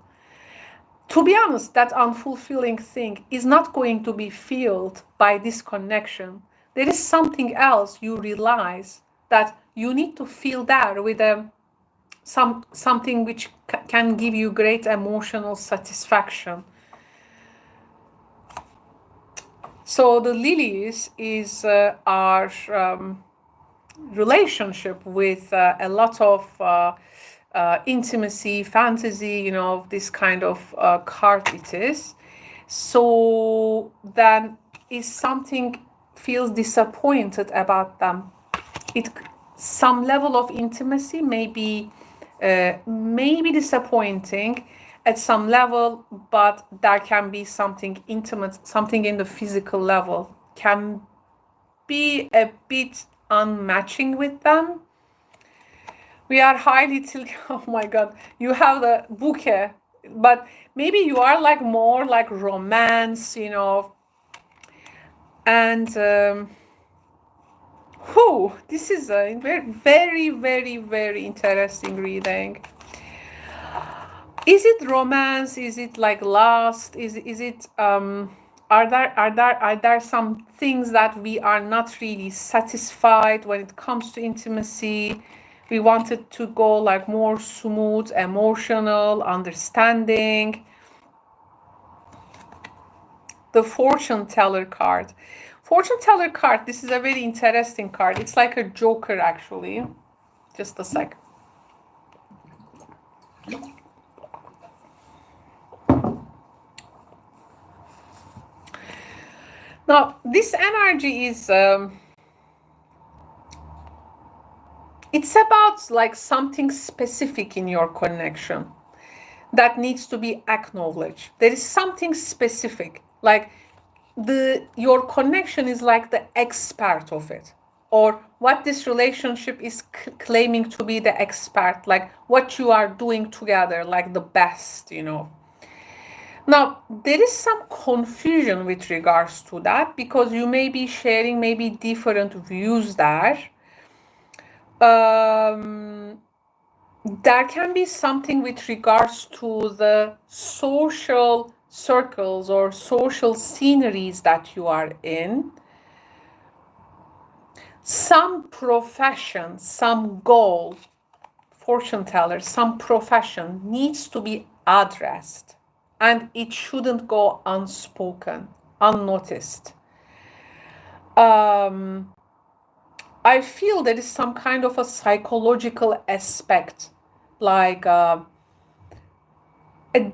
To be honest, that unfulfilling thing is not going to be filled by this connection. There is something else you realize that you need to fill that with something which can give you great emotional satisfaction. So the lilies is our relationship with a lot of intimacy, fantasy, you know, this kind of card it is. So then if something feels disappointed about them, some level of intimacy may be disappointing at some level, but there can be something intimate, something in the physical level can be a bit unmatching with them. We are highly oh my god, you have the bouquet, but maybe you are like more like romance, you know. And this is a very, very, very, very interesting reading. Is it romance? Is it like lust? Is it are there some things that we are not really satisfied when it comes to intimacy? We wanted to go like more smooth, emotional, understanding. The fortune teller card. Fortune teller card, this is a very interesting card. It's like a joker, actually. Just a sec. Now, this energy is, it's about like something specific in your connection that needs to be acknowledged. There is something specific, like your connection is like the expert of it, or what this relationship is claiming to be the expert, like what you are doing together, like the best, you know. Now, there is some confusion with regards to that, because you may be sharing maybe different views there. There can be something with regards to the social circles or social sceneries that you are in. Some profession, some goal fortune teller, some profession needs to be addressed, and it shouldn't go unspoken, unnoticed. I feel there is some kind of a psychological aspect, like a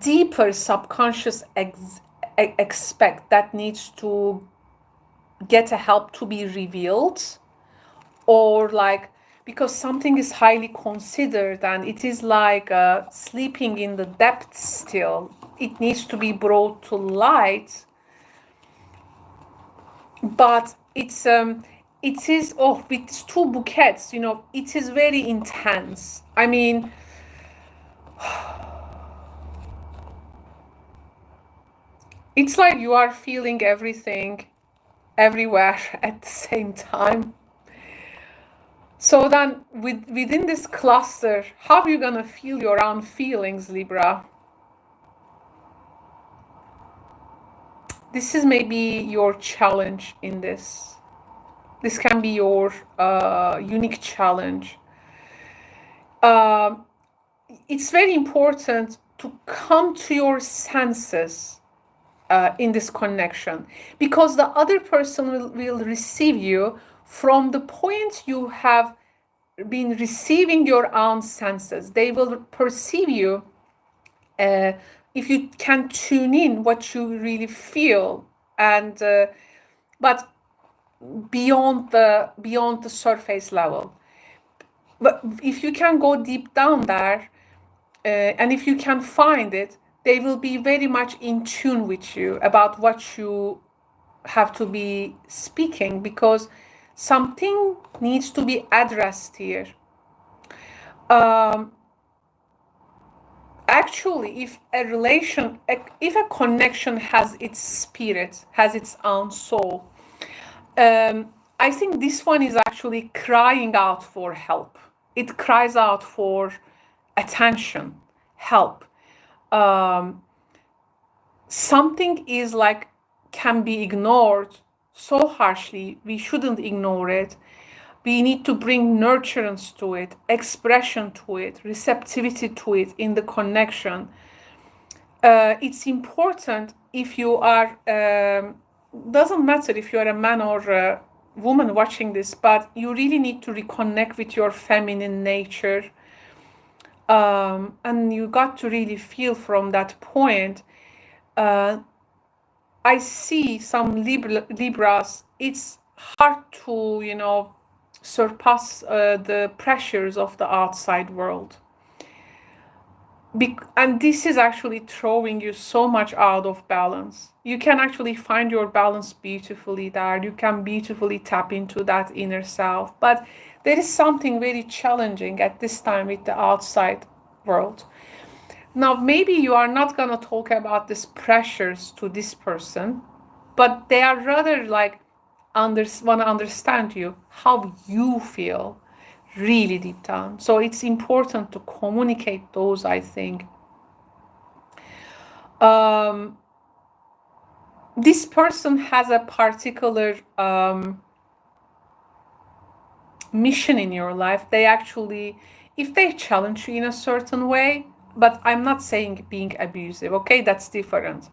deeper subconscious aspect that needs to get a help to be revealed, or like because something is highly considered and it is like sleeping in the depths still. It needs to be brought to light, but it is with two bouquets, it is very intense. I mean, it's like you are feeling everything everywhere at the same time. So then within this cluster, how are you gonna feel your own feelings, Libra? This is maybe your challenge in this. This can be your unique challenge. It's very important to come to your senses in this connection, because the other person will receive you from the point you have been receiving your own senses. They will perceive you if you can tune in what you really feel, and but beyond the surface level. But if you can go deep down there, and if you can find it, they will be very much in tune with you about what you have to be speaking, because something needs to be addressed here. Actually, if a connection has its spirit, has its own soul, I think this one is actually crying out for help. It cries out for attention, help. Something is like can be ignored so harshly. We shouldn't ignore it. We need to bring nurturance to it, expression to it, receptivity to it in the connection. It's important if you are, doesn't matter if you are a man or a woman watching this, but you really need to reconnect with your feminine nature. And you got to really feel from that point. I see some Libras, it's hard to, surpass the pressures of the outside world. And this is actually throwing you so much out of balance. You can actually find your balance beautifully there. You can beautifully tap into that inner self. But there is something very challenging at this time with the outside world. Now, maybe you are not going to talk about these pressures to this person, but they are rather like want to understand you, how you feel really deep down. So it's important to communicate those, I think. This person has a particular mission in your life. They actually, if they challenge you in a certain way, but I'm not saying being abusive, okay? That's different.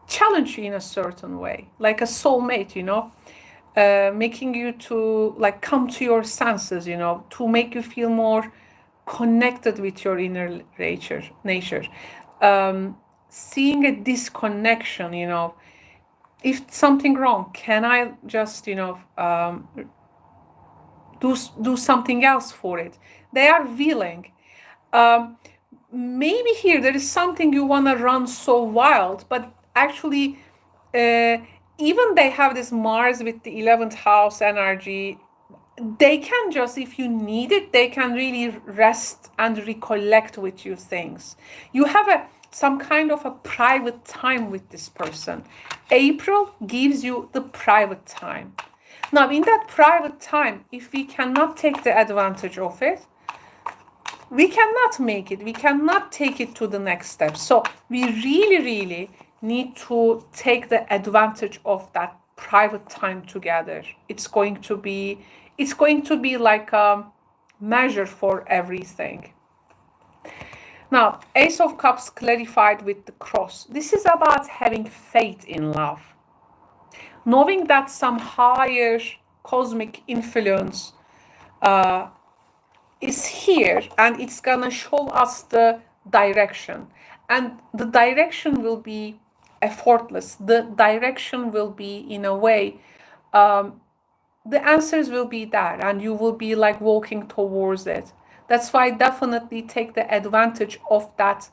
Challenge you in a certain way, like a soulmate, making you to like come to your senses, to make you feel more connected with your inner nature. Seeing a disconnection, if something wrong, can I just, do something else for it? They are willing. Maybe here there is something you want to run so wild, but actually even they have this Mars with the 11th house energy. They can just, if you need it, they can really rest and recollect with you things. You have some kind of a private time with this person. April gives you the private time. Now, in that private time, if we cannot take the advantage of it, we cannot make it. We cannot take it to the next step. So we really, really need to take the advantage of that private time together. It's going to be like measure for everything. Now, Ace of Cups clarified with the cross. This is about having faith in love. Knowing that some higher cosmic influence is here and it's gonna show us the direction. And the direction will be effortless. The direction will be, in a way, the answers will be there and you will be like walking towards it. That's why definitely take the advantage of that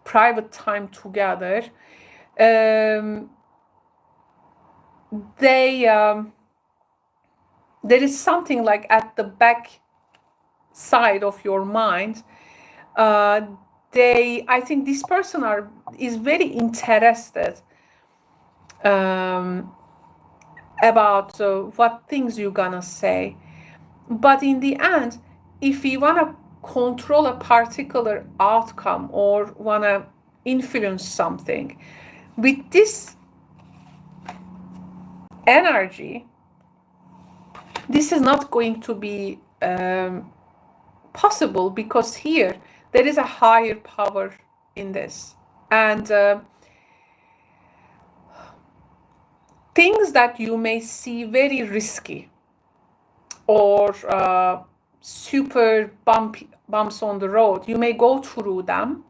private time together. There is something like at the back side of your mind. I think this person is very interested about what things you're gonna say. But in the end, if you wanna control a particular outcome or wanna influence something, with this energy, this is not going to be possible, because here there is a higher power in this. And things that you may see very risky or super bumps on the road, you may go through them,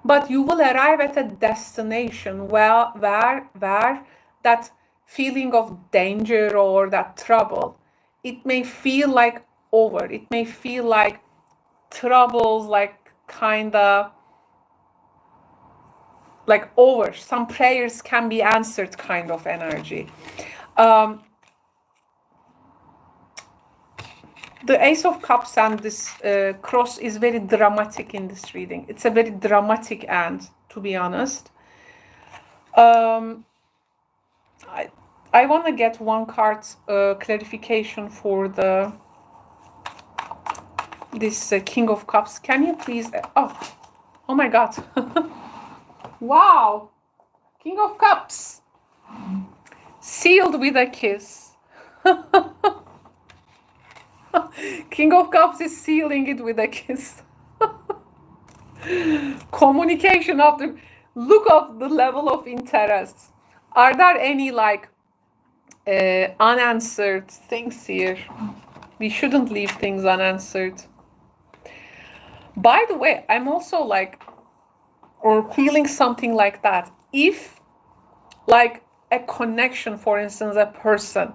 but you will arrive at a destination where that feeling of danger or that trouble, it may feel like over. It may feel like troubles, like kind of like over. Some prayers can be answered kind of energy. The Ace of Cups and this cross is very dramatic in this reading. It's a very dramatic end, to be honest. I want to get one card clarification for this King of Cups. Can you please? Oh my God! Wow, King of Cups, sealed with a kiss. King of Cups is sealing it with a kiss. Communication of the look of the level of interest. Are there any like unanswered things here? We shouldn't leave things unanswered. By the way, I'm also like, or feeling something like that. If like a connection, for instance, a person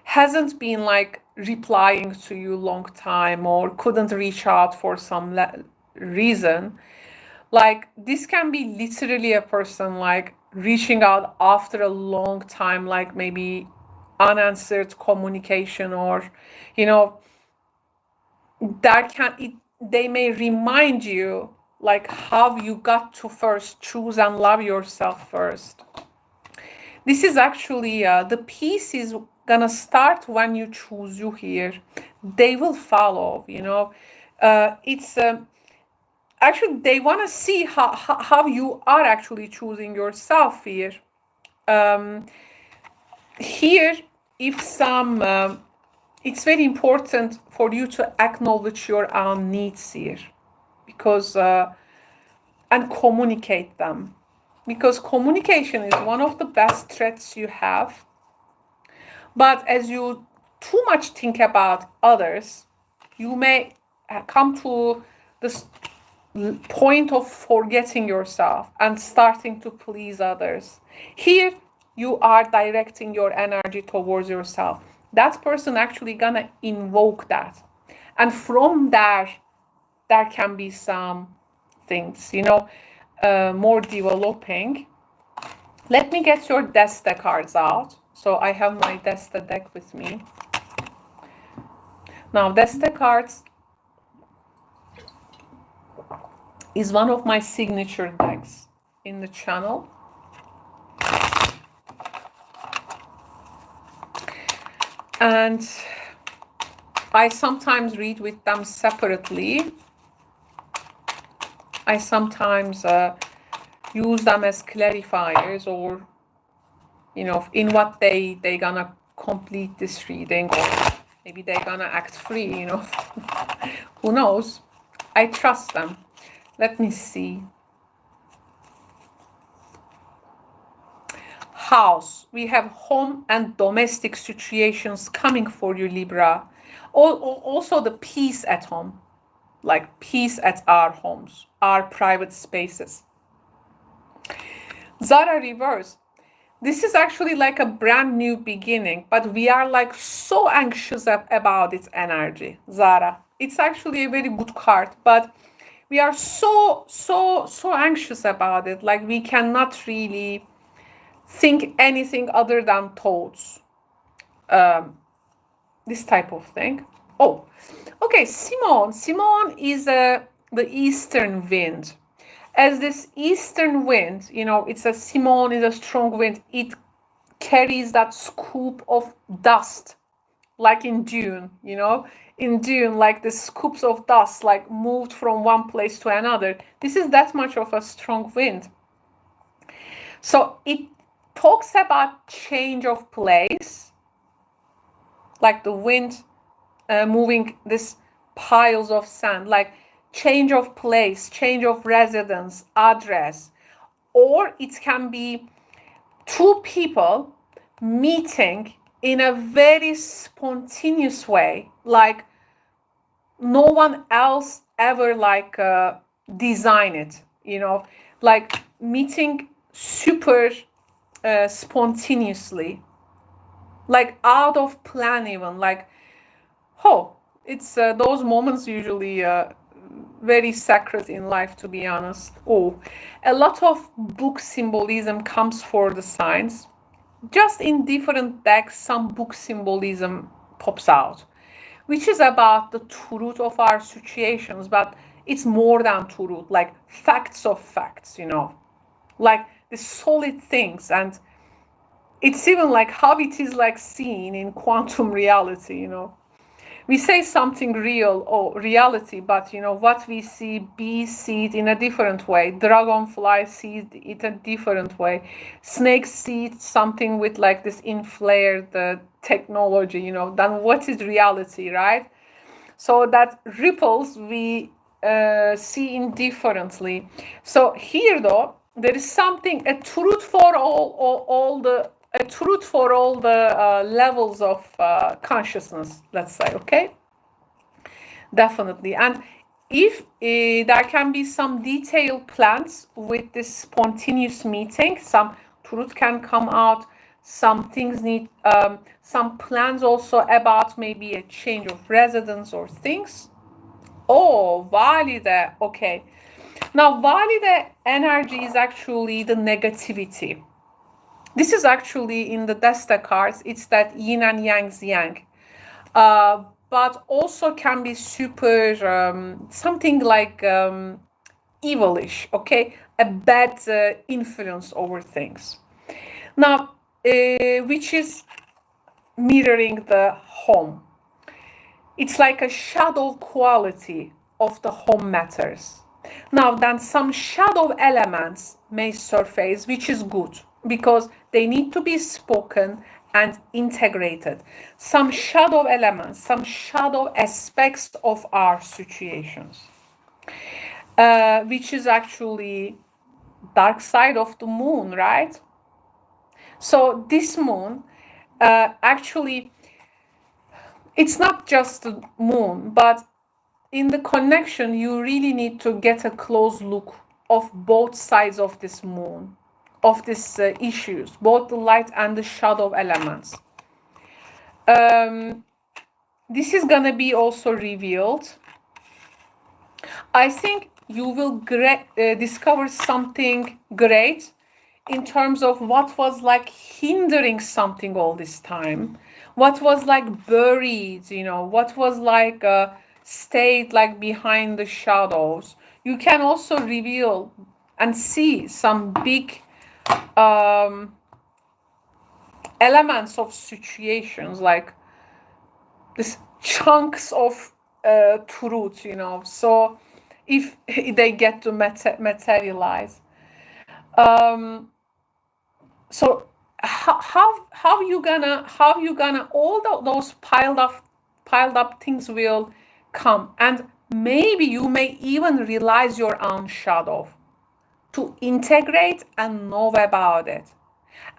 hasn't been like replying to you long time or couldn't reach out for some reason, like this can be literally a person like reaching out after a long time, like maybe unanswered communication, or they may remind you like how you got to first choose and love yourself first. This is actually the piece is gonna start when you choose you here. They will follow, it's actually they want to see how you are actually choosing yourself here. Here, if some it's very important for you to acknowledge your own needs here, because and communicate them, because communication is one of the best threats you have. But as you too much think about others, you may come to this point of forgetting yourself and starting to please others. Here, you are directing your energy towards yourself. That person actually gonna invoke that. And from there can be some things, more developing. Let me get your Desta cards out. So I have my Desta deck with me. Now, Desta cards is one of my signature decks in the channel. And I sometimes read with them separately. I sometimes use them as clarifiers, or in what they gonna complete this reading, or Maybe they're gonna act free, you know. Who knows? I trust them. Let me see. House. We have home and domestic situations coming for you, Libra. Also the peace at home, like peace at our homes, our private spaces. Zara reverse. This is actually like a brand new beginning, but we are like so anxious about its energy, Zara. It's actually a very good card, but we are so anxious about it. Like we cannot really think anything other than thoughts. This type of thing. Oh, okay, Simone. Simone is the eastern wind. As this eastern wind, you know, it's a Simone is a strong wind. It carries that scoop of dust, like in Dune, you know, in Dune, like the scoops of dust, like moved from one place to another. This is that much of a strong wind. So it talks about change of place, like the wind moving this piles of sand, like change of place, change of residence, address, or it can be two people meeting in a very spontaneous way, like no one else ever like design it, you know, like meeting super spontaneously, like out of plan even, like, oh, it's those moments usually very sacred in life, to be honest. Oh, a lot of book symbolism comes for the signs. Just in different decks, some book symbolism pops out, which is about the truth of our situations, but it's more than truth, like facts of facts, you know, like the solid things. And it's even like how it is like seen in quantum reality, you know. We say something real or reality, but you know what we see, bees see it in a different way. Dragonfly sees it a different way. Snakes see something with like this inflared technology, you know, than what is reality, right? So that ripples we see indifferently. So here though, there is something, a truth for all the a truth for all the levels of consciousness, let's say, okay? Definitely. And if there can be some detailed plans with this spontaneous meeting, some truth can come out, some things need, some plans also about maybe a change of residence or things. Oh, valide. Okay. Now, valide energy is actually the negativity. This is actually in the Desta cards, it's that yin and yang's yang. But also can be super, something like evilish, okay? A bad influence over things. Now, which is mirroring the home. It's like a shadow quality of the home matters. Now, then some shadow elements may surface, which is good because they need to be spoken and integrated. Some shadow elements, some shadow aspects of our situations, which is actually dark side of the moon, right? So this moon, actually, it's not just the moon, but in the connection, you really need to get a close look of both sides of this moon, of these issues, both the light and the shadow elements. This is gonna be also revealed. I think you will discover something great in terms of what was like hindering something all this time, what was like buried, you know, what was like stayed like behind the shadows. You can also reveal and see some big elements of situations, like this chunks of truth, you know. So if they get to materialize, so how you gonna all those piled up piled up, things will come. And maybe you may even realize your own shadow to integrate and know about it.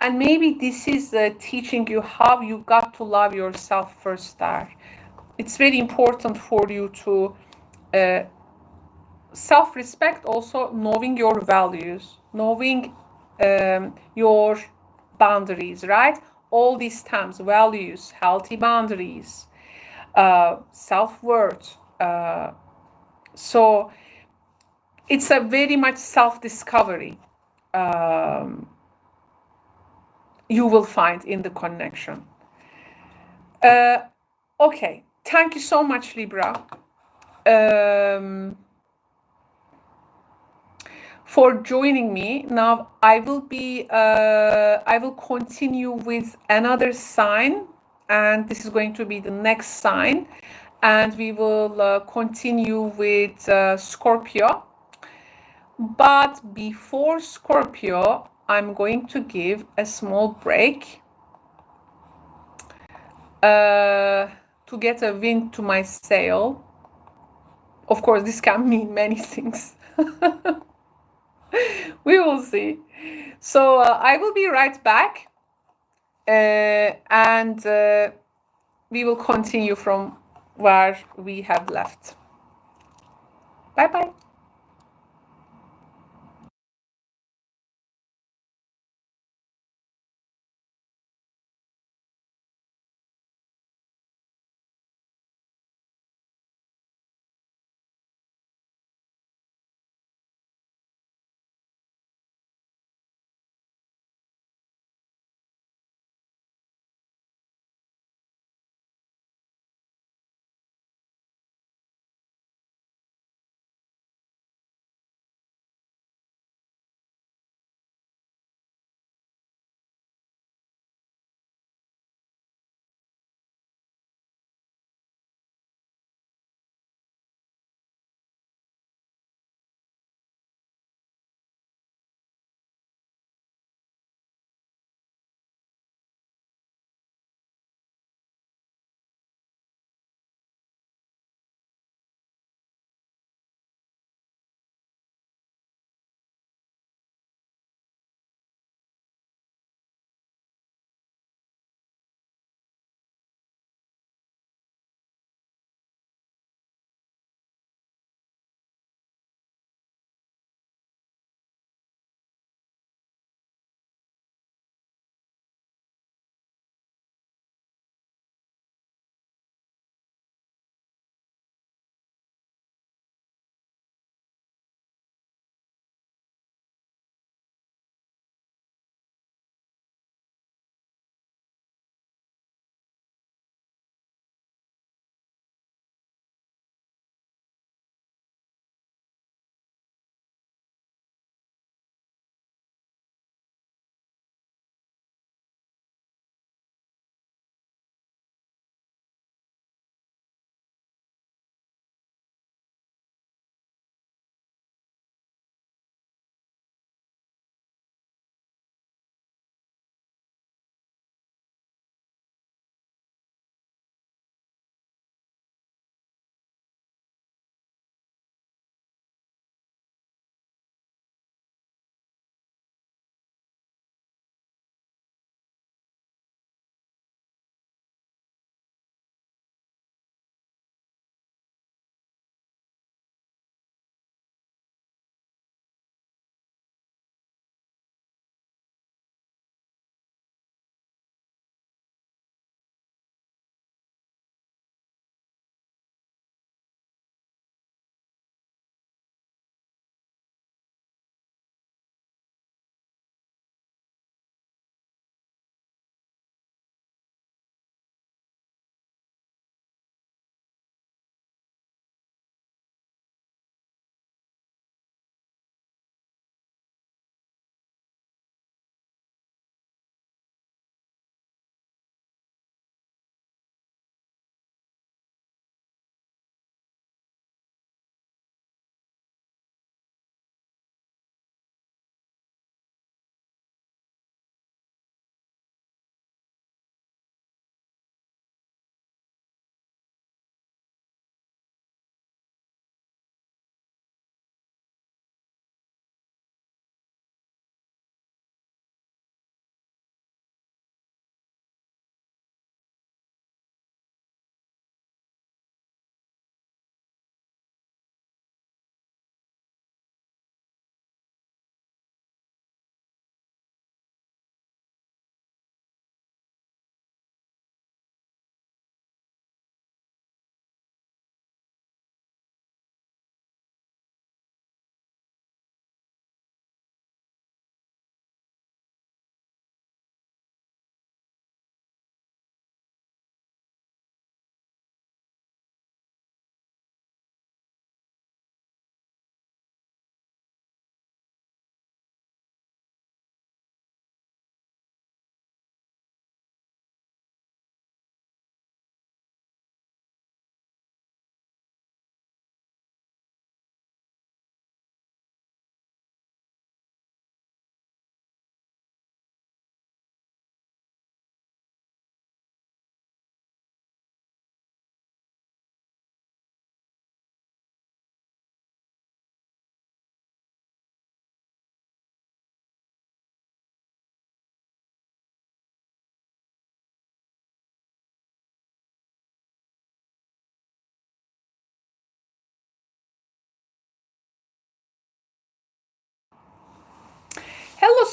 And maybe this is teaching you how you got to love yourself first there. It's very important for you to self-respect, also knowing your values, knowing your boundaries, right? All these terms, values, healthy boundaries, self-worth. So it's a very much self-discovery you will find in the connection. Okay, thank you so much, Libra, for joining me. Now I will continue with another sign, and this is going to be the next sign, and we will continue with Scorpio. But before Scorpio, I'm going to give a small break to get a wind to my sail. Of course, this can mean many things. We will see. So I will be right back, and we will continue from where we have left. Bye bye.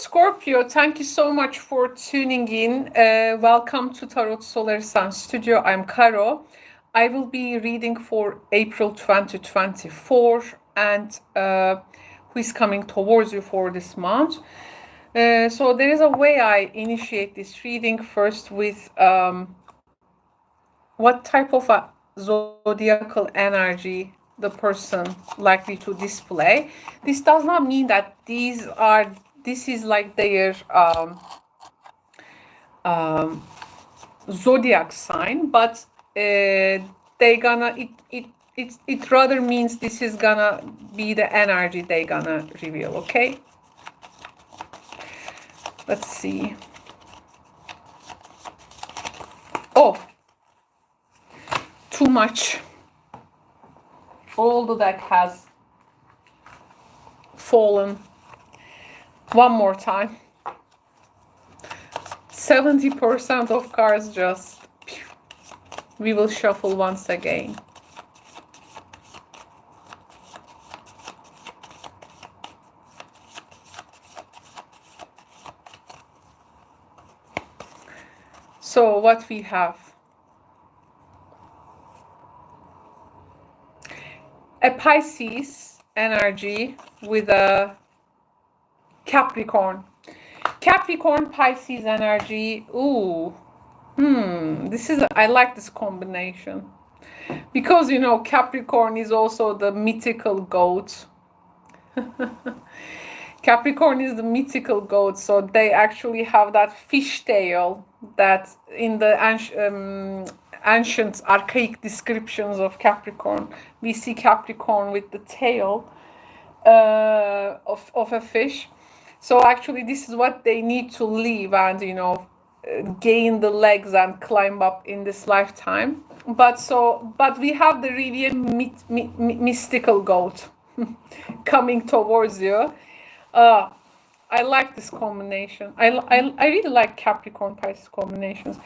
Scorpio, thank you so much for tuning in. Welcome to Tarot Solar Sun Studio. I'm Caro. I will be reading for April 2024 and who is coming towards you for this month. So there is a way I initiate this reading first with what type of a zodiacal energy the person likely to display. This does not mean that this is like their zodiac sign, but they gonna it rather means this is gonna be the energy they gonna reveal. Okay, let's see. Oh, too much. All the deck has fallen. One more time. 70% of cards just... We will shuffle once again. So what we have? A Pisces energy with a Capricorn. Capricorn Pisces energy. Ooh. I like this combination. Because, you know, Capricorn is also the mythical goat. Capricorn is the mythical goat, so they actually have that fishtail that in the ancient archaic descriptions of Capricorn, we see Capricorn with the tail of a fish. So actually this is what they need to live and, you know, gain the legs and climb up in this lifetime. But we have the really mystical goat coming towards you. I like this combination. I really like Capricorn Pisces combinations.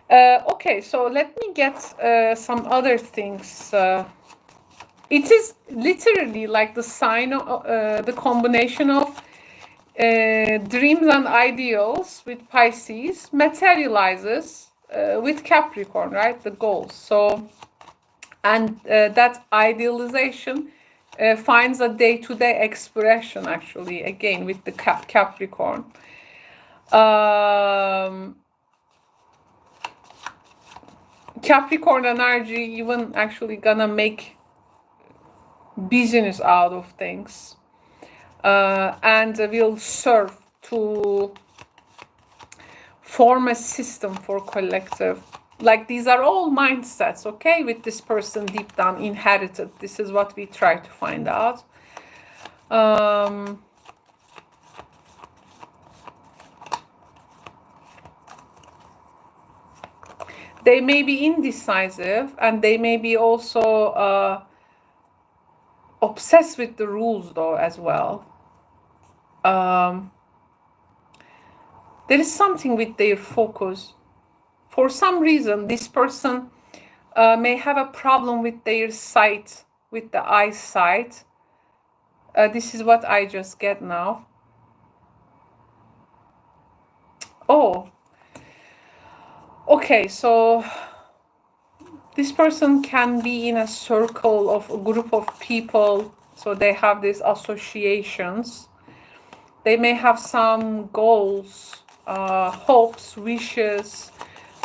Okay, so let me get some other things. It is literally like the sign of the combination of dreams and ideals with Pisces materializes with Capricorn, right? The goals. So, and that idealization finds a day-to-day expression, actually, again, with the Capricorn. Capricorn energy even actually gonna make business out of things. And will serve to form a system for collective. Like these are all mindsets, okay, with this person deep down inherited. This is what we try to find out. They may be indecisive and they may be also obsessed with the rules though as well. There is something with their focus. For some reason, this person may have a problem with their sight, with the eyesight. This is what I just get now. Oh, okay, so this person can be in a circle of a group of people, so they have these associations. They may have some goals, hopes, wishes,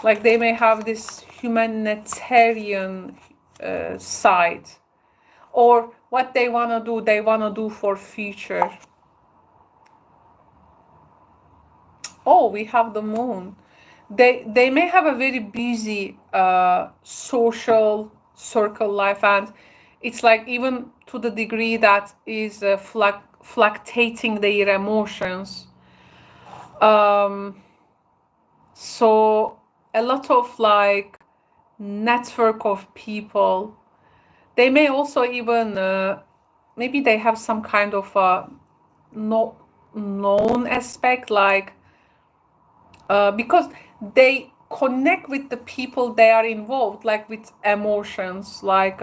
like they may have this humanitarian side, or what they want to do for future. Oh, we have the moon. They may have a very busy social circle life, and it's like even to the degree that is fluctuating their emotions. So a lot of like network of people. They may also even maybe they have some kind of not known aspect, like because they connect with the people they are involved, like with emotions, like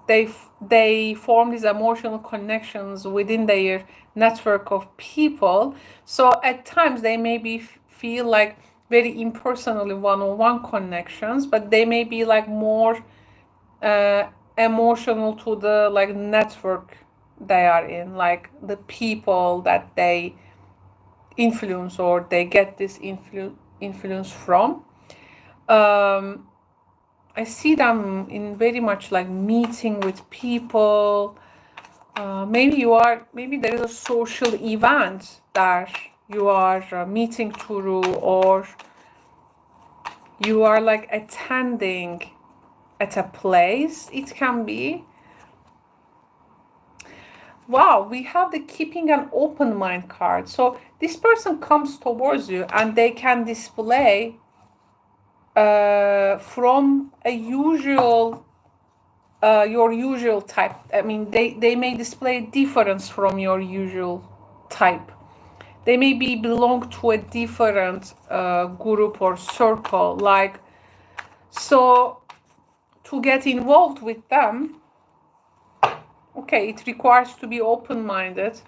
they form these emotional connections within their network of people. So at times they maybe feel like very impersonally one-on-one connections, but they may be like more emotional to the like network they are in, like the people that they influence or they get this influence from. I see them in very much like meeting with people. Maybe there is a social event that you are meeting through, or you are like attending at a place. It can be. Wow, we have the keeping an open mind card. So this person comes towards you and they can display from a usual your usual type. I mean, they may display difference from your usual type. They may belong to a different group or circle. Like, so to get involved with them, okay, it requires to be open-minded,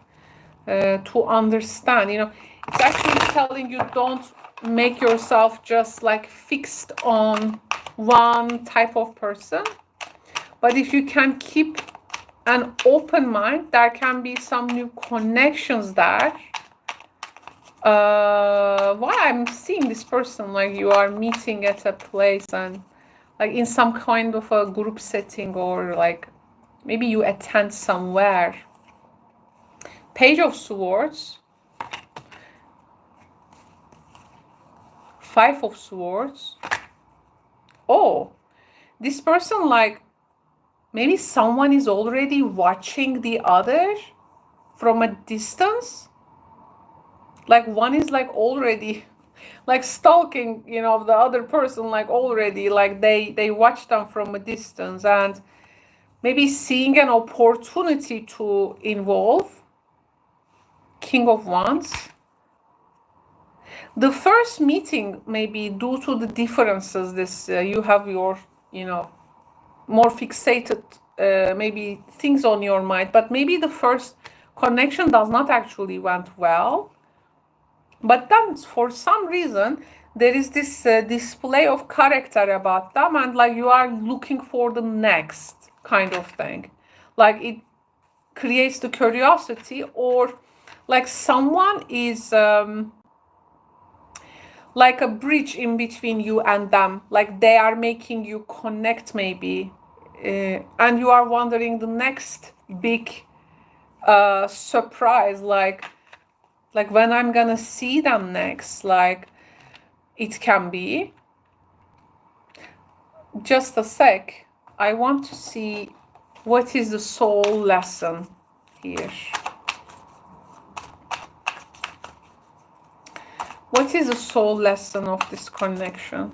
to understand. You know, it's actually telling you don't make yourself just like fixed on one type of person. But if you can keep an open mind, there can be some new connections there. Why I'm seeing this person like you are meeting at a place and like in some kind of a group setting, or like maybe you attend somewhere. Page of Swords, Five of Swords. Oh, this person, like maybe someone is already watching the other from a distance. Like one is like already like stalking, you know, the other person, like already, like they watch them from a distance and maybe seeing an opportunity to involve. King of Wands. The first meeting may be due to the differences. This you have your, you know, more fixated maybe things on your mind, but maybe the first connection does not actually went well. But then for some reason there is this display of character about them, and like you are looking for the next kind of thing. Like it creates the curiosity, or like someone is like a bridge in between you and them. Like they are making you connect maybe, and you are wondering the next big surprise, like when I'm gonna see them next. Like it can be. Just a sec, I want to see what is the soul lesson here. What is the soul lesson of this connection?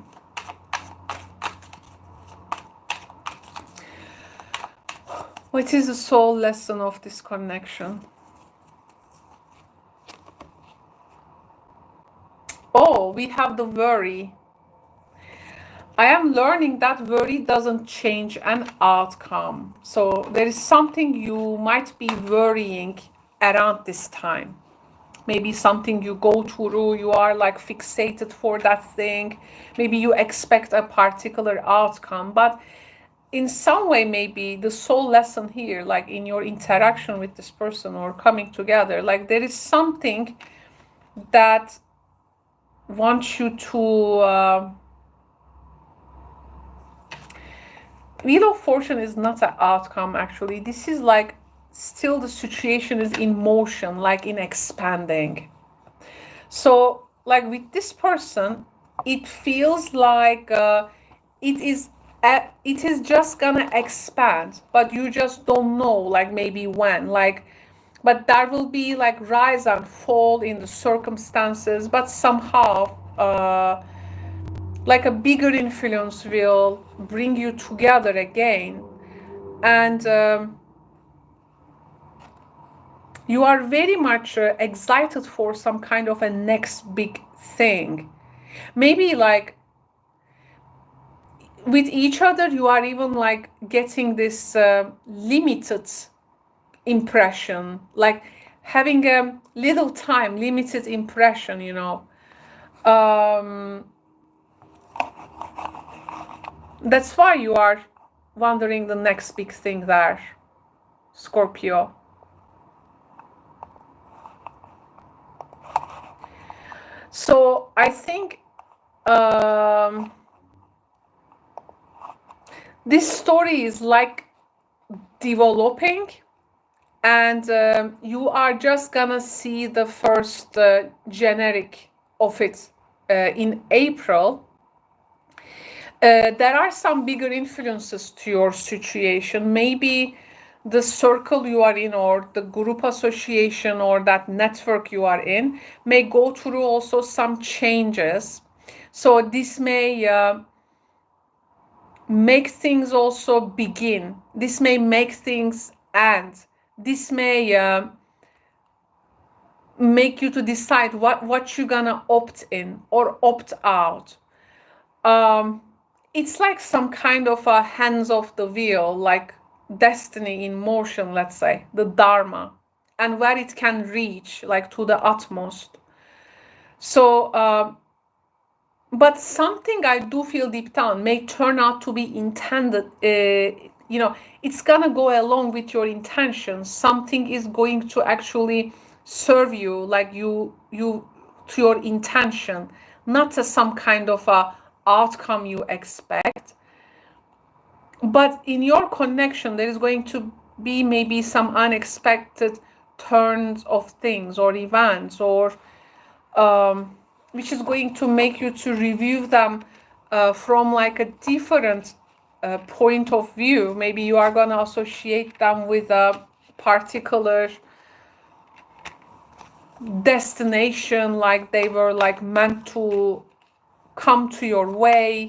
What is the soul lesson of this connection? Oh, we have the worry. I am learning that worry doesn't change an outcome. So there is something you might be worrying around this time. Maybe something you go through, you are like fixated for that thing. Maybe you expect a particular outcome, but in some way, maybe the soul lesson here, like in your interaction with this person or coming together, like there is something that wants you to Wheel of Fortune is not an outcome, actually. This is like still the situation is in motion, like in expanding. So like with this person, it feels like it is just gonna expand, but you just don't know, like maybe when, like, but there will be like rise and fall in the circumstances, but somehow like a bigger influence will bring you together again. And you are very much excited for some kind of a next big thing. Maybe like with each other, you are even like getting this limited impression, like having a little time, limited impression, you know. That's why you are wondering the next big thing there, Scorpio. So I think this story is like developing, and you are just gonna see the first generic of it in April. There are some bigger influences to your situation. Maybe the circle you are in, or the group association, or that network you are in may go through also some changes. So this may make things also begin. This may make things end. This may make you to decide what you're gonna opt in or opt out. It's like some kind of a hands off the wheel, like destiny in motion, let's say, the Dharma, and where it can reach, like to the utmost. So, but something I do feel deep down may turn out to be intended, you know, it's gonna go along with your intentions. Something is going to actually serve you, like you to your intention, not as some kind of a outcome you expect. But in your connection, there is going to be maybe some unexpected turns of things or events, or which is going to make you to review them from like a different point of view. Maybe you are going to associate them with a particular destination, like they were like meant to come to your way.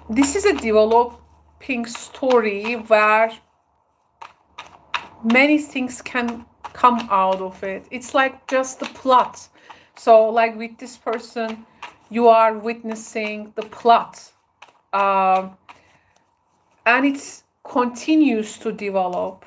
This is a developing story where many things can come out of it. It's like just the plot. So like with this person, you are witnessing the plot, and it continues to develop.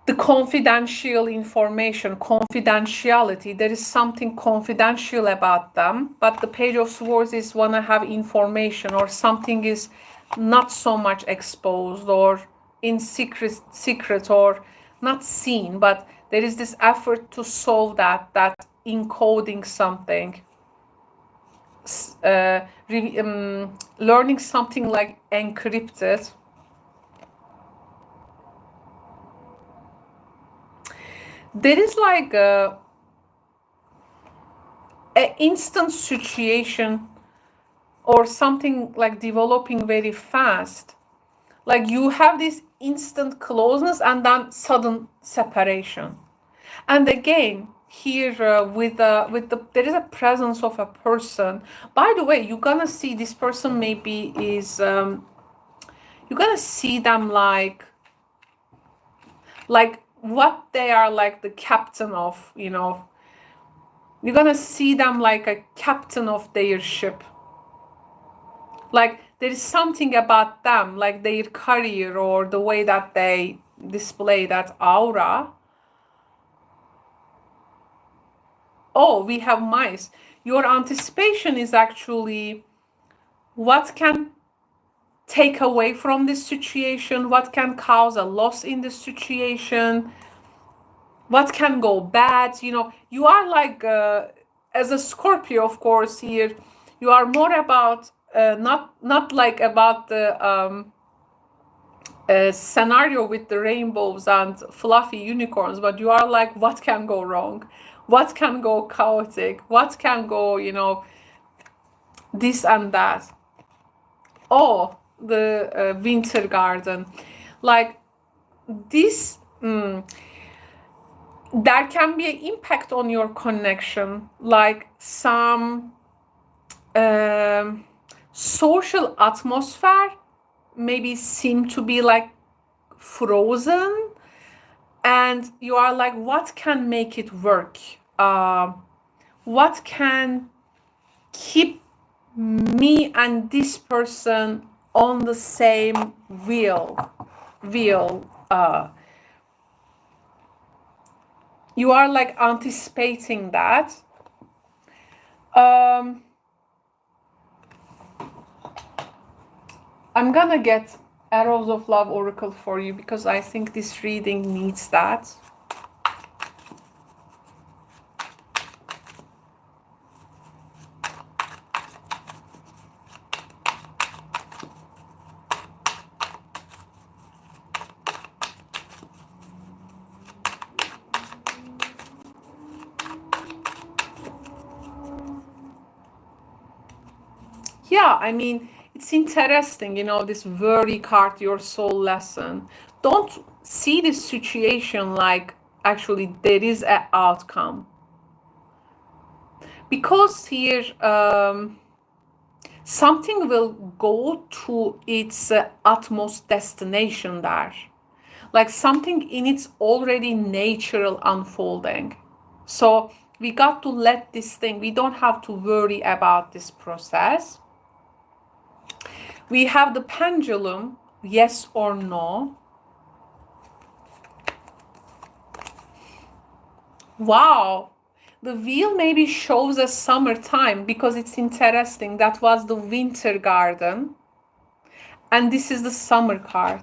The confidential information, confidentiality, there is something confidential about them, but the Page of Swords is want to have information, or something is not so much exposed or in secret or not seen, but there is this effort to solve that encoding something, learning something like encrypted. There is like a instant situation or something like developing very fast. Like you have this instant closeness and then sudden separation. And again, here with the there is a presence of a person. By the way, you're gonna see this person maybe is you're gonna see them like what they are, like the captain of, you know, you're gonna see them like a captain of their ship. Like there is something about them, like their career or the way that they display that aura. Oh, we have mice. Your anticipation is actually what can take away from this situation, what can cause a loss in this situation, what can go bad. You know, you are like, as a Scorpio, of course, here, you are more about, not like about the scenario with the rainbows and fluffy unicorns, but you are like, what can go wrong? What can go chaotic? What can go, you know, this and that? Oh, the winter garden. Like this, there can be an impact on your connection, like some social atmosphere maybe seem to be like frozen, and you are like, what can make it work? What can keep me and this person on the same wheel? You are like anticipating that. I'm gonna get Arrows of Love Oracle for you because I think this reading needs that. Yeah, I mean, it's interesting, you know, this worry card, your soul lesson. Don't see this situation like actually there is an outcome. Because here, something will go to its utmost destination there. Like something in its already natural unfolding. So we got to let this thing, we don't have to worry about this process. We have the pendulum, yes or no. Wow, the wheel maybe shows us summertime because it's interesting. That was the winter garden. And this is the summer card.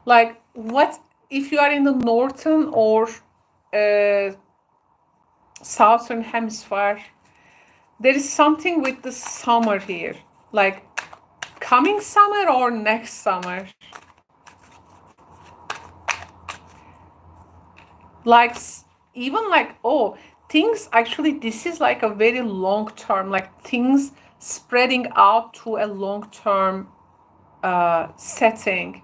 Like, what if you are in the northern or southern hemisphere? There is something with the summer here. Like, coming summer or next summer? Like, even like, oh, things actually, this is like a very long term, like things spreading out to a long term setting.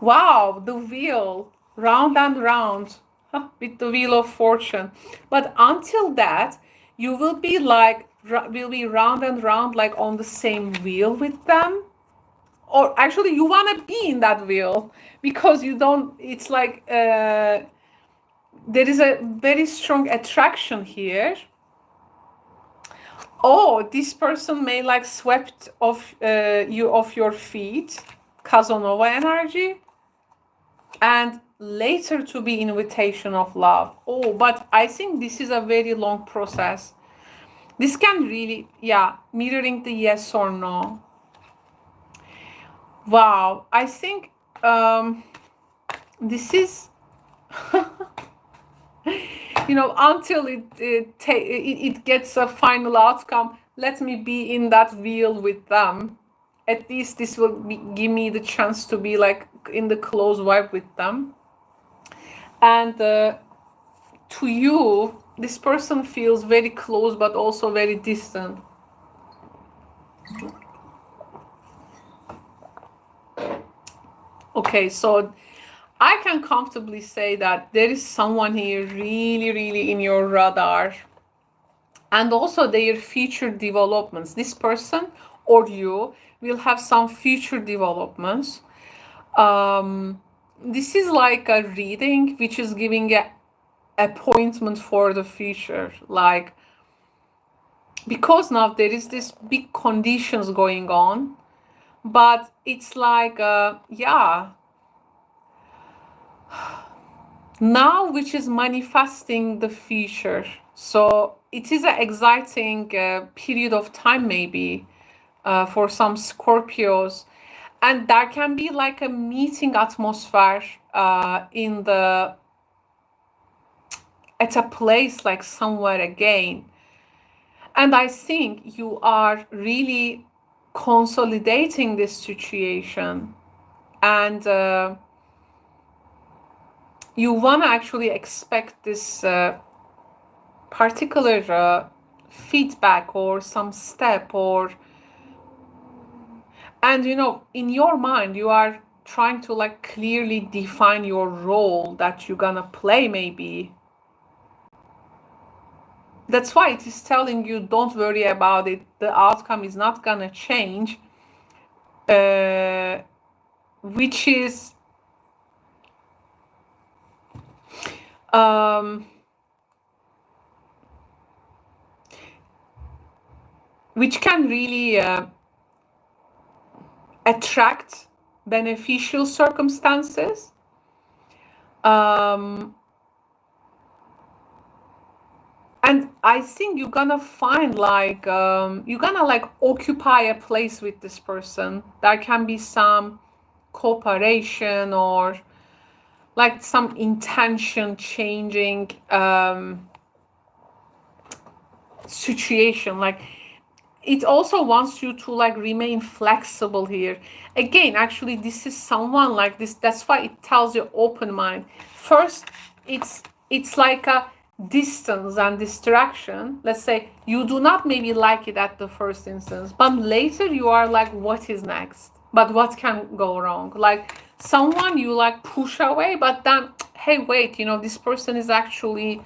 Wow, the wheel, round and round with the wheel of fortune. But until that, you will be like, will be round and round, like on the same wheel with them. Or actually, you want to be in that wheel because you don't, it's like, there is a very strong attraction here. Oh, this person may like swept off you off your feet, Casanova energy, and later to be invitation of love. Oh, but I think this is a very long process. This can really, yeah, mirroring the yes or no. Wow, I think this is you know, until it gets a final outcome, let me be in that wheel with them. At least this will give me the chance to be like in the close vibe with them. And to you, this person feels very close but also very distant. Okay, so I can comfortably say that there is someone here really, really in your radar. And also their future developments. This person or you will have some future developments. This is like a reading which is giving an appointment for the future. Like, because now there is this big conditions going on, but it's like, yeah, now which is manifesting the future. So it is an exciting period of time maybe for some Scorpios. And there can be like a meeting atmosphere in the, at a place like somewhere again. And I think you are really consolidating this situation. And you want to actually expect this particular feedback or some step, or, and you know, in your mind you are trying to like clearly define your role that you're gonna play maybe. That's why it is telling you don't worry about it, the outcome is not gonna change, which is um, which can really attract beneficial circumstances. And I think you're gonna find like you're gonna like occupy a place with this person. There can be some cooperation or like some intention changing situation. Like it also wants you to like remain flexible here. Again, actually, this is someone like this. That's why it tells you open mind. First, it's like a distance and distraction. Let's say you do not maybe like it at the first instance, but later you are like, what is next? But what can go wrong? Like someone you like push away, but then hey, wait, this person is actually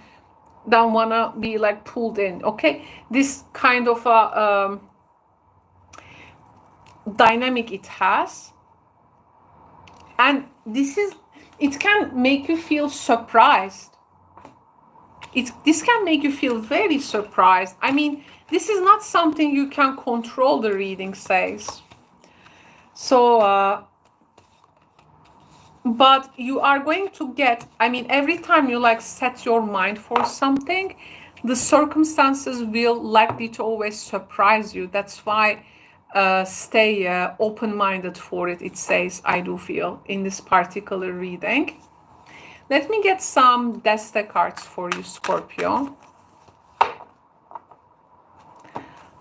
don't wanna be like pulled in. Okay, this kind of a dynamic it has, and it can make you feel surprised. This can make you feel very surprised. I mean, this is not something you can control, the reading says. So but you are going to get, I mean, every time you like set your mind for something, the circumstances will likely to always surprise you. That's why stay open-minded for it, it says, I do feel, in this particular reading. Let me get some Desta cards for you, Scorpio.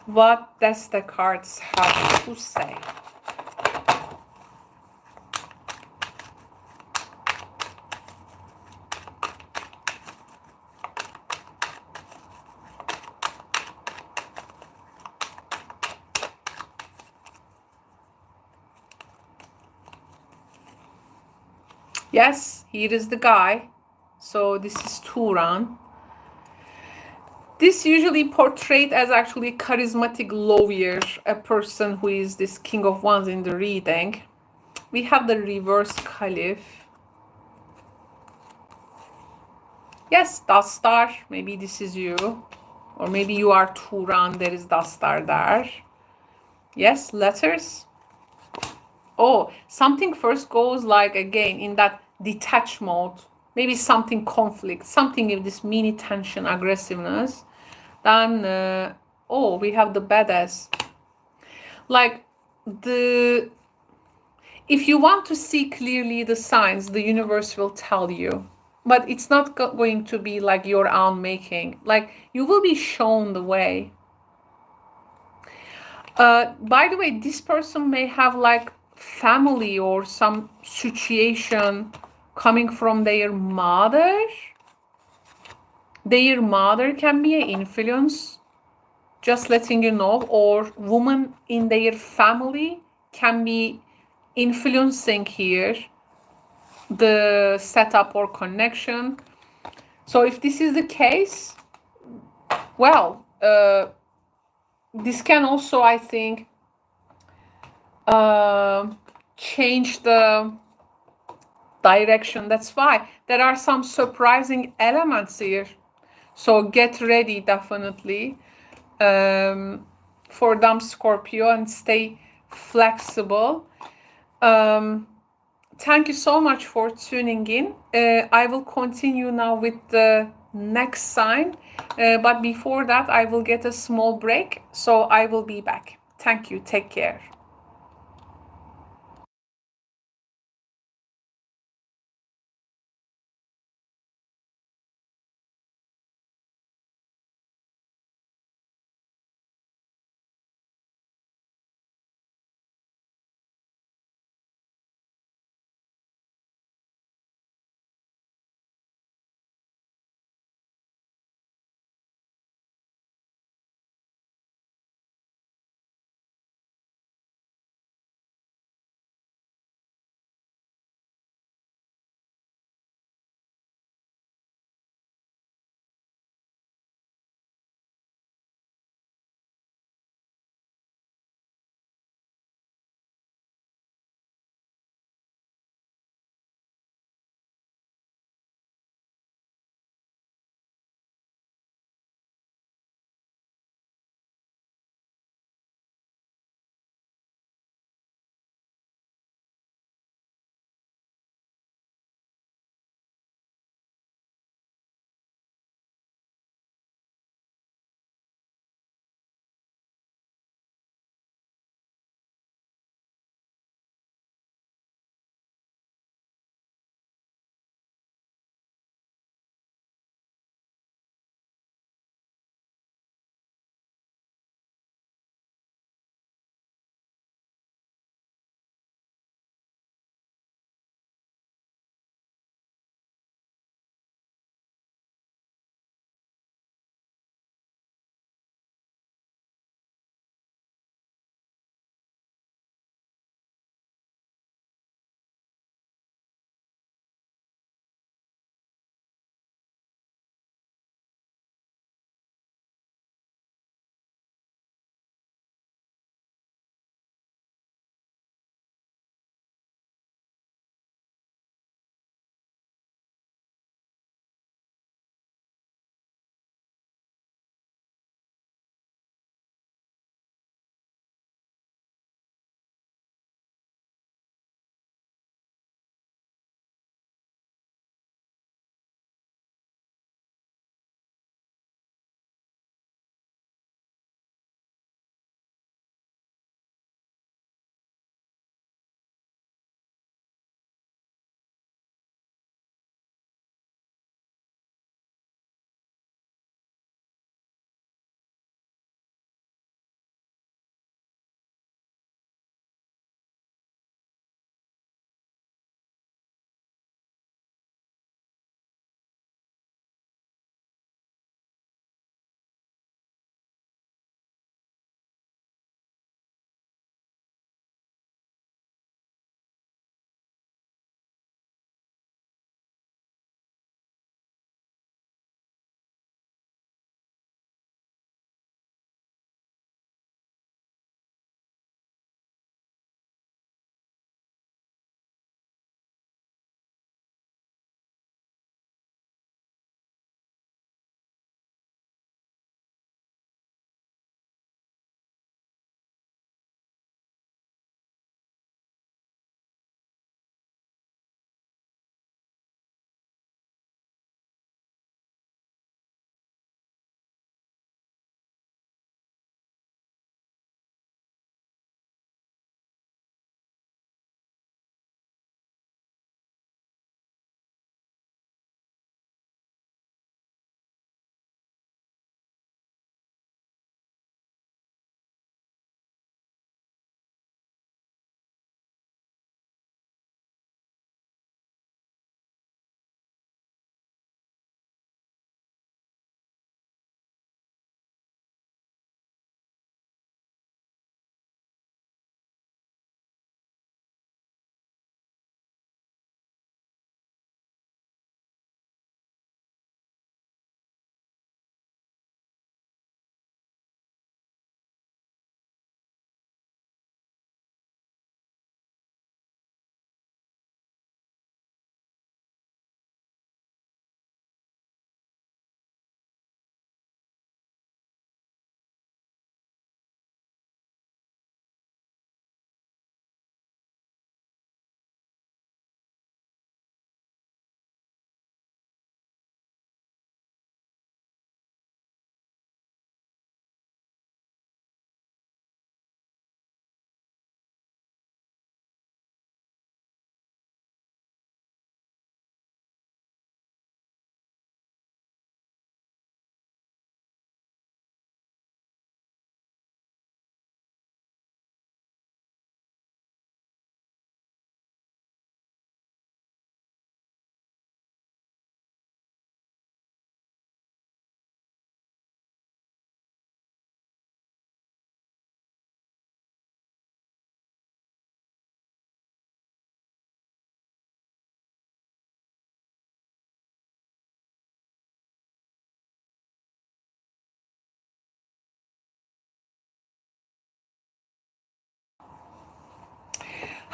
What Desta cards have to say? Yes, here is the guy. So this is Turan. This usually portrayed as actually a charismatic lawyer, a person who is this King of Wands in the reading. We have the reverse Caliph. Yes, Dastar, maybe this is you. Or maybe you are Turan, there is Dastar there. Yes, letters. Oh, something first goes like again in that detached mode. Maybe something conflict, something in this mini tension, aggressiveness. Then, oh, we have the badass. Like if you want to see clearly the signs, the universe will tell you. But it's not going to be like your own making. Like you will be shown the way. By the way, this person may have like family or some situation coming from their mother. Their mother can be an influence, just letting you know, or woman in their family can be influencing here the setup or connection. So if this is the case, well, this can also, I think, change the direction. That's why there are some surprising elements here. So get ready, definitely, for them, Scorpio, and stay flexible. Thank you so much for tuning in. I will continue now with the next sign. But before that, I will get a small break. So I will be back. Thank you. Take care.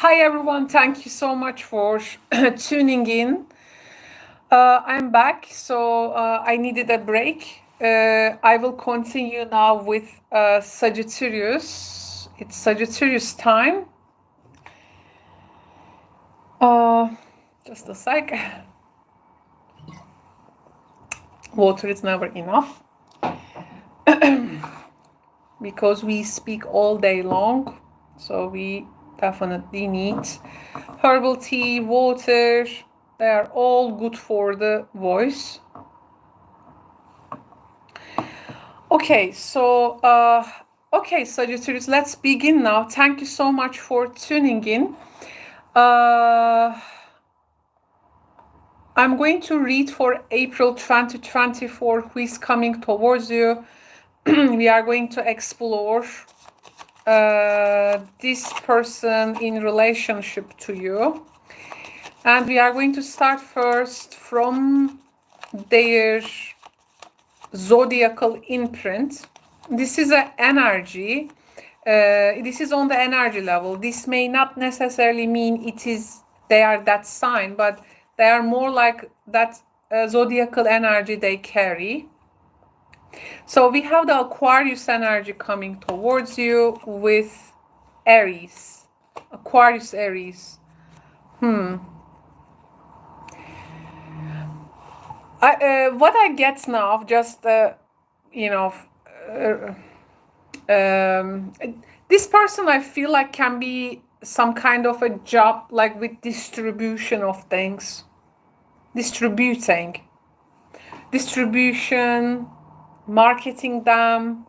Hi everyone, thank you so much for tuning in. I'm back, so I needed a break. I will continue now with Sagittarius. It's Sagittarius time. Just a sec. Water is never enough because we speak all day long, so we definitely need herbal tea, water. They are all good for the voice. Okay, so Sagittarius, let's begin now. Thank you so much for tuning in. I'm going to read for April 2024, who is coming towards you. We are going to explore this person in relationship to you. And we are going to start first from their zodiacal imprint. This is an energy. This is on the energy level. This may not necessarily mean they are that sign, but they are more like that zodiacal energy they carry. So we have the Aquarius energy coming towards you with Aries. Aquarius, Aries. What I get now, just this person I feel like can be some kind of a job like with distribution of things, distribution, marketing them,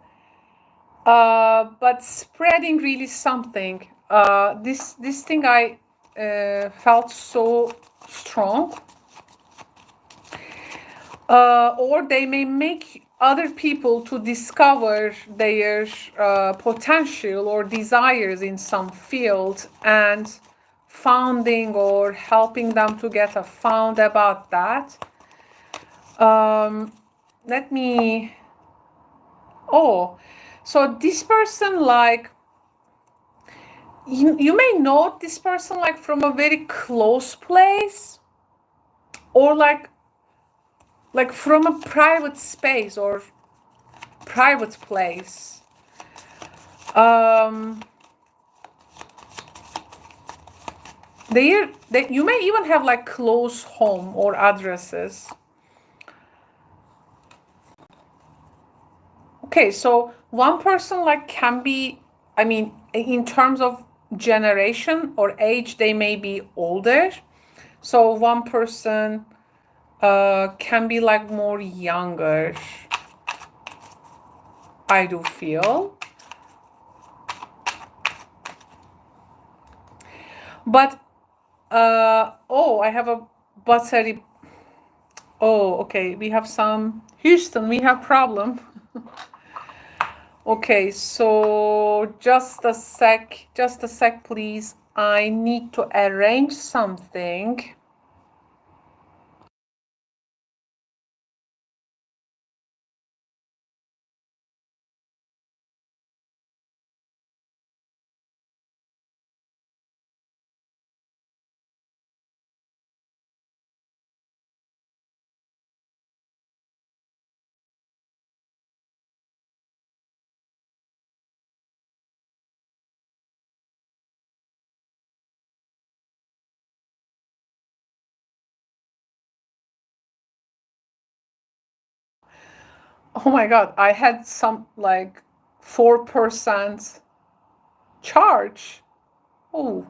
but spreading really something. This thing I felt so strong. Or they may make other people to discover their potential or desires in some field and founding or helping them to get a found about that. So this person, like, you may know this person like from a very close place, or like from a private space or private place. You may even have like close home or addresses. Okay, so one person like can be, I mean, in terms of generation or age, they may be older. So one person can be like more younger, I do feel. But I have a battery. Oh, okay, we have some Houston, we have problem. Okay, so just a sec, please. I need to arrange something. Oh my God, I had some like 4% charge. Oh,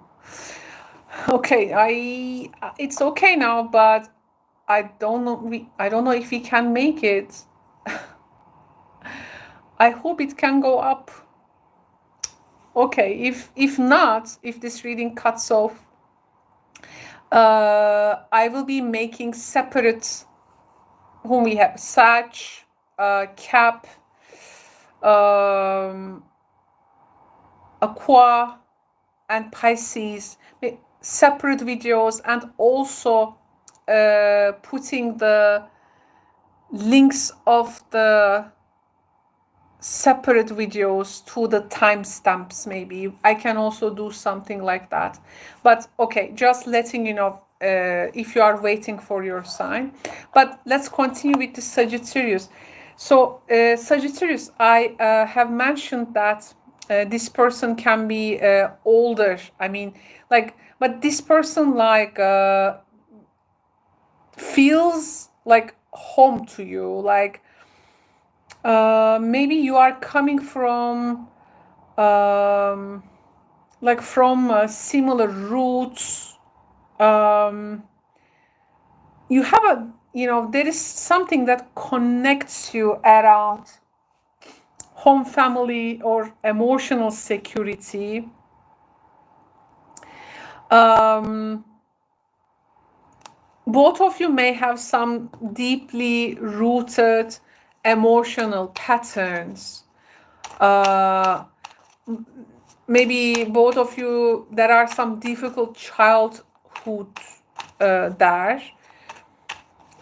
okay, it's okay now, but I don't know if we can make it. I hope it can go up. Okay, if not, if this reading cuts off, I will be making separate whom we have Sag, Cap, Aqua, and Pisces, separate videos, and also putting the links of the separate videos to the timestamps. Maybe I can also do something like that. But okay, just letting you know if you are waiting for your sign. But let's continue with the Sagittarius. So Sagittarius, I have mentioned that this person can be older. I mean, like, but this person like feels like home to you, like maybe you are coming from like from similar roots. You have a, you know, there is something that connects you around home, family, or emotional security. Both of you may have some deeply rooted emotional patterns. Maybe both of you, there are some difficult childhood there.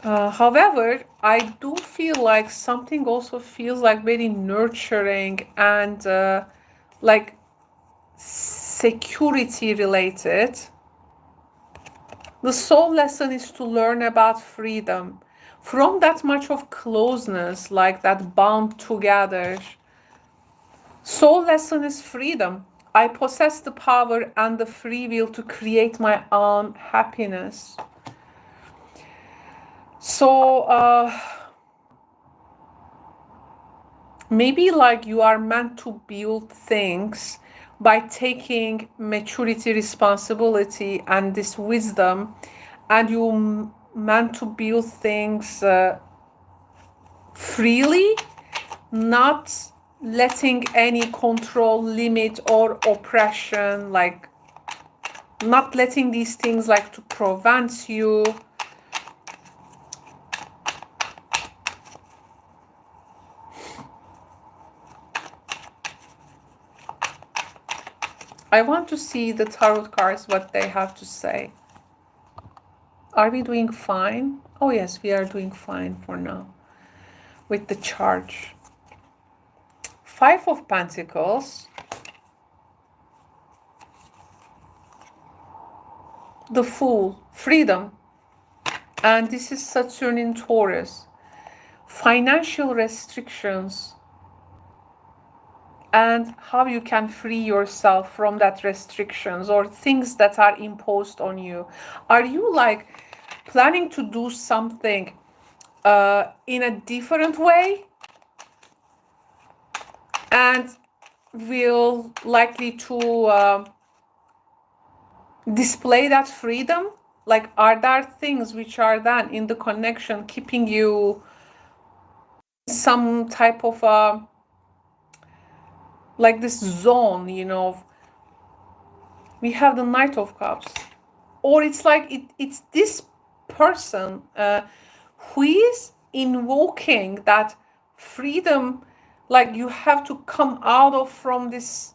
However, I do feel like something also feels like very nurturing and like security related. The soul lesson is to learn about freedom. From that much of closeness, like that bond together, soul lesson is freedom. I possess the power and the free will to create my own happiness. So maybe like you are meant to build things by taking maturity, responsibility, and this wisdom, and you meant to build things freely, not letting any control, limit, or oppression, like not letting these things like to prevent you. I want to see the tarot cards, what they have to say. Are we doing fine? Oh yes, we are doing fine for now with the charge. Five of Pentacles. The Fool, freedom. And this is Saturn in Taurus. Financial restrictions and how you can free yourself from that restrictions or things that are imposed on you. Are you like planning to do something in a different way and will likely to display that freedom? Like, are there things which are then in the connection keeping you some type of like this zone, you know? We have the Knight of Cups, or it's like it's this person who is invoking that freedom, like you have to come out of from this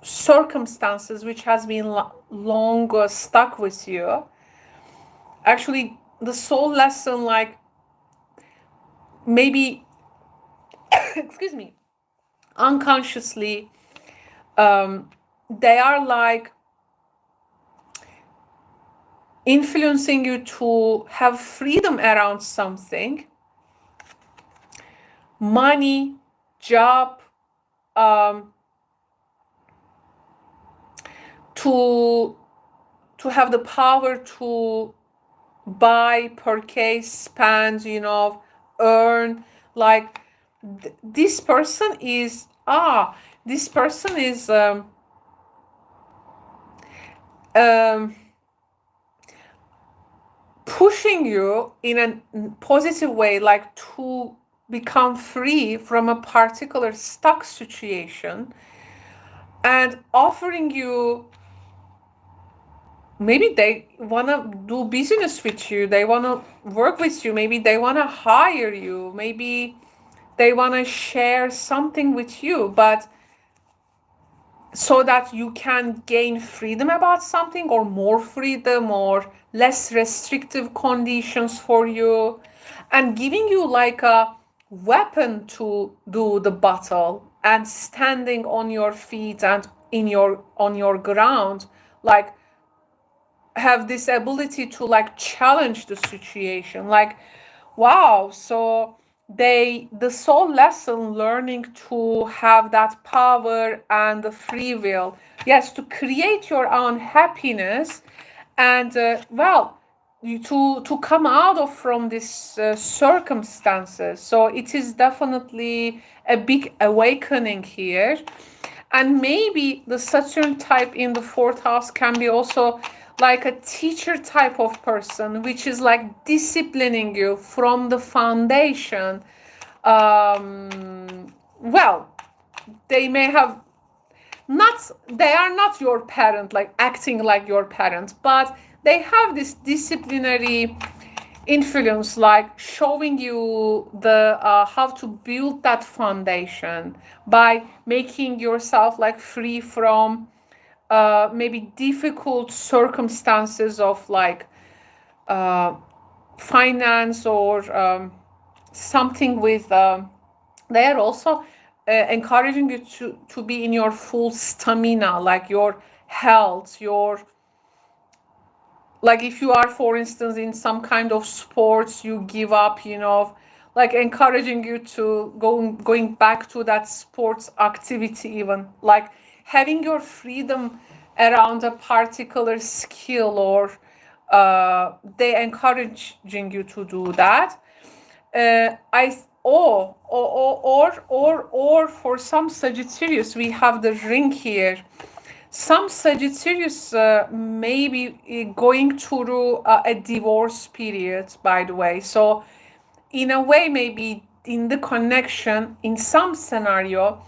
circumstances which has been long stuck with you. Actually, the soul lesson, like maybe excuse me, unconsciously they are like influencing you to have freedom around something, money, job, to have the power to buy, purchase, spend, you know, earn. Like this person is pushing you in a positive way, like to become free from a particular stuck situation and offering you, maybe they want to do business with you, they want to work with you, maybe they want to hire you, maybe they want to share something with you, but so that you can gain freedom about something, or more freedom, or less restrictive conditions for you, and giving you like a weapon to do the battle, and standing on your feet and on your ground, like have this ability to like challenge the situation. Like, wow. So the soul lesson, learning to have that power and the free will, yes, to create your own happiness, and well, to come out of from these circumstances. So it is definitely a big awakening here. And maybe the Saturn type in the fourth house can be also like a teacher type of person, which is like disciplining you from the foundation. Well, they may have not, they are not your parent, like acting like your parent, but they have this disciplinary influence, like showing you the how to build that foundation by making yourself like free from maybe difficult circumstances of like finance or something with they are also encouraging you to be in your full stamina, like your health, your, like if you are, for instance, in some kind of sports you give up, you know, like encouraging you to going back to that sports activity, even like having your freedom around a particular skill, or they encouraging you to do that. Or for some Sagittarius, we have the ring here. Some Sagittarius may be going through a divorce period, by the way. So in a way, maybe in the connection, in some scenario,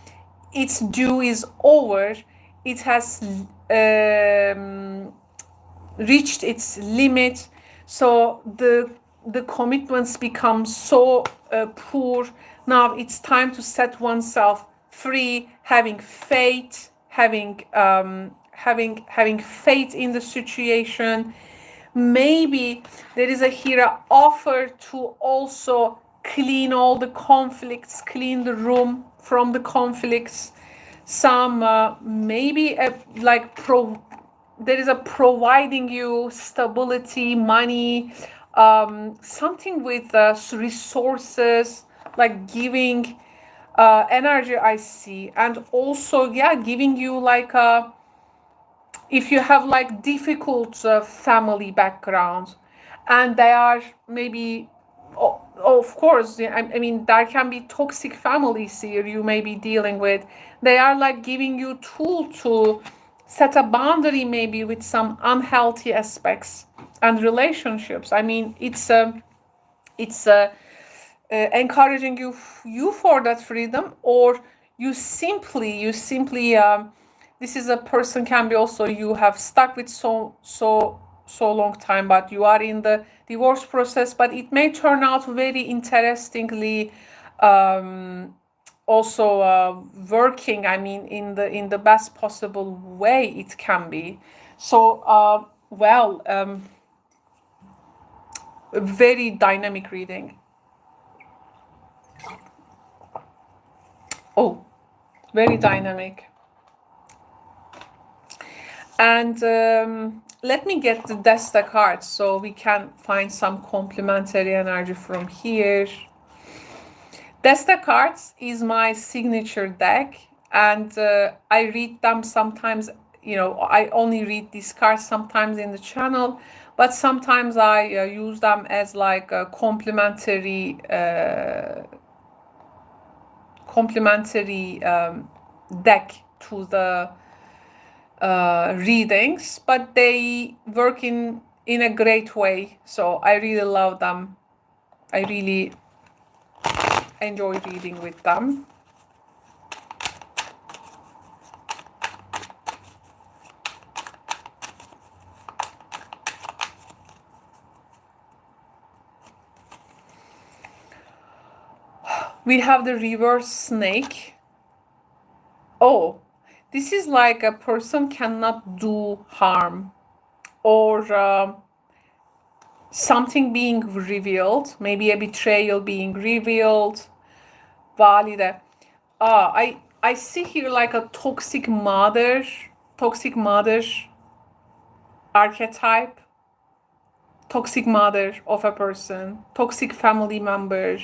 its due is over. It has reached its limit. So the commitments become so poor. Now it's time to set oneself free, having faith, having faith in the situation. Maybe there is a here offer to also clean all the conflicts, clean the room from the conflicts. Some maybe like there is a providing you stability, money, something with resources, like giving energy, I see. And also, yeah, giving you like a, if you have like difficult family background, and they are maybe, of course, I mean, there can be toxic families here you may be dealing with. They are like giving you tool to set a boundary maybe with some unhealthy aspects and relationships. I mean, it's encouraging you for that freedom, or you simply this is a person, can be also you have stuck with so long time, but you are in the divorce process, but it may turn out very interestingly, also working, I mean, in the best possible way it can be. So well, a very dynamic reading. Oh, very dynamic. And let me get the Desta cards so we can find some complementary energy from here. Desta cards is my signature deck, and I read them sometimes, you know, I only read these cards sometimes in the channel, but sometimes I use them as like a complementary deck to the readings, but they work in a great way. So I really love them. I really enjoy reading with them. We have the reverse snake. Oh, this is like a person cannot do harm, or something being revealed, maybe a betrayal being revealed, valide. I see here like a toxic mother archetype, toxic mother of a person, toxic family member.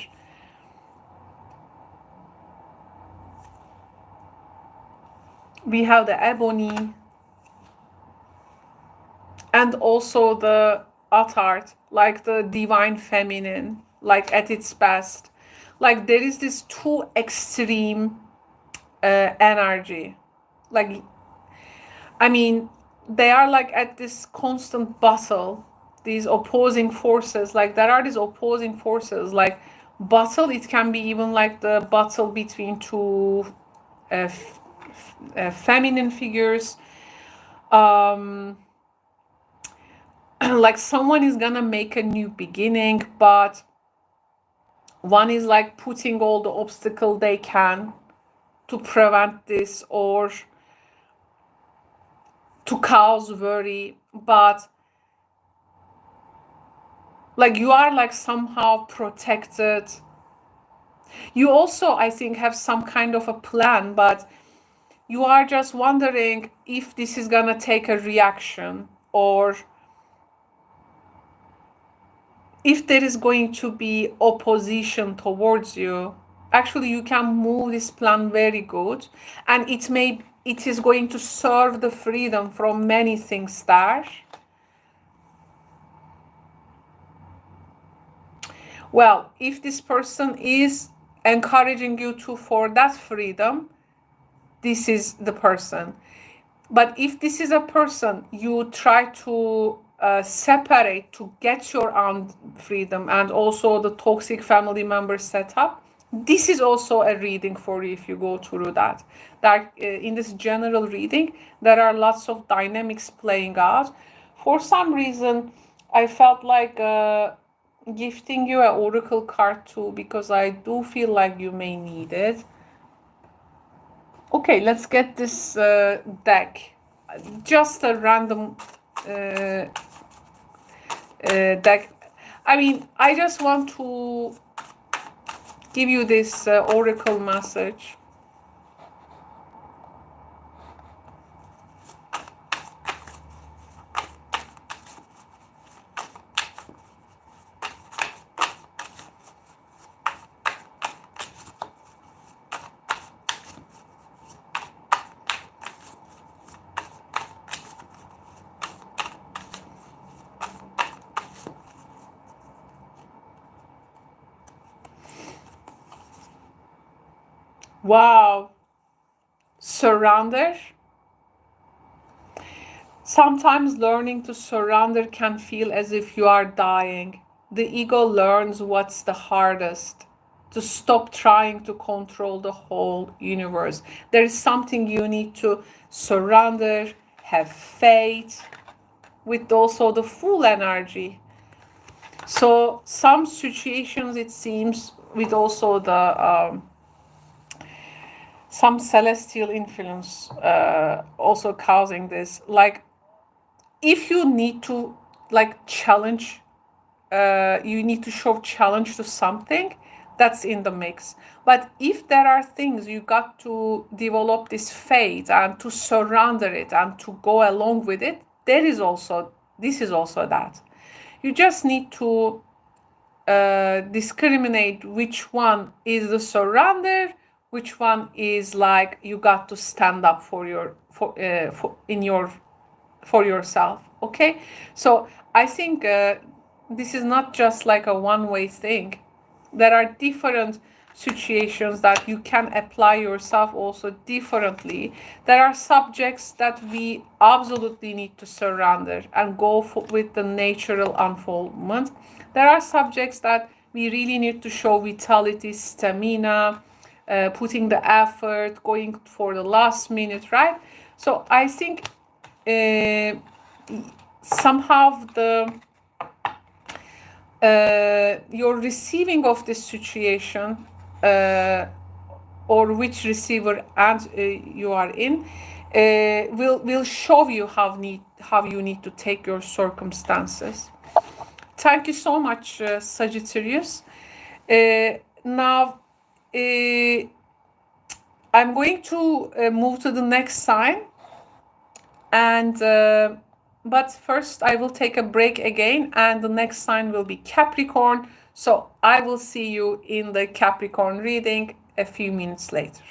We have the ebony and also the Atart, like the divine feminine, like at its best. Like there is this too extreme energy. Like, I mean, they are like at this constant battle, these opposing forces. Like there are these opposing forces, like battle. It can be even like the battle between two feminine figures. Like someone is gonna make a new beginning, but one is like putting all the obstacle they can to prevent this or to cause worry, but like you are like somehow protected. You also, I think, have some kind of a plan, but you are just wondering if this is gonna take a reaction or if there is going to be opposition towards you. Actually, you can move this plan very good, and it is going to serve the freedom from many things there. Well, if this person is encouraging you to for that freedom, this is the person. But if this is a person you try to separate to get your own freedom and also the toxic family member setup, this is also a reading for you if you go through that. In this general reading, there are lots of dynamics playing out. For some reason, I felt like gifting you an oracle card too, because I do feel like you may need it. Okay, let's get this deck. Just a random deck. I mean, I just want to give you this oracle message. Wow. Surrender. Sometimes learning to surrender can feel as if you are dying. The ego learns what's the hardest, to stop trying to control the whole universe. There is something you need to surrender, have faith, with also the full energy. So some situations, it seems, with also the some celestial influence also causing this, like if you need to like challenge, you need to show challenge to something, that's in the mix. But if there are things you got to develop this faith and to surrender it and to go along with it, this is also that. You just need to discriminate which one is the surrender, which one is like you got to stand up for yourself. Okay, so I think this is not just like a one-way thing. There are different situations that you can apply yourself also differently. There are subjects that we absolutely need to surrender and go with the natural unfoldment. There are subjects that we really need to show vitality, stamina, putting the effort, going for the last minute, right? So I think somehow your receiving of this situation, or which receiver and you are in, will show you how you need to take your circumstances. Thank you so much, Sagittarius. Now, I'm going to move to the next sign, and but first I will take a break again, and the next sign will be Capricorn. So I will see you in the Capricorn reading a few minutes later.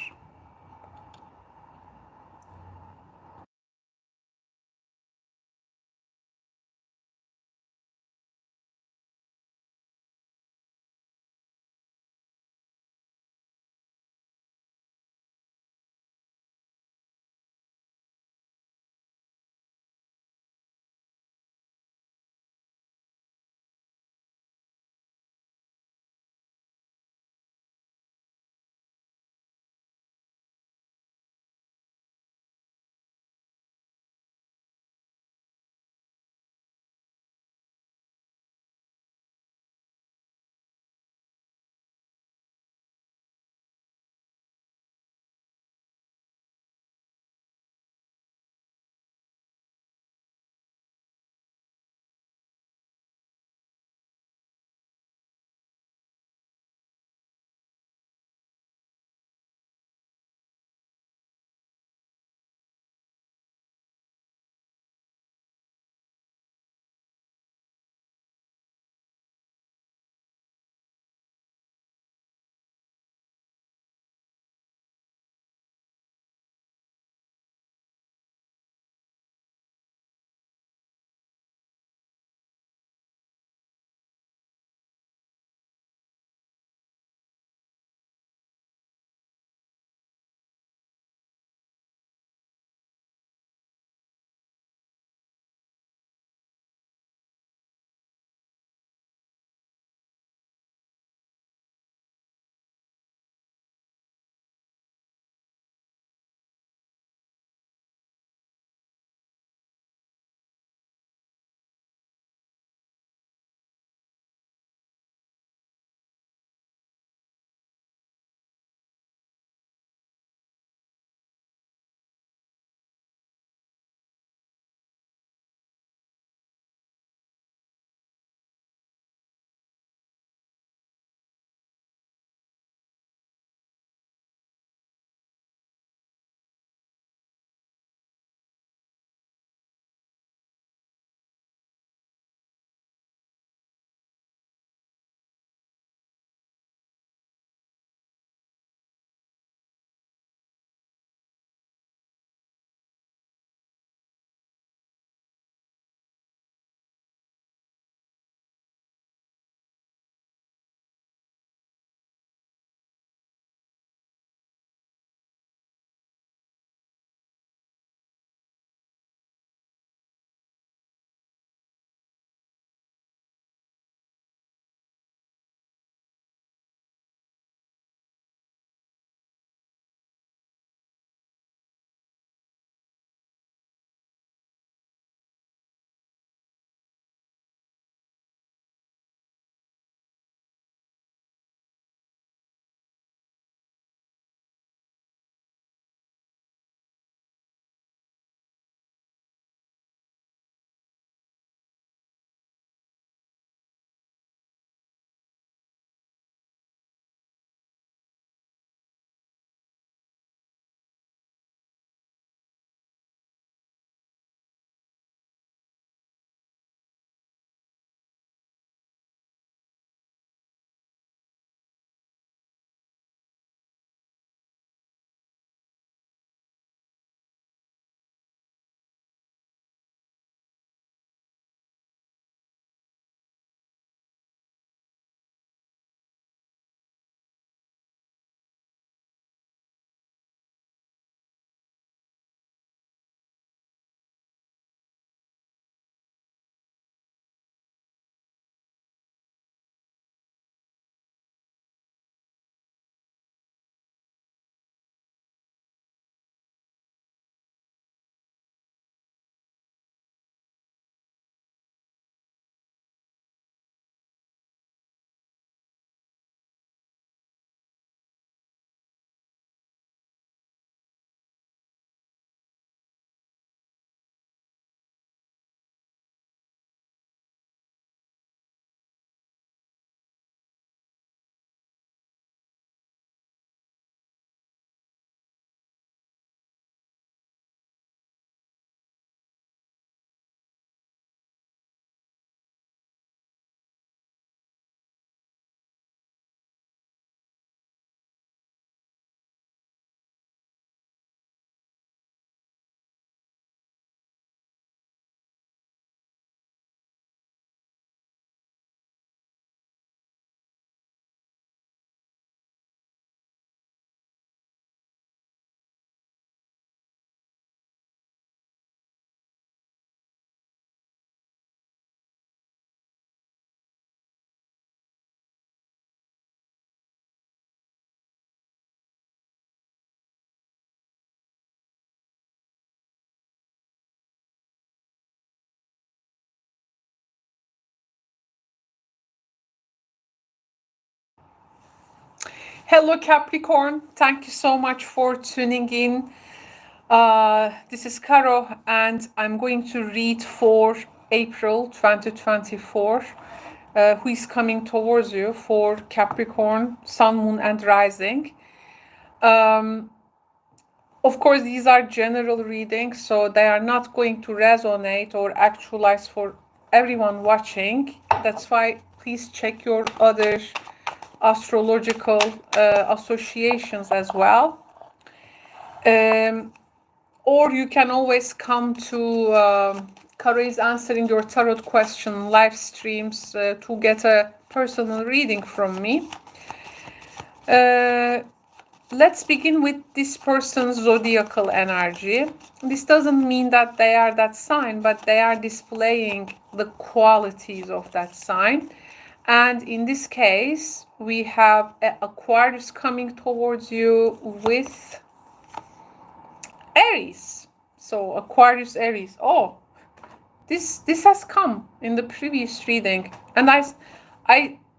Hello, Capricorn. Thank you so much for tuning in. This is Caro, and I'm going to read for April 2024, who is coming towards you for Capricorn, Sun, Moon, and Rising. Of course, these are general readings, so they are not going to resonate or actualize for everyone watching. That's why please check your other astrological associations as well. Or you can always come to Caro is answering your tarot question live streams to get a personal reading from me. Let's begin with this person's zodiacal energy. This doesn't mean that they are that sign, but they are displaying the qualities of that sign. And in this case, we have Aquarius coming towards you with Aries. So Aquarius, Aries. Oh, this has come in the previous reading, and I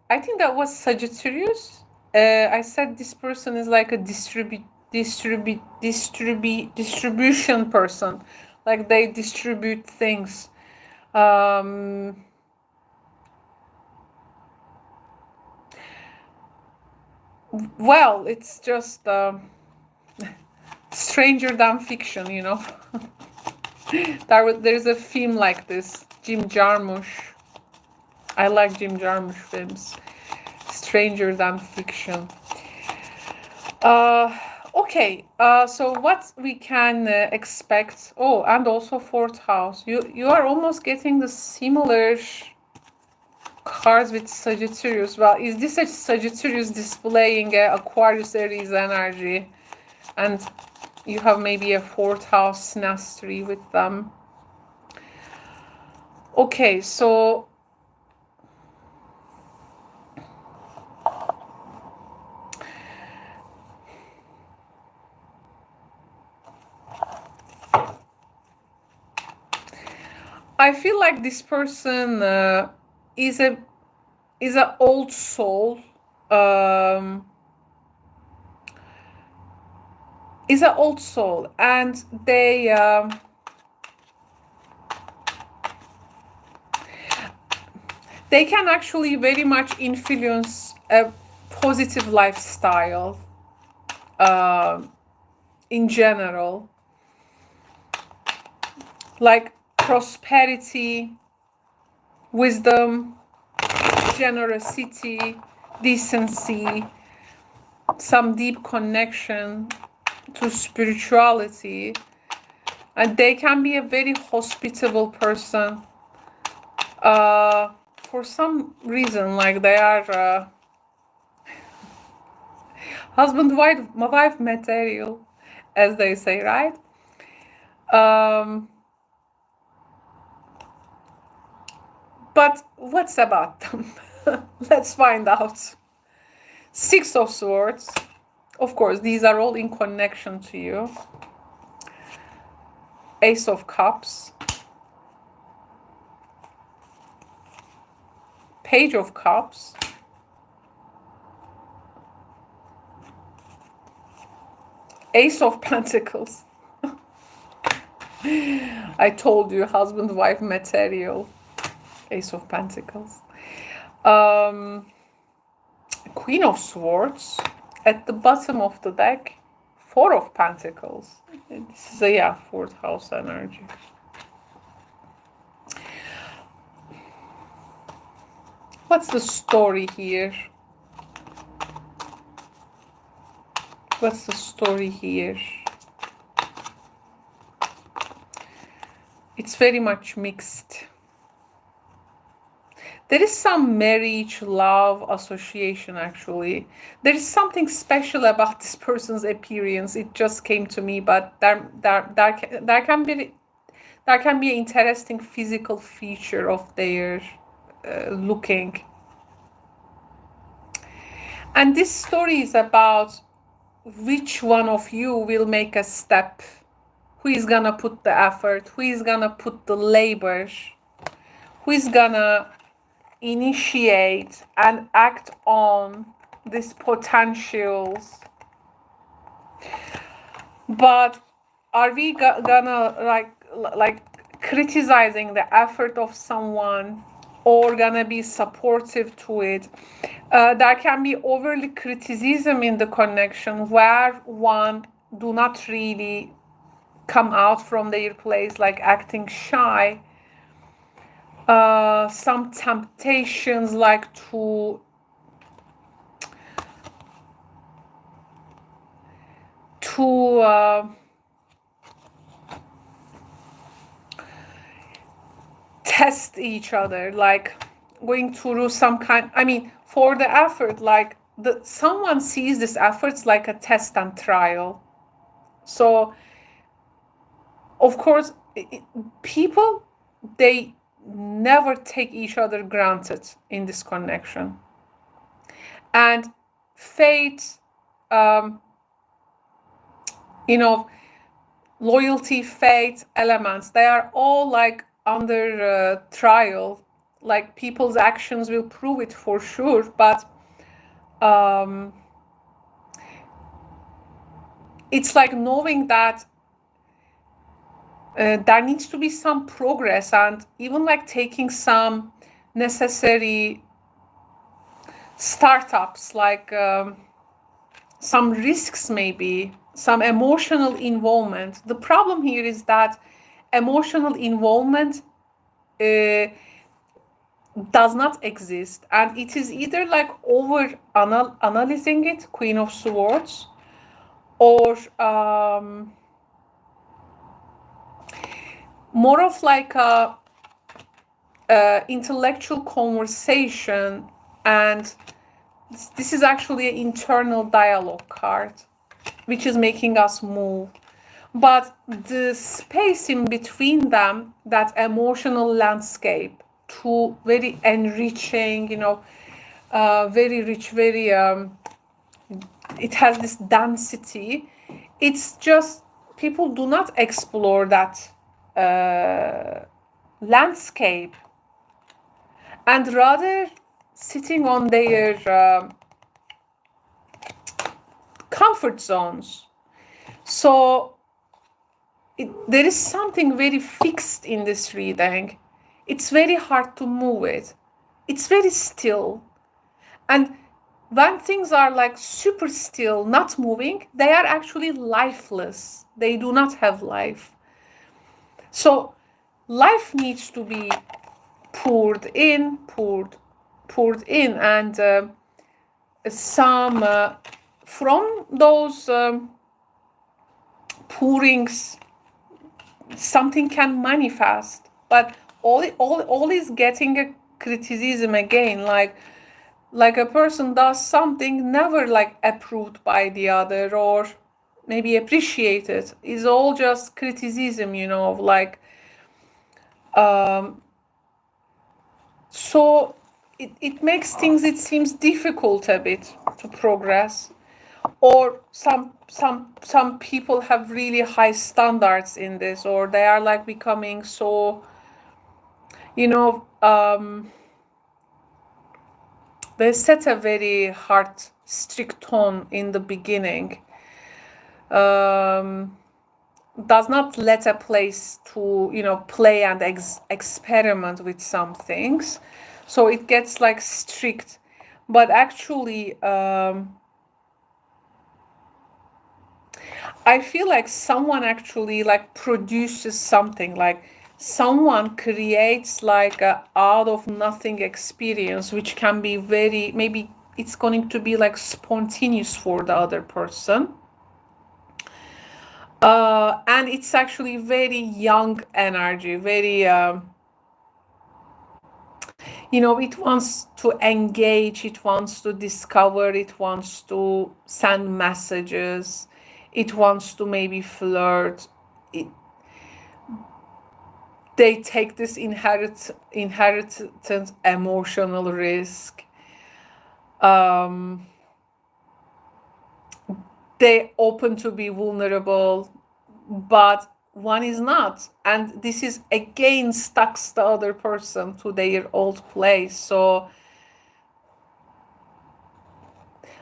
think that was Sagittarius. I said this person is like a distribution person, like they distribute things. Well, it's just stranger than fiction, you know. There's a film like this, Jim Jarmusch. I like Jim Jarmusch films. Stranger than fiction. Okay, so what we can expect. Oh, and also fourth house. You are almost getting the similar cards with Sagittarius. Well, is this a Sagittarius displaying Aquarius Aries energy, and you have maybe a fourth house synastry with them? Okay, so I feel like this person is a old soul. Is an old soul, and they can actually very much influence a positive lifestyle in general, like prosperity, wisdom, generosity, decency, some deep connection to spirituality, and they can be a very hospitable person. For some reason, like they are husband-wife material, as they say, right? But what's about them? Let's find out. Six of Swords. Of course, these are all in connection to you. Ace of Cups. Page of Cups. Ace of Pentacles. I told you, husband-wife material. Ace of Pentacles. Queen of Swords. At the bottom of the deck, Four of Pentacles. This is a fourth house energy. What's the story here? What's the story here? It's very much mixed. There is some marriage, love, association, actually. There is something special about this person's appearance. It just came to me, but there can be an interesting physical feature of their looking. And this story is about which one of you will make a step, who is gonna put the effort, who is gonna put the labor, who is gonna initiate and act on these potentials. But are we gonna like criticizing the effort of someone, or gonna be supportive to it? There can be overly criticism in the connection where one do not really come out from their place, like acting shy. Some temptations like to test each other, like going through some kind, I mean, for the effort, like someone sees this efforts like a test and trial. So of course people, they never take each other granted in this connection, and fate, you know, loyalty, fate, elements, they are all like under trial. Like people's actions will prove it for sure, but it's like knowing that there needs to be some progress, and even like taking some necessary startups, like some risks, maybe some emotional involvement. The problem here is that emotional involvement does not exist, and it is either like over analyzing it, Queen of Swords, or more of like a intellectual conversation, and this is actually an internal dialogue card, which is making us move. But the space in between them, that emotional landscape, to very enriching, you know, very rich, very, it has this density. It's just people do not explore that landscape, and rather sitting on their comfort zones. So there is something very fixed in this reading. It's very hard to move it. It's very still. And when things are like super still, not moving, they are actually lifeless. They do not have life. So life needs to be poured in, and some from those pourings, something can manifest. But all is getting a criticism again, like a person does something never like approved by the other or maybe appreciated. Is all just criticism, you know, of like so it makes things, it seems difficult a bit to progress. Or some people have really high standards in this, or they are like becoming so, you know, they set a very hard, strict tone in the beginning. Does not let a place to, you know, play and experiment with some things. So it gets like strict. But actually, I feel like someone actually like produces something, like someone creates like a out of nothing experience, which can be very, maybe it's going to be like spontaneous for the other person. And it's actually very young energy, very, you know, it wants to engage, it wants to discover, it wants to send messages, it wants to maybe flirt. They take this inherited emotional risk. They open to be vulnerable, but one is not. And this is again stucks the other person to their old place. So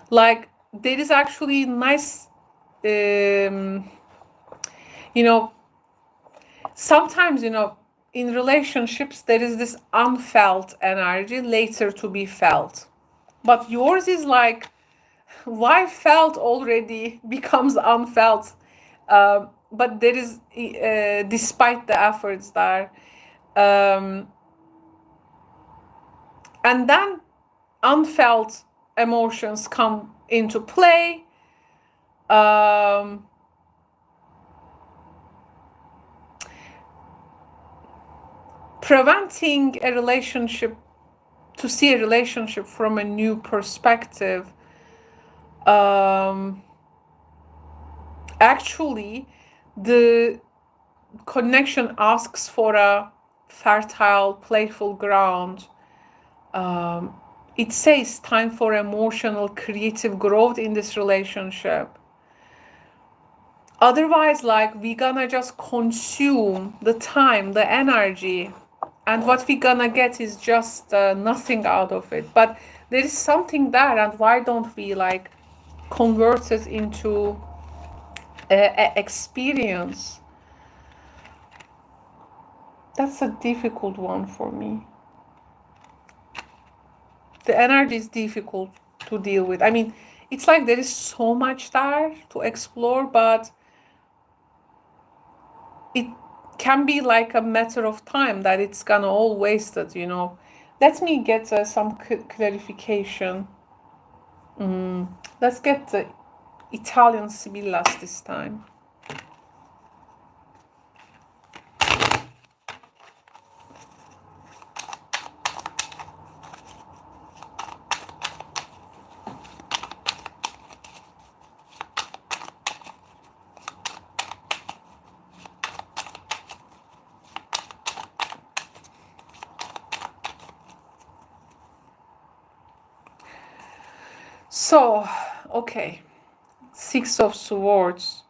Like there is actually nice, you know, sometimes, you know, in relationships, there is this unfelt energy later to be felt. But yours is like, why felt already becomes unfelt? But there is, despite the efforts there. And then unfelt emotions come into play. Preventing a relationship, to see a relationship from a new perspective, actually the connection asks for a fertile, playful ground. It says time for emotional, creative growth in this relationship. Otherwise, like, we gonna just consume the time, the energy, and what we gonna get is just nothing out of it. But there is something there, and why don't we like convert it into a experience? That's a difficult one for me. The energy is difficult to deal with. I mean, it's like there is so much there to explore, but it can be like a matter of time that it's gonna all wasted, you know. Let me get some clarification. Let's get the Italian Sibillas this time. So, okay, Six of Swords,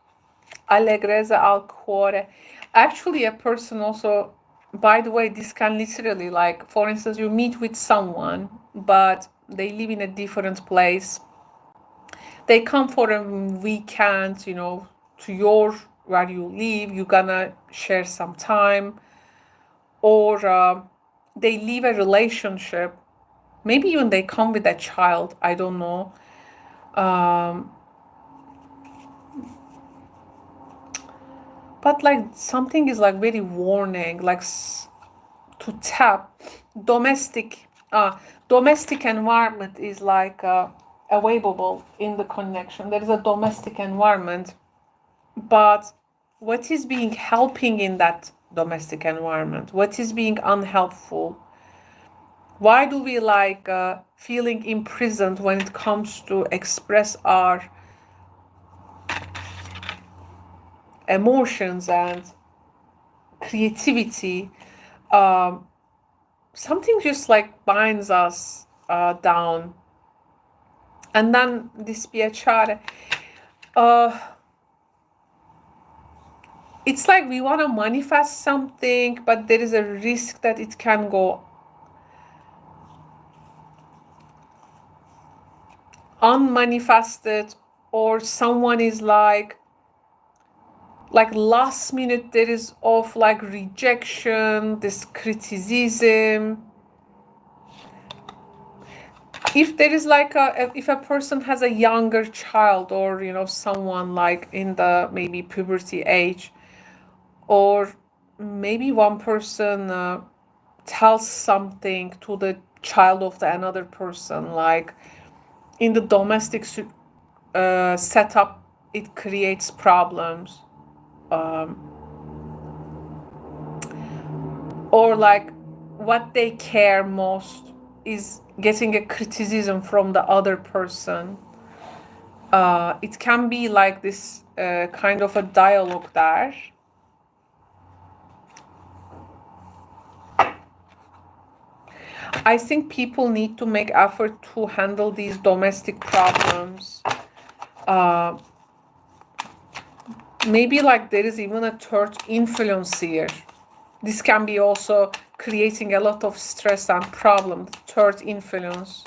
Allegrezza al cuore. Actually, a person also, by the way, this can literally, like, for instance, you meet with someone, but they live in a different place. They come for a weekend, you know, to where you live, you're gonna share some time. Or they leave a relationship. Maybe even they come with a child, I don't know. But like something is like very warning, like to tap domestic environment is like available in the connection. There is a domestic environment, but what is being helping in that domestic environment? What is being unhelpful? Why do we like feeling imprisoned when it comes to express our emotions and creativity? Something just like binds us down. And then dispiacere. It's like we want to manifest something, but there is a risk that it can go unmanifested, or someone is like last minute there is of like rejection, this criticism. If there is like if a person has a younger child, or you know, someone like in the maybe puberty age, or maybe one person tells something to the child of the another person, like in the domestic setup, it creates problems. Or like what they care most is getting a criticism from the other person. It can be like this kind of a dialogue there. I think people need to make effort to handle these domestic problems. Maybe like there is even a third influence here. This can be also creating a lot of stress and problem, third influence.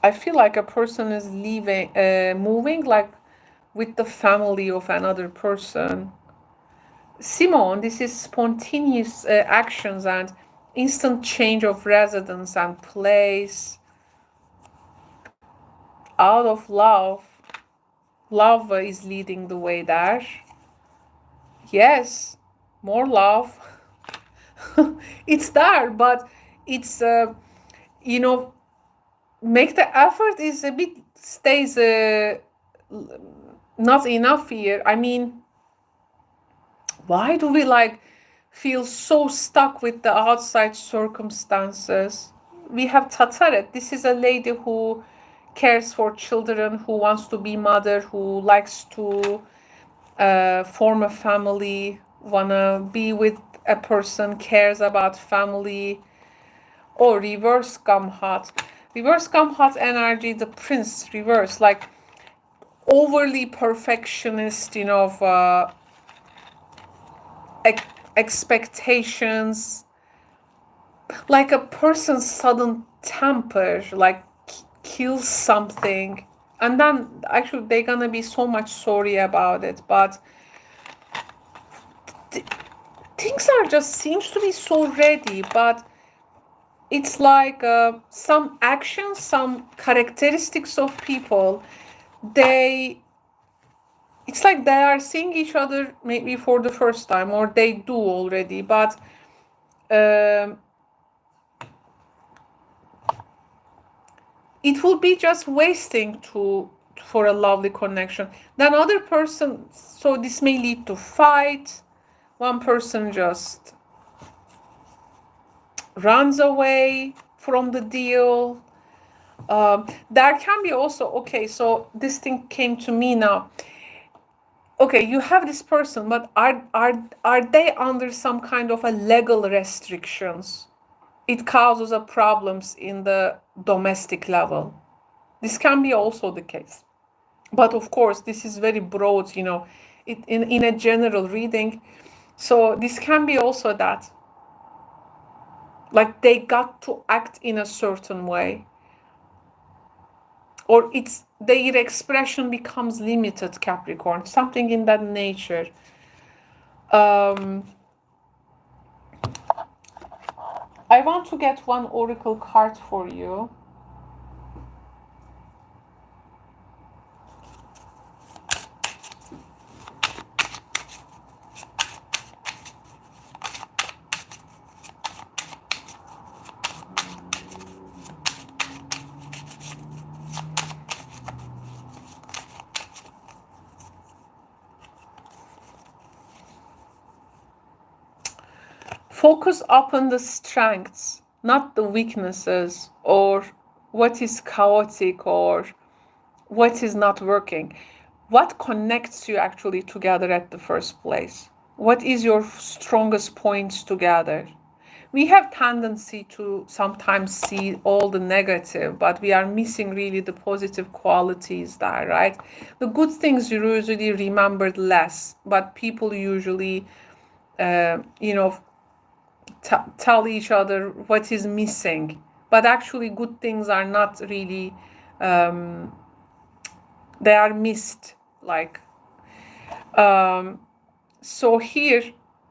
I feel like a person is leaving, moving like with the family of another person. Simone, this is spontaneous actions and instant change of residence and place out of love. Love is leading the way there. Yes, more love. It's there, but it's, you know, make the effort is a bit, stays not enough here. I mean, why do we like feel so stuck with the outside circumstances? We have Tataret. This is a lady who cares for children, who wants to be mother, who likes to form a family, wanna be with a person, cares about family. Or reverse Gamhat. Reverse Gamhat energy, the prince reverse, like overly perfectionist, you know, of expectations, like a person's sudden temper, like kills something, and then actually they're gonna be so much sorry about it. But things are just seems to be so ready, but it's like some actions, some characteristics of people, they, it's like they are seeing each other maybe for the first time, or they do already, but it will be just wasting to for a lovely connection. Then other person, so this may lead to fight. One person just runs away from the deal. There can be also, okay, so this thing came to me now. Okay, you have this person, but are they under some kind of a legal restrictions? It causes a problems in the domestic level. This can be also the case. But of course, this is very broad, you know, in a general reading. So this can be also that, like they got to act in a certain way, or it's their expression becomes limited, Capricorn, something in that nature. I want to get one oracle card for you. Focus upon the strengths, not the weaknesses, or what is chaotic, or what is not working. What connects you actually together at the first place? What is your strongest points together? We have tendency to sometimes see all the negative, but we are missing really the positive qualities there, right? The good things you usually remembered less, but people usually, you know, tell each other what is missing. But actually, good things are not really, they are missed. Like, so here,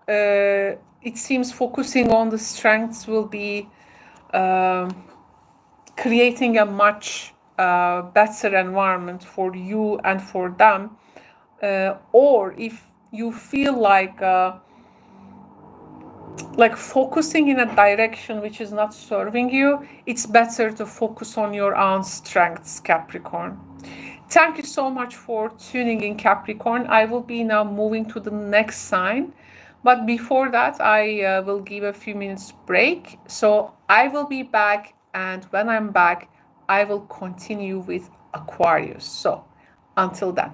it seems focusing on the strengths will be creating a much better environment for you and for them. Or if you feel like focusing in a direction which is not serving you, it's better to focus on your own strengths, Capricorn. Thank you so much for tuning in, Capricorn. I will be now moving to the next sign. But before that, I will give a few minutes break. So I will be back. And when I'm back, I will continue with Aquarius. So until then.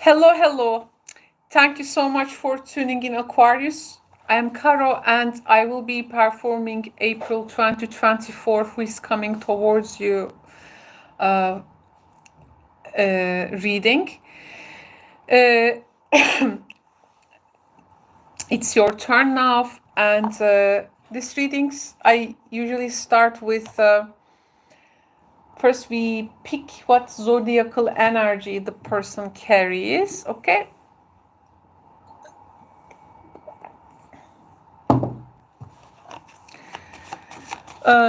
Hello, hello. Thank you so much for tuning in, Aquarius. I am Caro and I will be performing April 2024, who is coming towards you reading. It's your turn now, and these readings I usually start with first we pick what zodiacal energy the person carries, okay?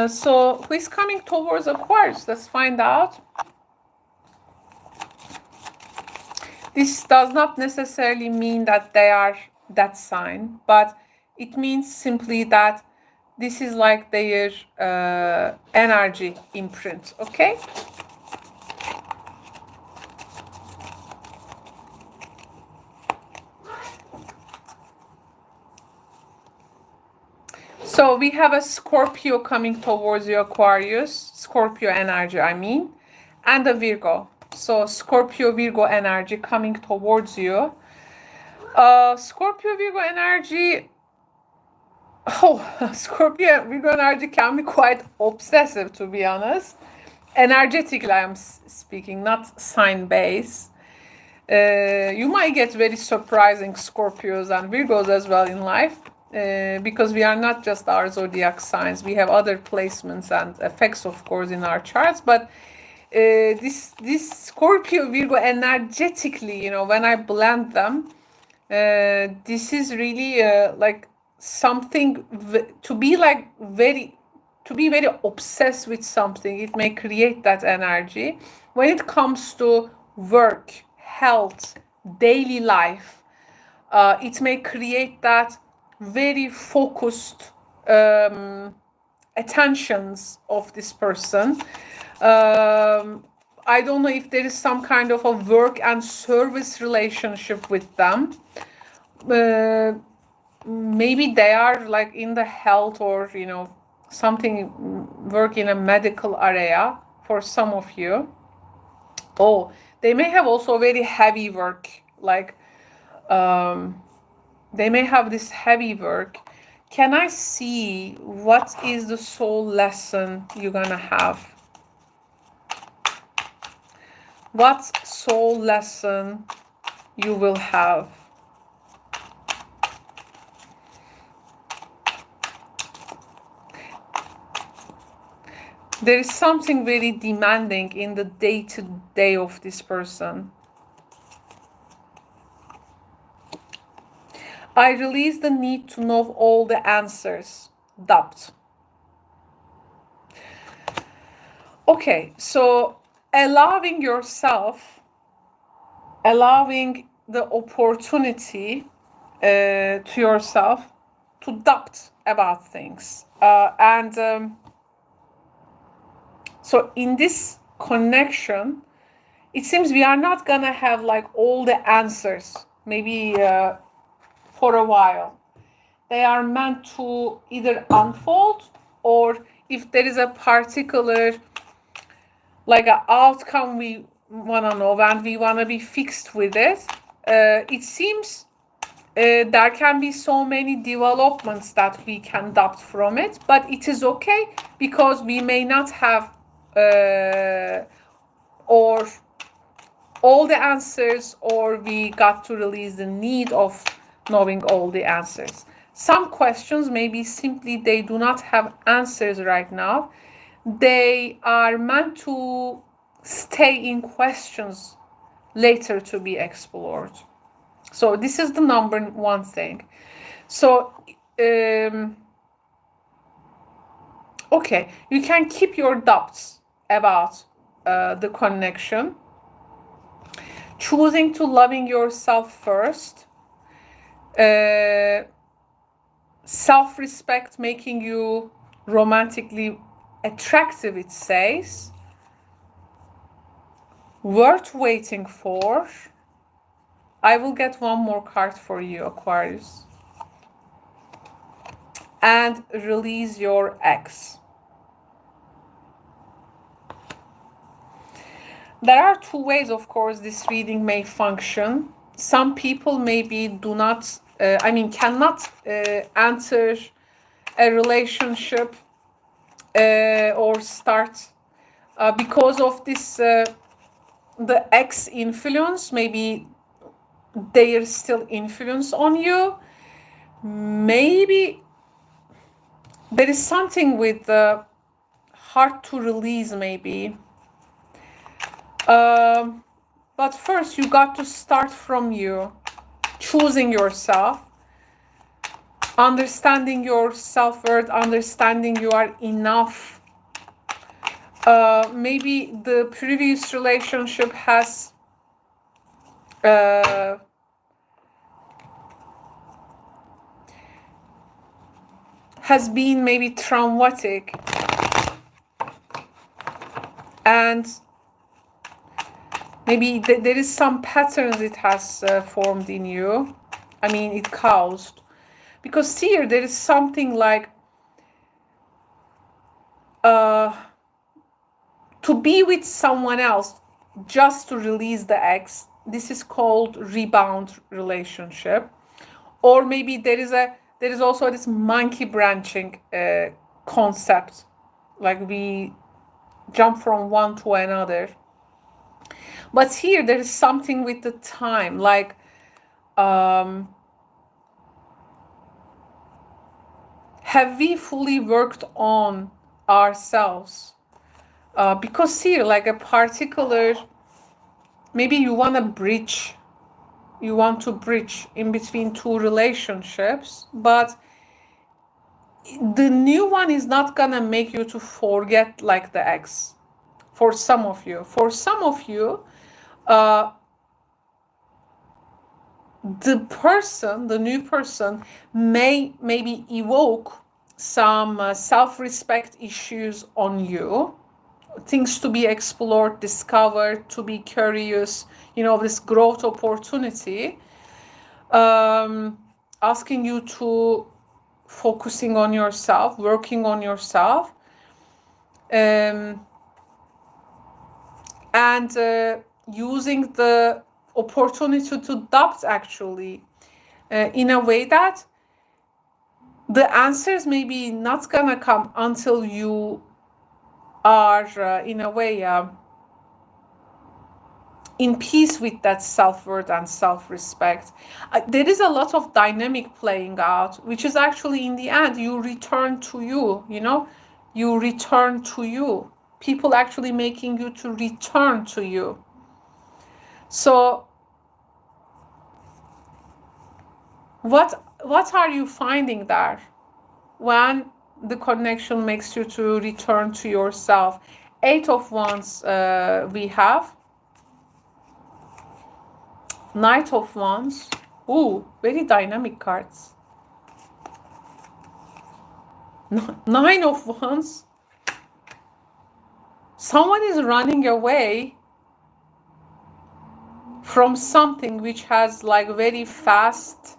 So who is coming towards Aquarius? Let's find out. This does not necessarily mean that they are that sign, but it means simply that this is like their energy imprint, okay? So we have a Scorpio coming towards you, Aquarius, Scorpio energy, I mean, and a Virgo. So Scorpio, Virgo energy coming towards you. Scorpio, Virgo energy, Scorpio, Virgo energy can be quite obsessive, to be honest. Energetically, I'm speaking, not sign-based. You might get very surprising Scorpios and Virgos as well in life. Because we are not just our zodiac signs, we have other placements and effects, of course, in our charts. But this Scorpio Virgo energetically, you know, when I blend them, this is really like something to be very obsessed with something. It may create that energy when it comes to work, health, daily life. It may create that very focused attentions of this person. I don't know if there is some kind of a work and service relationship with them. Maybe they are like in the health or, you know, something, work in a medical area for some of you. Oh, they may have also very heavy work, like they may have this heavy work. Can I see what is the soul lesson you're gonna have? What soul lesson you will have? There is something very demanding in the day-to-day of this person. I release the need to know all the answers. Doubt. Okay, so allowing yourself, allowing the opportunity to yourself to doubt about things. So in this connection, it seems we are not gonna have like all the answers, maybe for a while. They are meant to either unfold, or if there is a particular like an outcome we want to know and we want to be fixed with it, it seems there can be so many developments that we can adopt from it, but it is okay because we may not have or all the answers, or we got to release the need of knowing all the answers. Some questions maybe simply they do not have answers right now. They are meant to stay in questions later to be explored. So this is the number one thing. So okay, you can keep your doubts about the connection. Choosing to loving yourself first. Self-respect making you romantically attractive, it says. Worth waiting for. I will get one more card for you, Aquarius. And release your ex. There are two ways, of course, this reading may function. Some people maybe do not, cannot enter a relationship or start because of this, the ex influence, maybe there's still influence on you. Maybe there is something with the hard to release, maybe. But first you got to start from you, choosing yourself, understanding your self-worth, understanding you are enough. Maybe the previous relationship has been maybe traumatic, and maybe there is some patterns it has formed in you. I mean, it caused. Because here there is something like to be with someone else just to release the ex. This is called rebound relationship. Or maybe there is also this monkey branching concept, like we jump from one to another. But here there is something with the time, like have we fully worked on ourselves? Because here, like a particular, maybe you want to bridge in between two relationships, but the new one is not gonna make you to forget like the ex. For some of you, the new person may maybe evoke some self-respect issues on you, things to be explored, discovered, to be curious, this growth opportunity, asking you to focusing on yourself, working on yourself, and using the opportunity to adapt, actually, in a way that the answers maybe not gonna come until you are in a way in peace with that self-worth and self-respect. There is a lot of dynamic playing out, which is actually in the end you return to you. You return to you, people actually making you to return to you. So what are you finding there when the connection makes you to return to yourself? 8 of Wands we have. Knight of Wands. Ooh, very dynamic cards. 9 of Wands. Someone is running away from something which has like very fast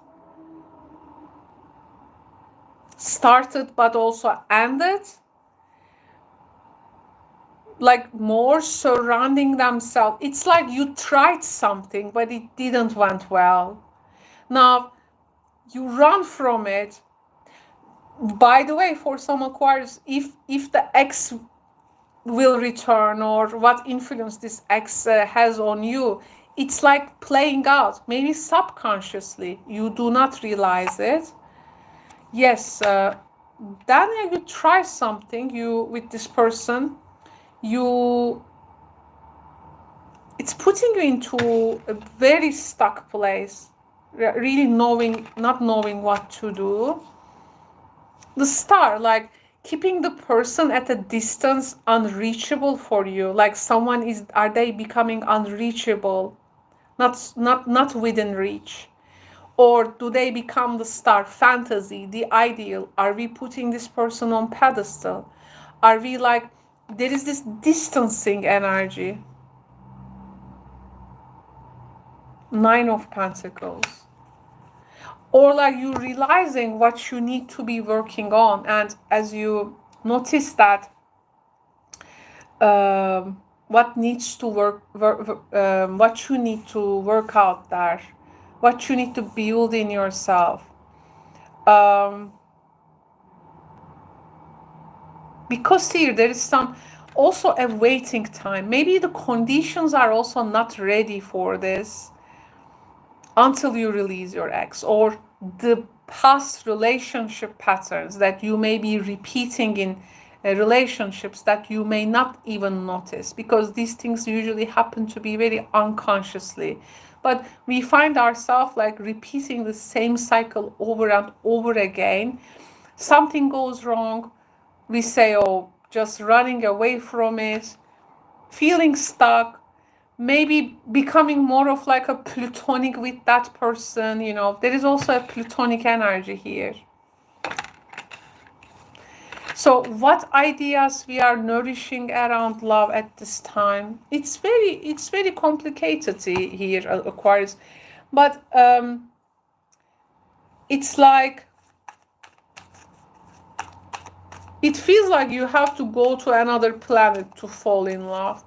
started but also ended, like more surrounding themselves. It's like you tried something but it didn't went well. Now you run from it. By the way, for some Aquarius, if the ex will return, or what influence this ex has on you, it's like playing out, maybe subconsciously, you do not realize it. Yes, then you try something with this person, it's putting you into a very stuck place, really not knowing what to do. The Star, like keeping the person at a distance, unreachable for you, like are they becoming unreachable, not within reach? Or do they become the star, fantasy, the ideal? Are we putting this person on pedestal? Are we like, there is this distancing energy. 9 of Pentacles. Or like you realizing what you need to be working on. And as you notice that what needs to what you need to work out there, what you need to build in yourself. Because here there is some also a waiting time. Maybe the conditions are also not ready for this until you release your ex, or the past relationship patterns that you may be repeating in relationships that you may not even notice, because these things usually happen to be very unconsciously. But we find ourselves like repeating the same cycle over and over again. Something goes wrong, we say, oh, just running away from it, feeling stuck, maybe becoming more of like a platonic with that person. You know, there is also a platonic energy here. So what ideas we are nourishing around love at this time? It's very complicated here, Aquarius. But it's like, it feels like you have to go to another planet to fall in love.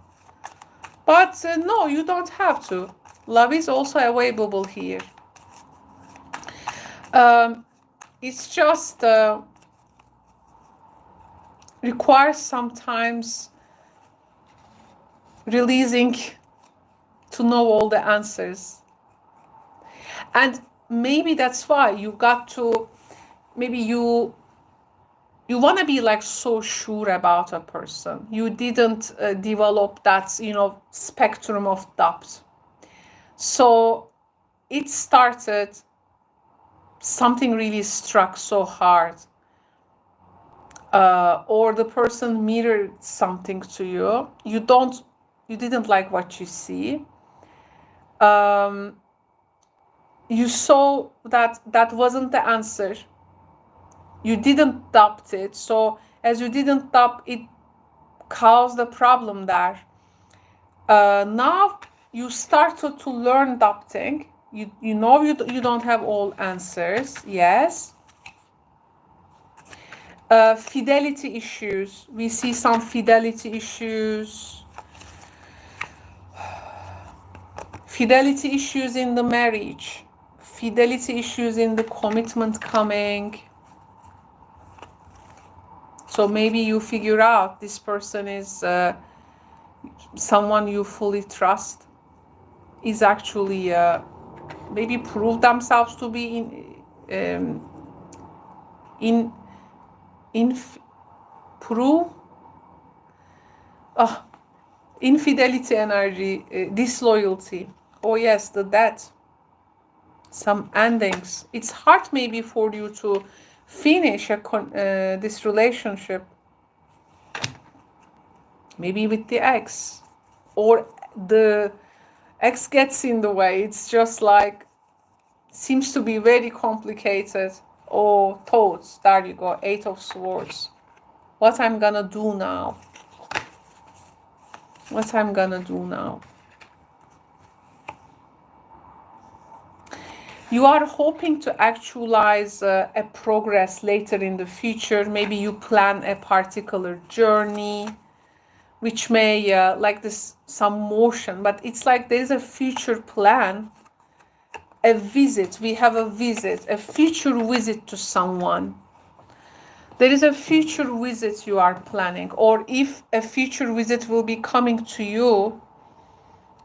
But no, you don't have to. Love is also available here. It's just requires sometimes releasing to know all the answers. And maybe that's why you got to, maybe you want to be like so sure about a person. You didn't develop that, you know, spectrum of doubt. So it started, something really struck so hard. Or the person mirrored something to you. You didn't like what you see. You saw that wasn't the answer. You didn't doubt it. So as you didn't doubt, it caused a problem there. Now you started to learn doubting. You know you don't have all answers. Yes. Fidelity issues. We see some fidelity issues. Fidelity issues in the marriage. Fidelity issues in the commitment coming. So maybe you figure out this person is someone you fully trust, is actually maybe prove themselves to be infidelity energy, disloyalty. Oh yes, the death, some endings. It's hard maybe for you to finish this relationship, maybe with the ex, or the ex gets in the way. It's just like, seems to be very complicated. Oh, thoughts, there you go, 8 of Swords. What I'm gonna do now? What I'm gonna do now? You are hoping to actualize a progress later in the future. Maybe you plan a particular journey, which may like this, some motion, but it's like there's a future plan, a visit. We have a visit, a future visit to someone. There is a future visit you are planning, or if a future visit will be coming to you,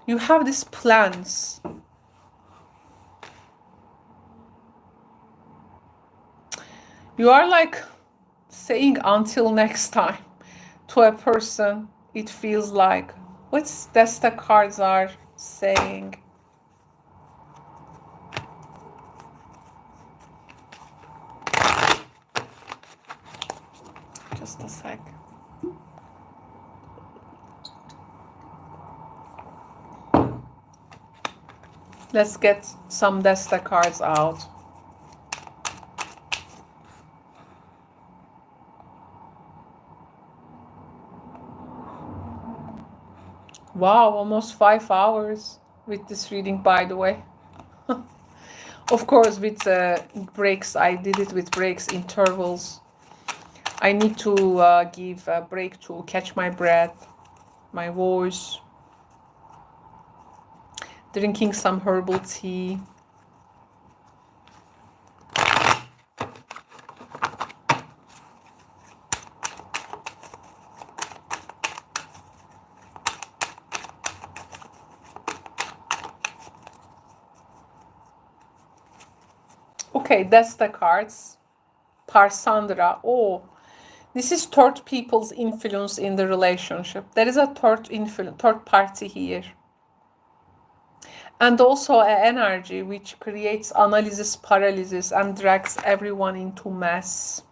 you have these plans. You are like saying until next time to a person. It feels like, what's the cards are saying? Just a sec. Let's get some Desta cards out. Wow, almost 5 hours with this reading, by the way. Of course, with breaks, I did it with breaks, intervals. I need to give a break to catch my breath. my voice, drinking some herbal tea. Okay, that's the cards. Parsandra. Oh, this is third people's influence in the relationship. There is a third party here. And also an energy which creates analysis paralysis and drags everyone into mess.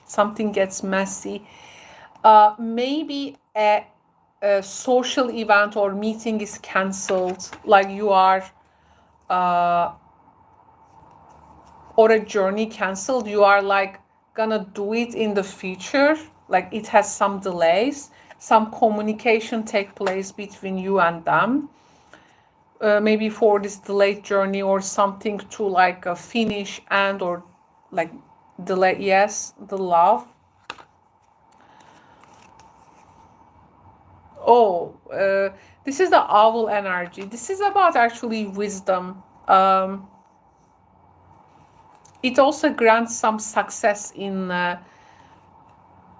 Something gets messy. Maybe a social event or meeting is cancelled, like you are, or a journey cancelled. You are like gonna do it in the future, like it has some delays. Some communication take place between you and them. Maybe for this delayed journey or something to like finish and or like delay. Yes, the love. Oh, this is the owl energy. This is about actually wisdom. It also grants some success in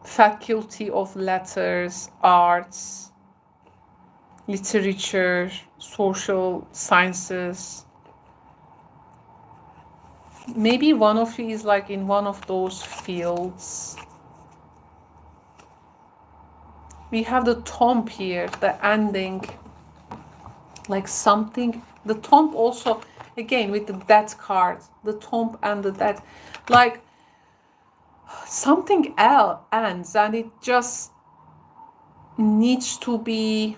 faculty of letters, arts, literature, social sciences. Maybe one of you is like in one of those fields. We have the tomb here, the ending, like something. The tomb also, again, with the death card, the tomb and the death, like something else ends and it just needs to be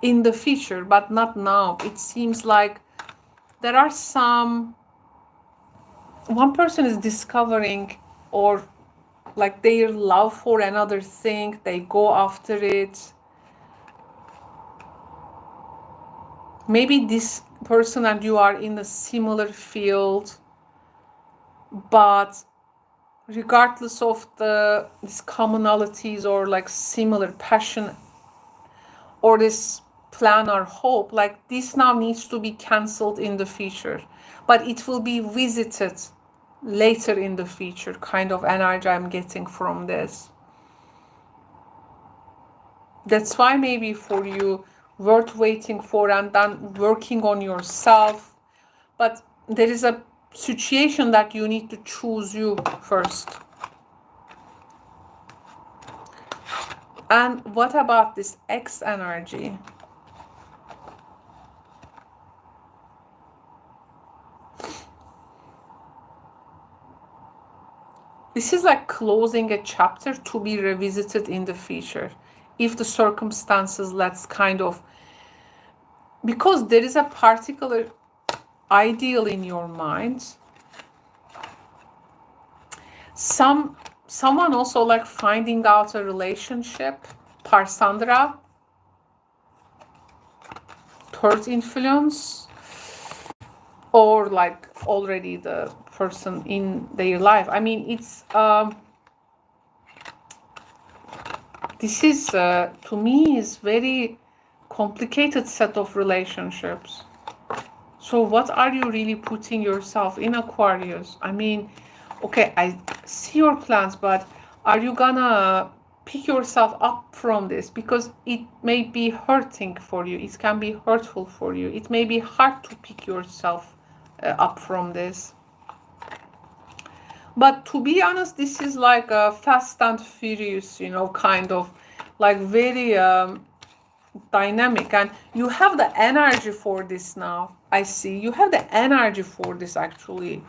in the future, but not now. It seems like there are one person is discovering or like their love for another thing, they go after it. Maybe this person and you are in a similar field, but regardless of these commonalities or like similar passion or this plan or hope, like this now needs to be cancelled in the future, but it will be visited later in the future, kind of energy I'm getting from this. That's why maybe for you, worth waiting for and then working on yourself. But there is a situation that you need to choose you first. And what about this X energy? This is like closing a chapter to be revisited in the future. If the circumstances, let's kind of, because there is a particular ideal in your mind. Someone also like finding out a relationship, Parsandra, third influence, or like already the person in their life. I mean, it's this is to me is very complicated set of relationships. So what are you really putting yourself in, Aquarius? I mean, okay, I see your plans, but are you gonna pick yourself up from this? Because it may be hurting for you. It can be hurtful for you. It may be hard to pick yourself up from this. But to be honest, this is like a fast and furious, you know, kind of like very dynamic. And you have the energy for this now. I see. You have the energy for this actually.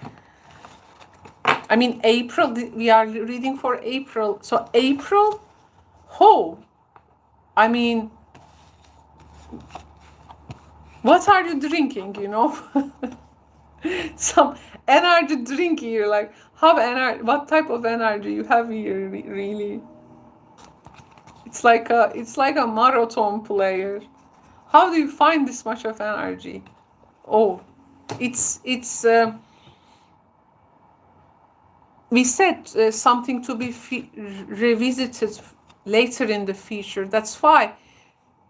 I mean, April, we are reading for April. So April, oh, I mean, what are you drinking, you know? Some energy drink here, like have energy. What type of energy you have here, really? It's like a marathon player. How do you find this much of energy? Oh, it's we said something to be revisited later in the future. That's why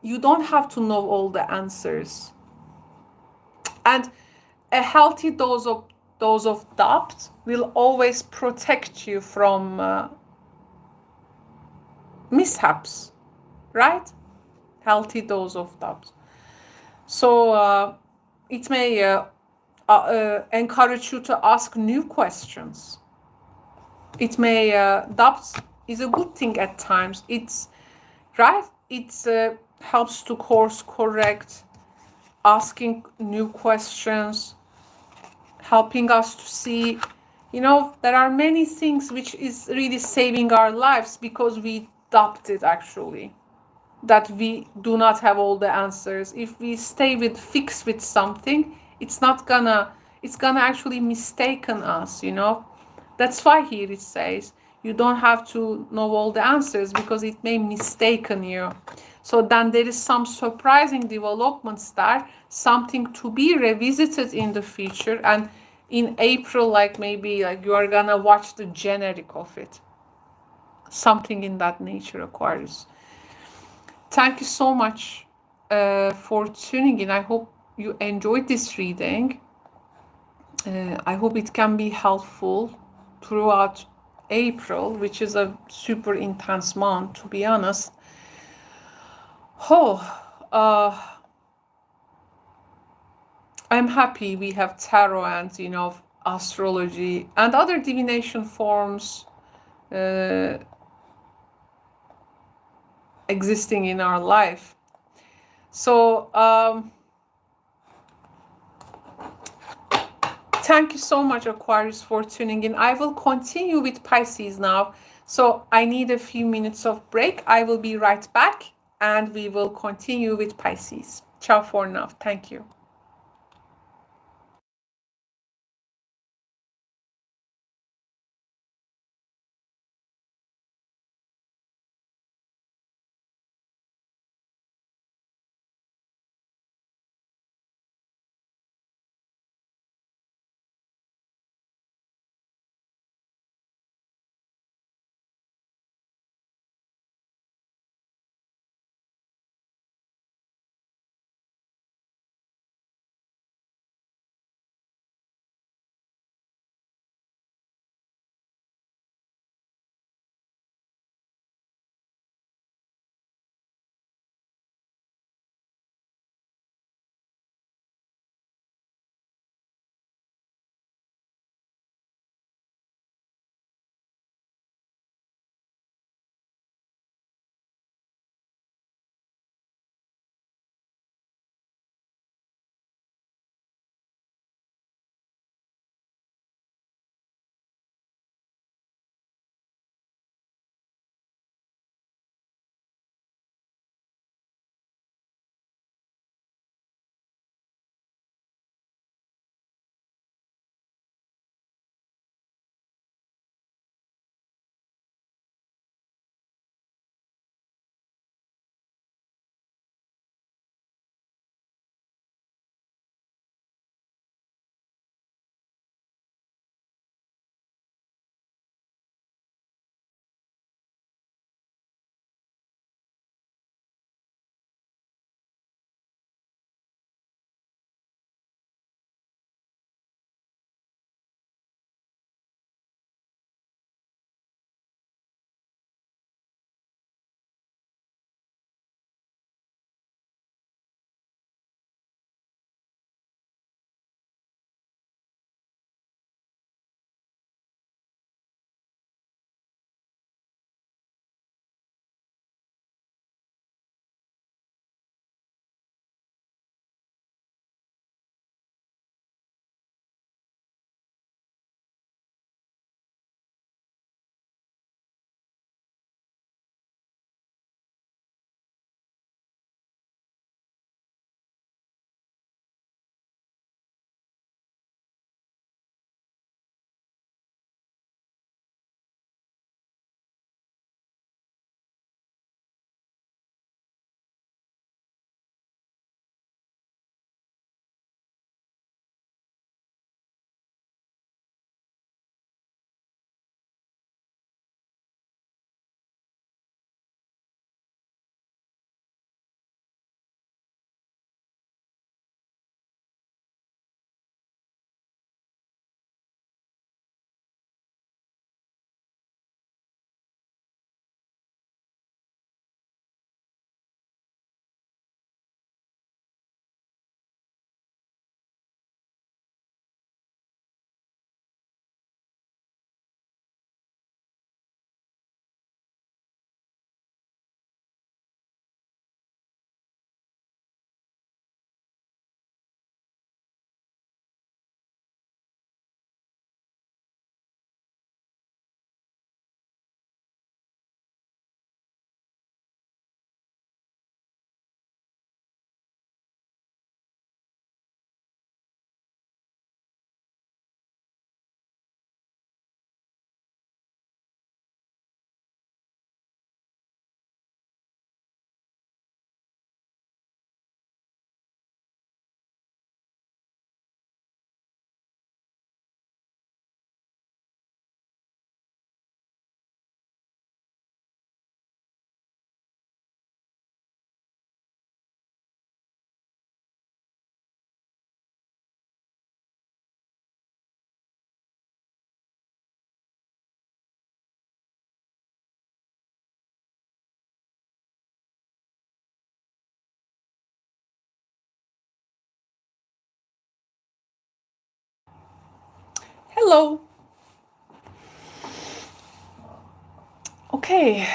you don't have to know all the answers. And a healthy dose of doubt will always protect you from mishaps, right? Healthy dose of doubt. So it may encourage you to ask new questions. It may doubt is a good thing at times. It's right. It helps to course correct, asking new questions, helping us to see, there are many things which is really saving our lives because we doubted actually, that we do not have all the answers. If we stay fixed with something, it's gonna actually mistaken us, That's why here it says you don't have to know all the answers because it may mistaken you. So then there is some surprising developments there, something to be revisited in the future. And in April, maybe you are gonna watch the generic of it. Something in that nature, Aquarius. Thank you so much for tuning in. I hope you enjoyed this reading. I hope it can be helpful throughout April, which is a super intense month, to be honest. I'm happy we have tarot and, astrology and other divination forms existing in our life. So thank you so much, Aquarius, for tuning in. I will continue with Pisces now. So I need a few minutes of break. I will be right back and we will continue with Pisces. Ciao for now. Thank you. Hello. Okay.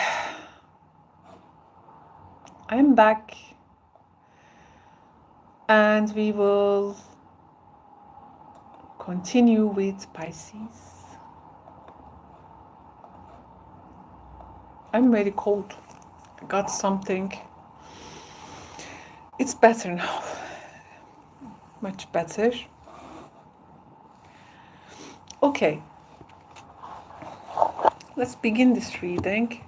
I'm back. And we will continue with Pisces. I'm very cold. I got something. It's better now. Much better. Okay. Let's begin this reading.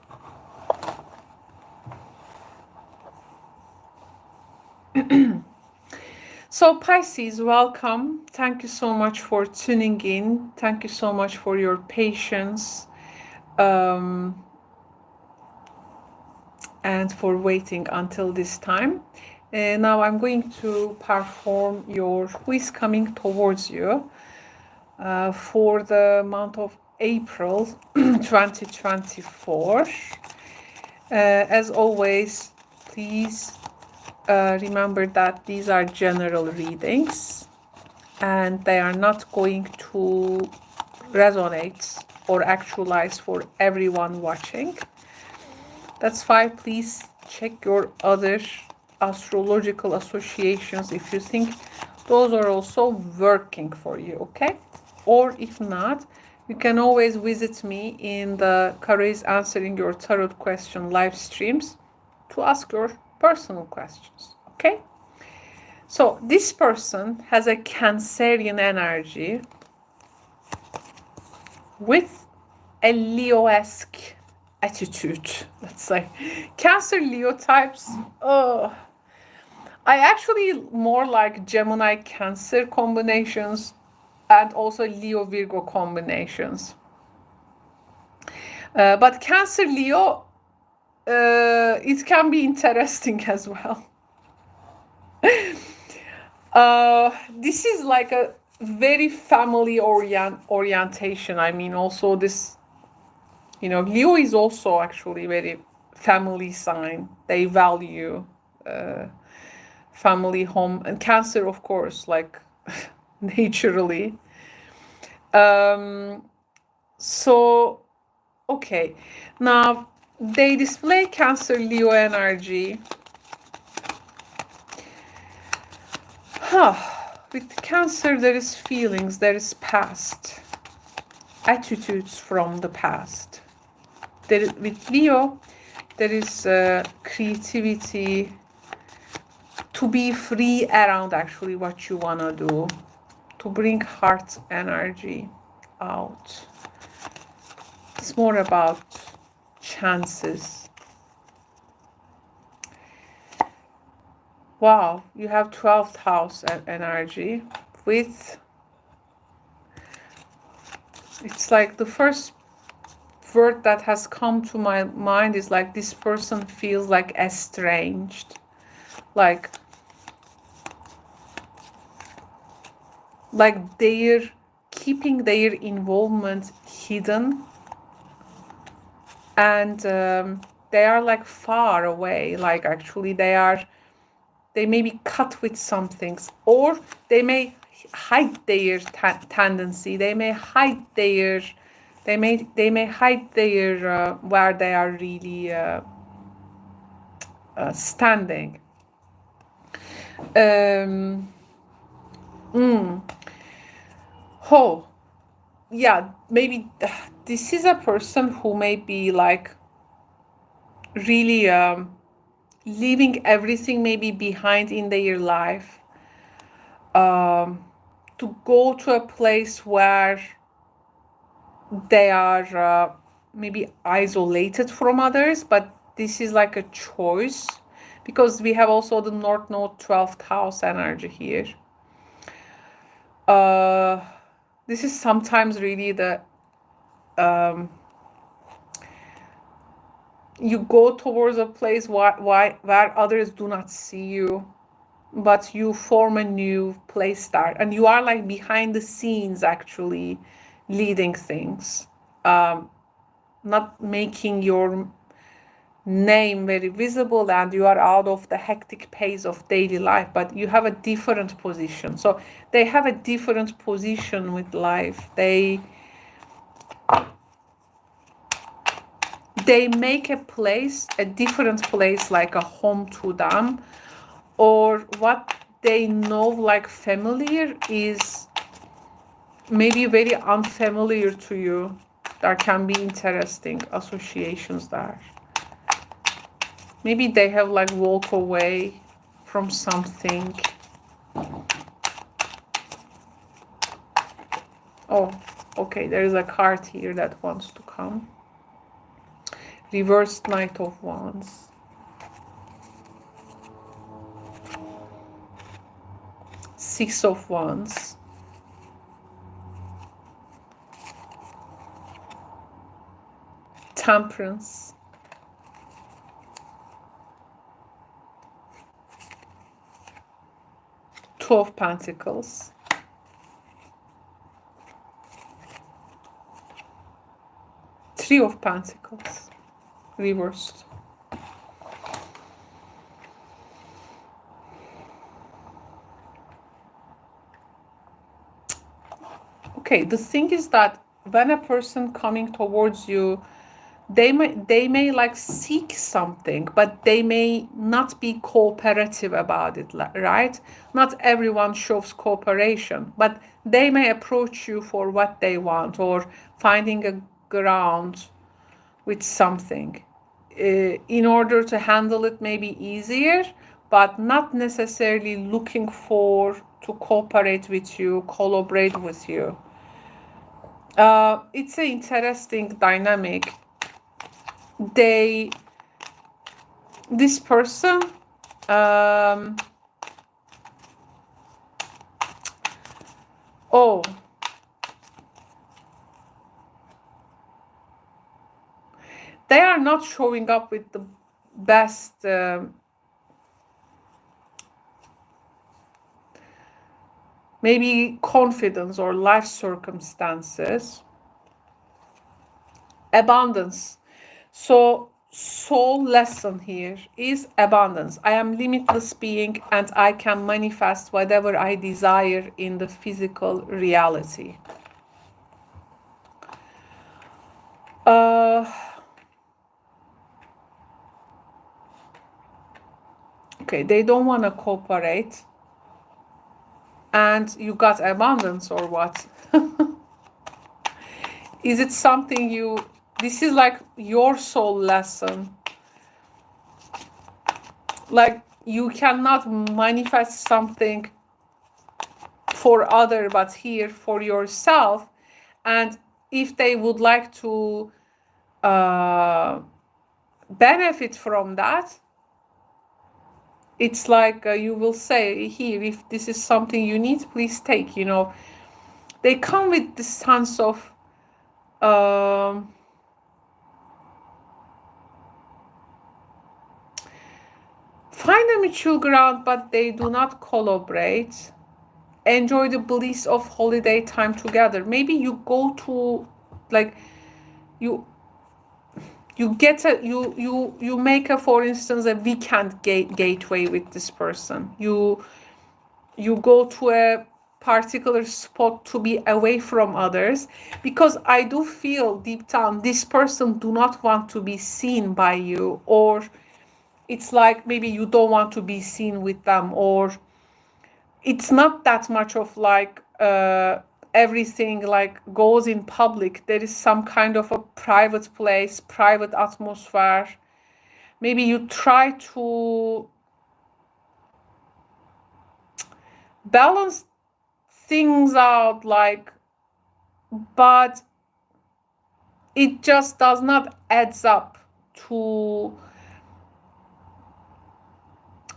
So Pisces, welcome. Thank you so much for tuning in. Thank you so much for your patience and for waiting until this time. Now I'm going to perform your who is coming towards you for the month of April 2024. As always, please remember that these are general readings and they are not going to resonate or actualize for everyone watching. That's why please check your other astrological associations if you think those are also working for you, okay? Or if not, you can always visit me in the Carrie's Answering Your Tarot Question live streams to ask your personal questions, okay? So this person has a Cancerian energy with a Leo-esque attitude, let's say. Cancer Leo types, I actually more like Gemini Cancer combinations and also Leo Virgo combinations. But Cancer Leo, it can be interesting as well. This is like a very family orientation. I mean, also this, you know, Leo is also actually very family sign. They value family, home, and Cancer, of course, like naturally. So, okay. Now, they display Cancer Leo energy. With Cancer, there is feelings, there is past, attitudes from the past. With Leo, there is creativity, to be free around actually what you want to do, to bring heart energy out. It's more about chances. Wow, you have 12th house energy with, it's like the first word that has come to my mind is like this person feels like estranged, like they're keeping their involvement hidden and they are like far away, like actually they may be cut with some things, or they may hide their tendency, they may hide their where they are really standing. Oh, yeah, maybe this is a person who may be like really leaving everything maybe behind in their life to go to a place where they are maybe isolated from others, but this is like a choice because we have also the North Node 12th house energy here. This is sometimes really the you go towards a place where others do not see you, but you form a new place there, and you are like behind the scenes actually leading things, not making your name very visible and you are out of the hectic pace of daily life, but you have a different position. So they have a different position with life. They make a place, a different place, like a home to them, or what they know like familiar is maybe very unfamiliar to you. There can be interesting associations there. Maybe they have like walk away from something. Oh, okay, there is a card here that wants to come. Reversed Knight of Wands. Six of Wands. Temperance. Two of Pentacles. Three of Pentacles. Reversed. Okay, the thing is that when a person coming towards you, they may like seek something, but they may not be cooperative about it, right? Not everyone shows cooperation, but they may approach you for what they want or finding a ground with something in order to handle it maybe easier, but not necessarily looking for to cooperate with you, collaborate with you. It's an interesting dynamic. This person oh, they are not showing up with the best maybe confidence or life circumstances. Abundance. So soul lesson here is abundance. I am limitless being and I can manifest whatever I desire in the physical reality. Okay, they don't want to cooperate. And you got abundance or what? Is it something this is like your soul lesson. Like you cannot manifest something for other, but here for yourself. And if they would like to benefit from that, it's like you will say here, if this is something you need, please take, you know. They come with this sense of find a mutual ground, but they do not collaborate. Enjoy the bliss of holiday time together. Maybe you go to like you get a you make a, for instance, a weekend gateway with this person. You go to a particular spot to be away from others, because I do feel deep down this person do not want to be seen by you, or it's like maybe you don't want to be seen with them, or it's not that much of like everything like goes in public. There is some kind of a private place, private atmosphere. Maybe you try to balance things out, like, but it just does not adds up to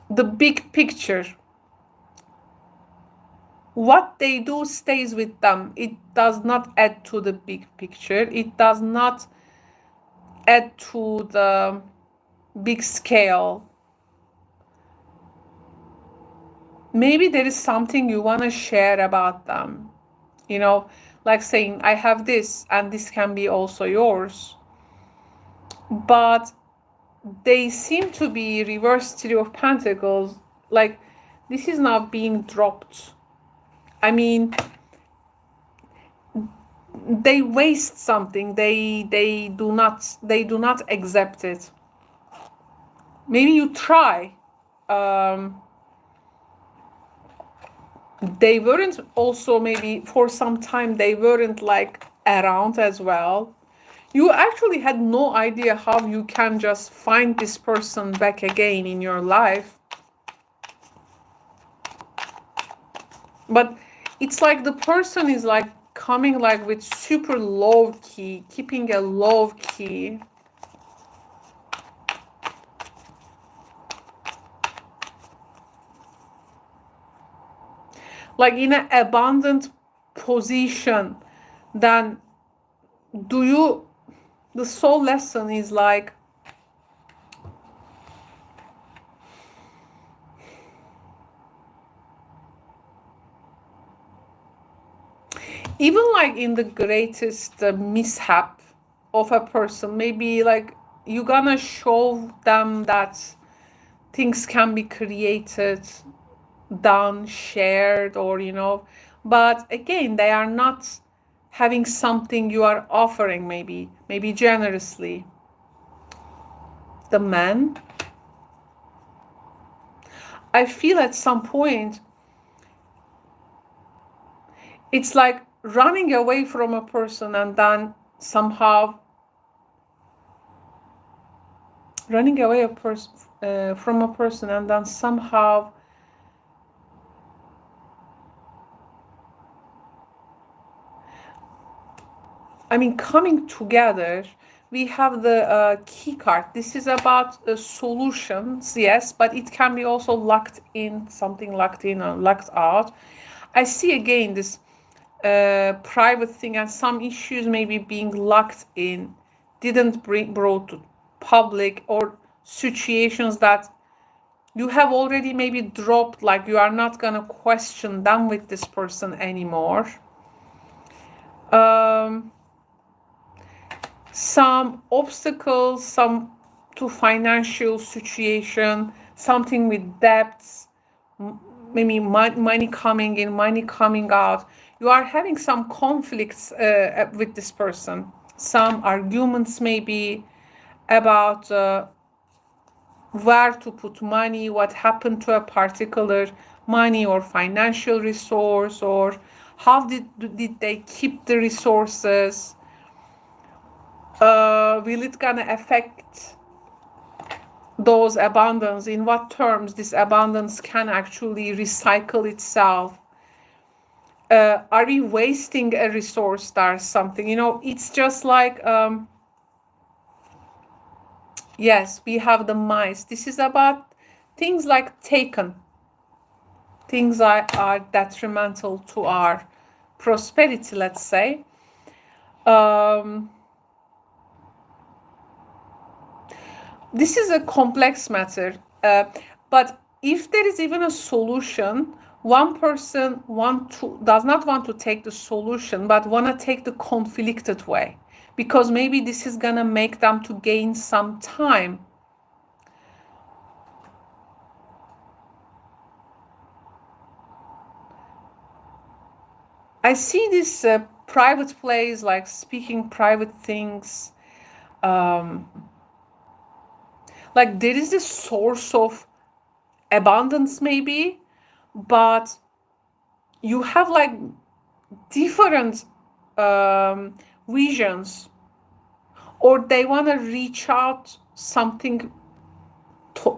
the big picture. What they do stays with them. It does not add to the big picture. It does not add to the big scale. Maybe there is something you want to share about them, you know, like saying, I have this and this can be also yours. But they seem to be reverse Three of Pentacles. Like, this is not being dropped. I mean, they waste something. They do not accept it. Maybe you try. They weren't also, maybe for some time they weren't like around as well. You actually had no idea how you can just find this person back again in your life. But it's like the person is like coming like with super low key, keeping a low key. Like in an abundant position. Then the soul lesson is like, even like in the greatest mishap of a person, maybe like you're gonna show them that things can be created, done, shared, or but again, they are not having something you are offering, maybe generously. The man, I feel at some point it's like running away from a person and then somehow running away from a person and then somehow coming together. We have the key card. This is about solutions, yes, but it can be also locked in, something locked in or locked out. I see again this private thing, and some issues maybe being locked in, didn't brought to public, or situations that you have already maybe dropped, like you are not gonna question them with this person anymore. Some obstacles, some to financial situation, something with debts, maybe money coming in, money coming out. You are having some conflicts with this person. Some arguments maybe about where to put money, what happened to a particular money or financial resource, or how did they keep the resources. Will it gonna affect those abundance? In what terms this abundance can actually recycle itself? Are we wasting a resource? There's something, it's just like, yes, we have the mice. This is about things like taken. Things are detrimental to our prosperity, let's say. This is a complex matter, but if there is even a solution, one person does not want to take the solution, but want to take the conflicted way, because maybe this is gonna make them to gain some time. I see this private place, like speaking private things. Like there is a source of abundance maybe, but you have like different visions, or they want to reach out something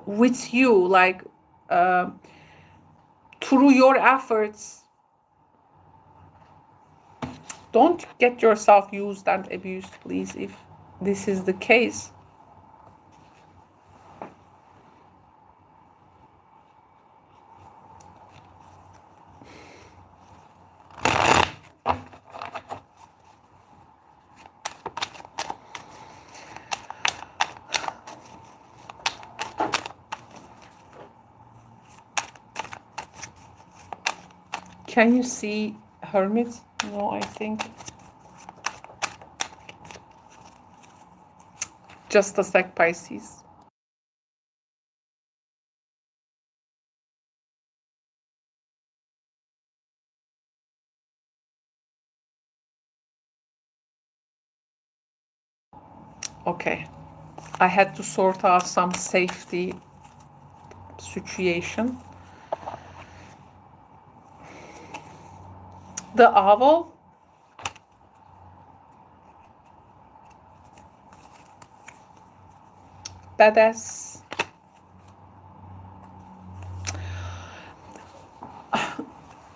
with you, like through your efforts. Don't get yourself used and abused, please, if this is the case. Can you see Hermit? No, I think. Just a sec, Pisces. Okay, I had to sort out some safety situation. The owl. Badass.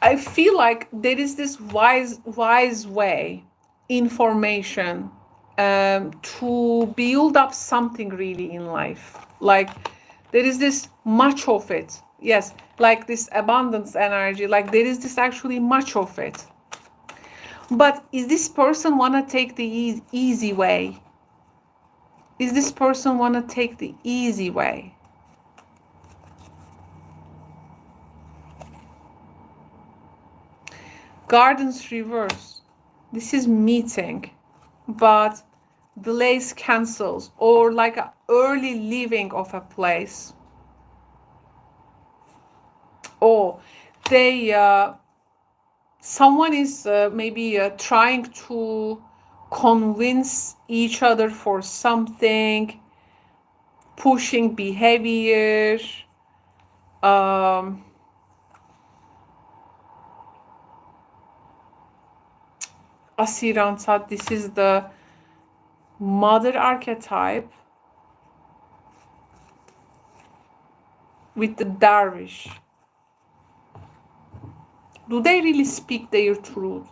I feel like there is this wise way, information, to build up something really in life. Like there is this much of it. Yes, like this abundance energy. Like there is this actually much of it. But is this person wanna take the easy way? Is this person wanna take the easy way? Gardens reverse. This is meeting, but delays, cancels, or like an early leaving of a place. Or they, someone is maybe trying to convince each other for something, pushing behavior. Asiransat, this is the mother archetype with the dervish. Do they really speak their truth?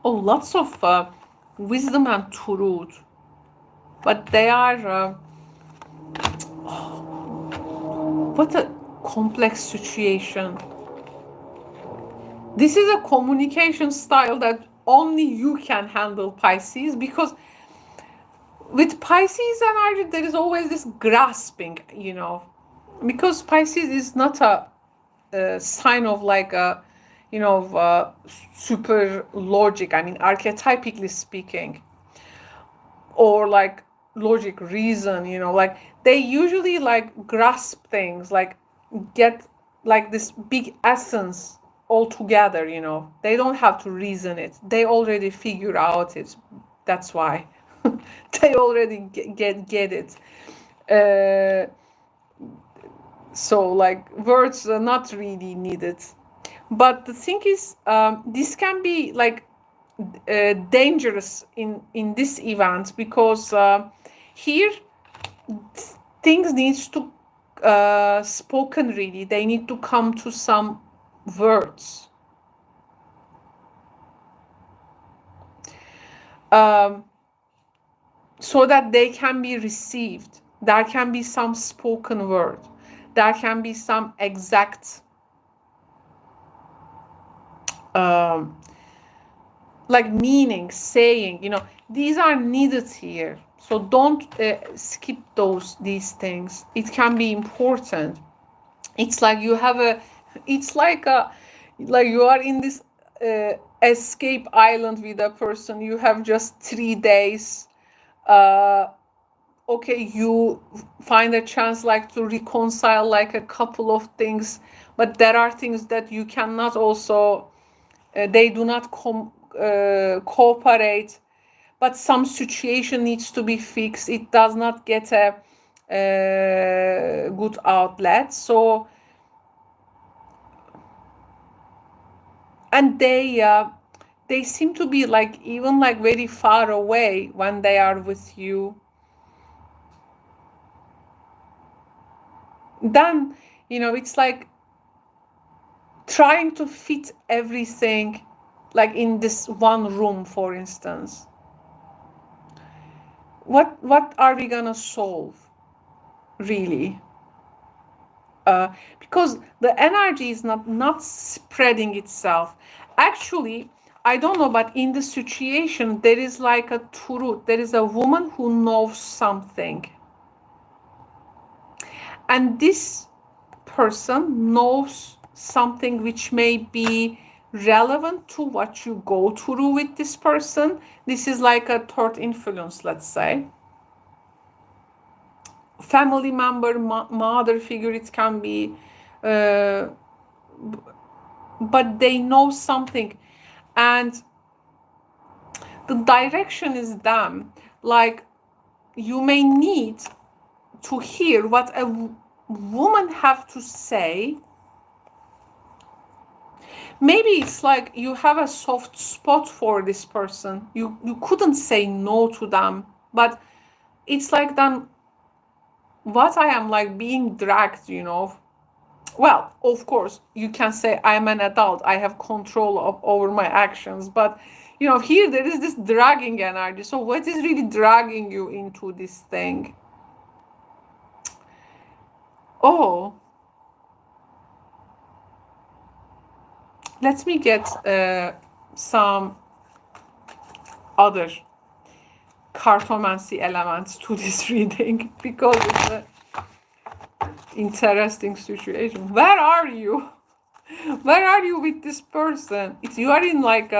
Oh, lots of wisdom and truth, but they are what a complex situation. This is a communication style that only you can handle, Pisces, because with Pisces energy there is always this grasping, you know, because Pisces is not a sign of like a, you know, super logic, I mean archetypically speaking, or like logic, reason, you know, like they usually like grasp things, like get like this big essence all together, you know. They don't have to reason it, they already figure out it. That's why they already get it. So like words are not really needed. But the thing is, this can be like dangerous in this event, because here things needs to spoken, really they need to come to some words, so that they can be received. There can be some spoken word, there can be some exact like meaning, saying, you know, these are needed here. So don't skip these things. It can be important. It's like you have a, it's like a, like you are in this escape island with a person. You have just 3 days. Okay, you find a chance like to reconcile like a couple of things, but there are things that you cannot also, they do not cooperate, but some situation needs to be fixed. It does not get a good outlet. So, and they seem to be like even like very far away when they are with you. Then, you know, it's like trying to fit everything like in this one room, for instance. What are we gonna solve, really? Because the energy is not spreading itself. Actually, I don't know, but in the situation there is like a truth. There is a woman who knows something, and this person knows something which may be relevant to what you go through with this person. This is like a third influence, let's say. Family member, mother figure, it can be but they know something, and the direction is them. Like, you may need to hear what a woman have to say. Maybe it's like you have a soft spot for this person. You couldn't say no to them, but it's like then what I am like being dragged, you know. Well, of course, you can say I'm an adult, I have control over my actions, but you know, here there is this dragging energy. So what is really dragging you into this thing? Oh, let me get some other cartomancy elements to this reading, because it's an interesting situation. Where are you? Where are you with this person? It's, you are in like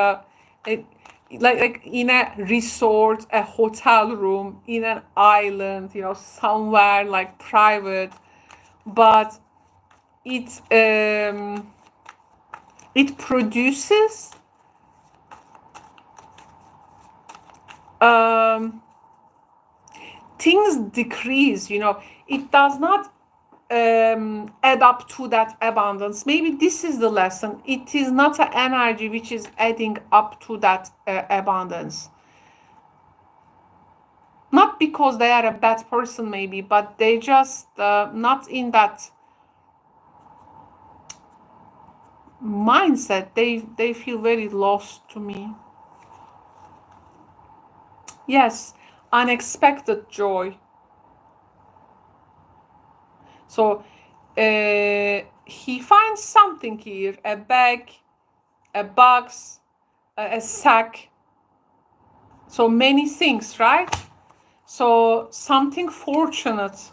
like in a resort, a hotel room, in an island, you know, somewhere like private, but it produces things decrease, you know, it does not add up to that abundance. Maybe this is the lesson. It is not an energy which is adding up to that abundance. Not because they are a bad person maybe, but they just not in that mindset. They feel very lost to me. Yes, unexpected joy. So he finds something here, a bag, a box, a sack. So many things, right? So something fortunate.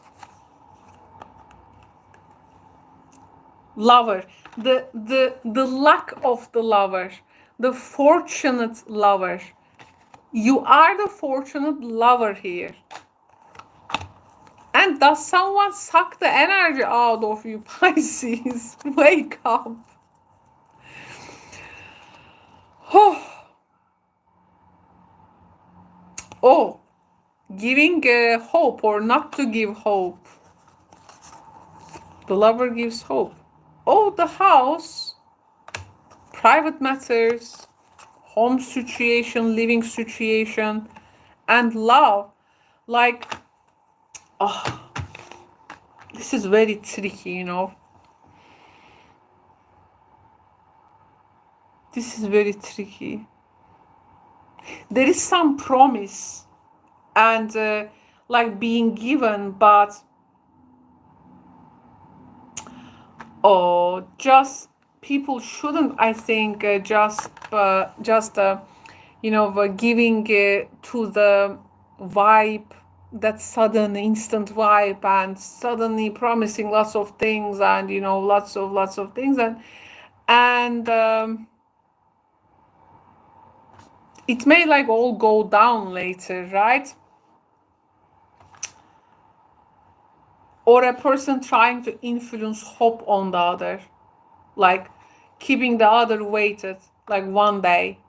Lover, the luck of the lover, the fortunate lover. You are the fortunate lover here. And does someone suck the energy out of you, Pisces? Wake up. Oh, giving hope or not to give hope. The lover gives hope. Oh, the house, private matters, home situation, living situation, and love. Like, oh, this is very tricky, you know. This is very tricky. There is some promise and like being given, but oh, just people shouldn't, I think, just you know, giving to the vibe, that sudden instant vibe, and suddenly promising lots of things, and you know, lots of things, and it may like all go down later, right? Or a person trying to influence hope on the other, like keeping the other weighted, like one day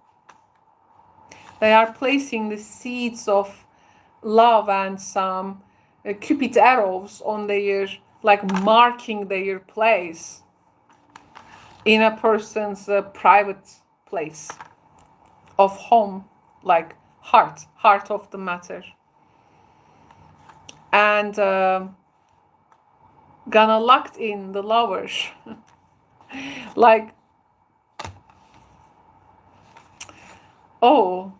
they are placing the seeds of love and some cupid arrows on their, like marking their place in a person's private place of home, like heart of the matter, and gonna locked in the lovers. Like, oh,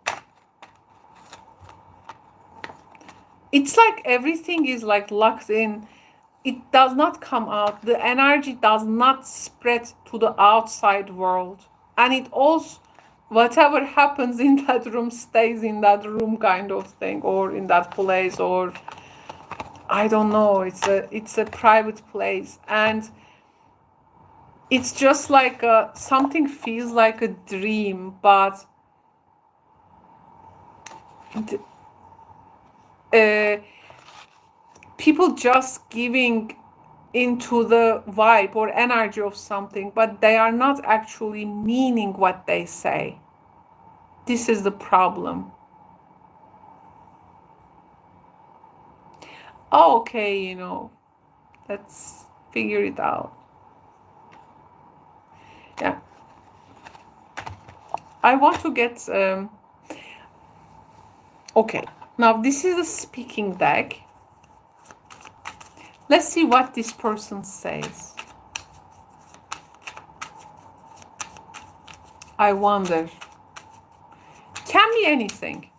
it's like everything is like locked in. It does not come out. The energy does not spread to the outside world, and it also, whatever happens in that room stays in that room, kind of thing, or in that place, or I don't know. It's a private place, and it's just like something feels like a dream, but people just giving into the vibe or energy of something, but they are not actually meaning what they say. This is the problem. Oh, okay, you know, let's figure it out. Yeah. I want to get... okay, now this is a speaking deck. Let's see what this person says. I wonder. Can be anything.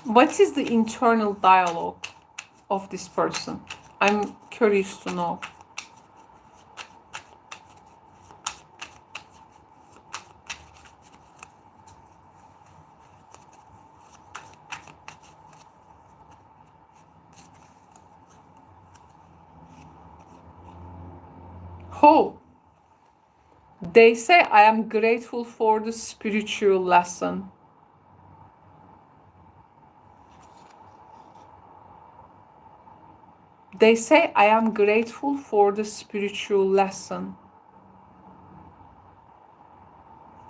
What is the internal dialogue of this person? I'm curious to know. Oh, they say, I am grateful for the spiritual lesson. They say, I am grateful for the spiritual lesson.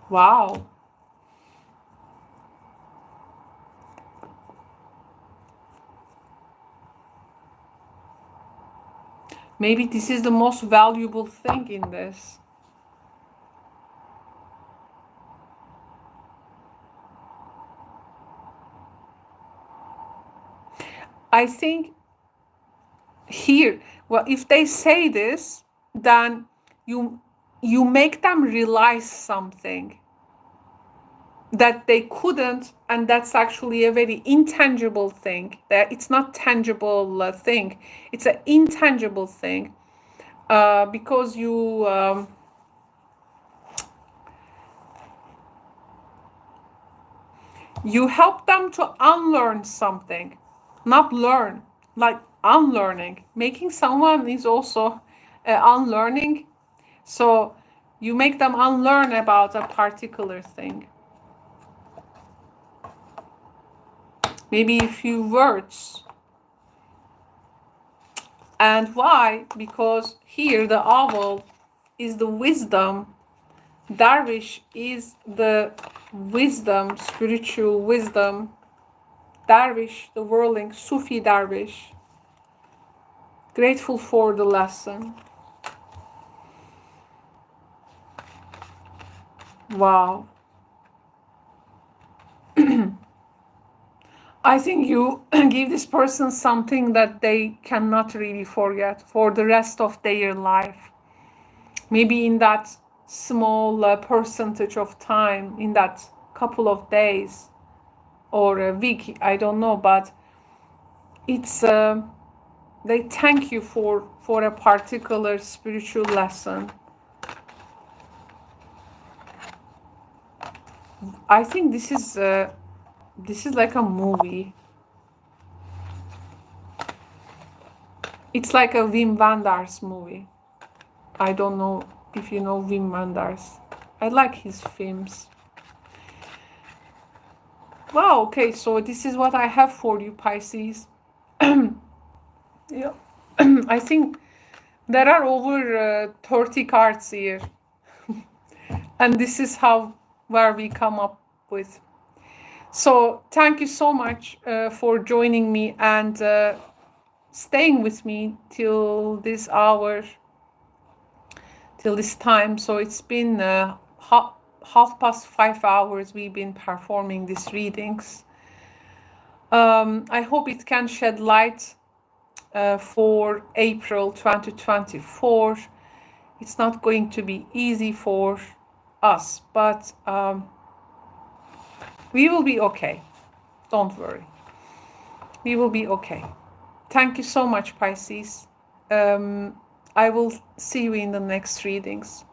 Wow. Maybe this is the most valuable thing in this. I think here, well, if they say this, then you make them realize something that they couldn't, and that's actually a very intangible thing. That it's not tangible thing, it's an intangible thing, because you help them to unlearn something, not learn, like unlearning. Making someone is also unlearning, so you make them unlearn about a particular thing. Maybe a few words. And why? Because here the owl is the wisdom. Darvish is the wisdom, spiritual wisdom. Darvish, the whirling, Sufi Darvish. Grateful for the lesson. Wow. I think you give this person something that they cannot really forget for the rest of their life. Maybe in that small percentage of time, in that couple of days or a week, I don't know, but it's they thank you for a particular spiritual lesson. I think this is like a movie. It's like a Wim Wenders movie. I don't know if you know Wim Wenders. I like his films. Wow, okay, so this is what I have for you, Pisces. Yeah. I think there are over 30 cards here. And this is where we come up with. So thank you so much for joining me and staying with me till this hour, till this time. So it's been half past 5 hours we've been performing these readings. I hope it can shed light for April 2024. It's not going to be easy for us, but we will be okay. Don't worry. We will be okay. Thank you so much, Pisces. I will see you in the next readings.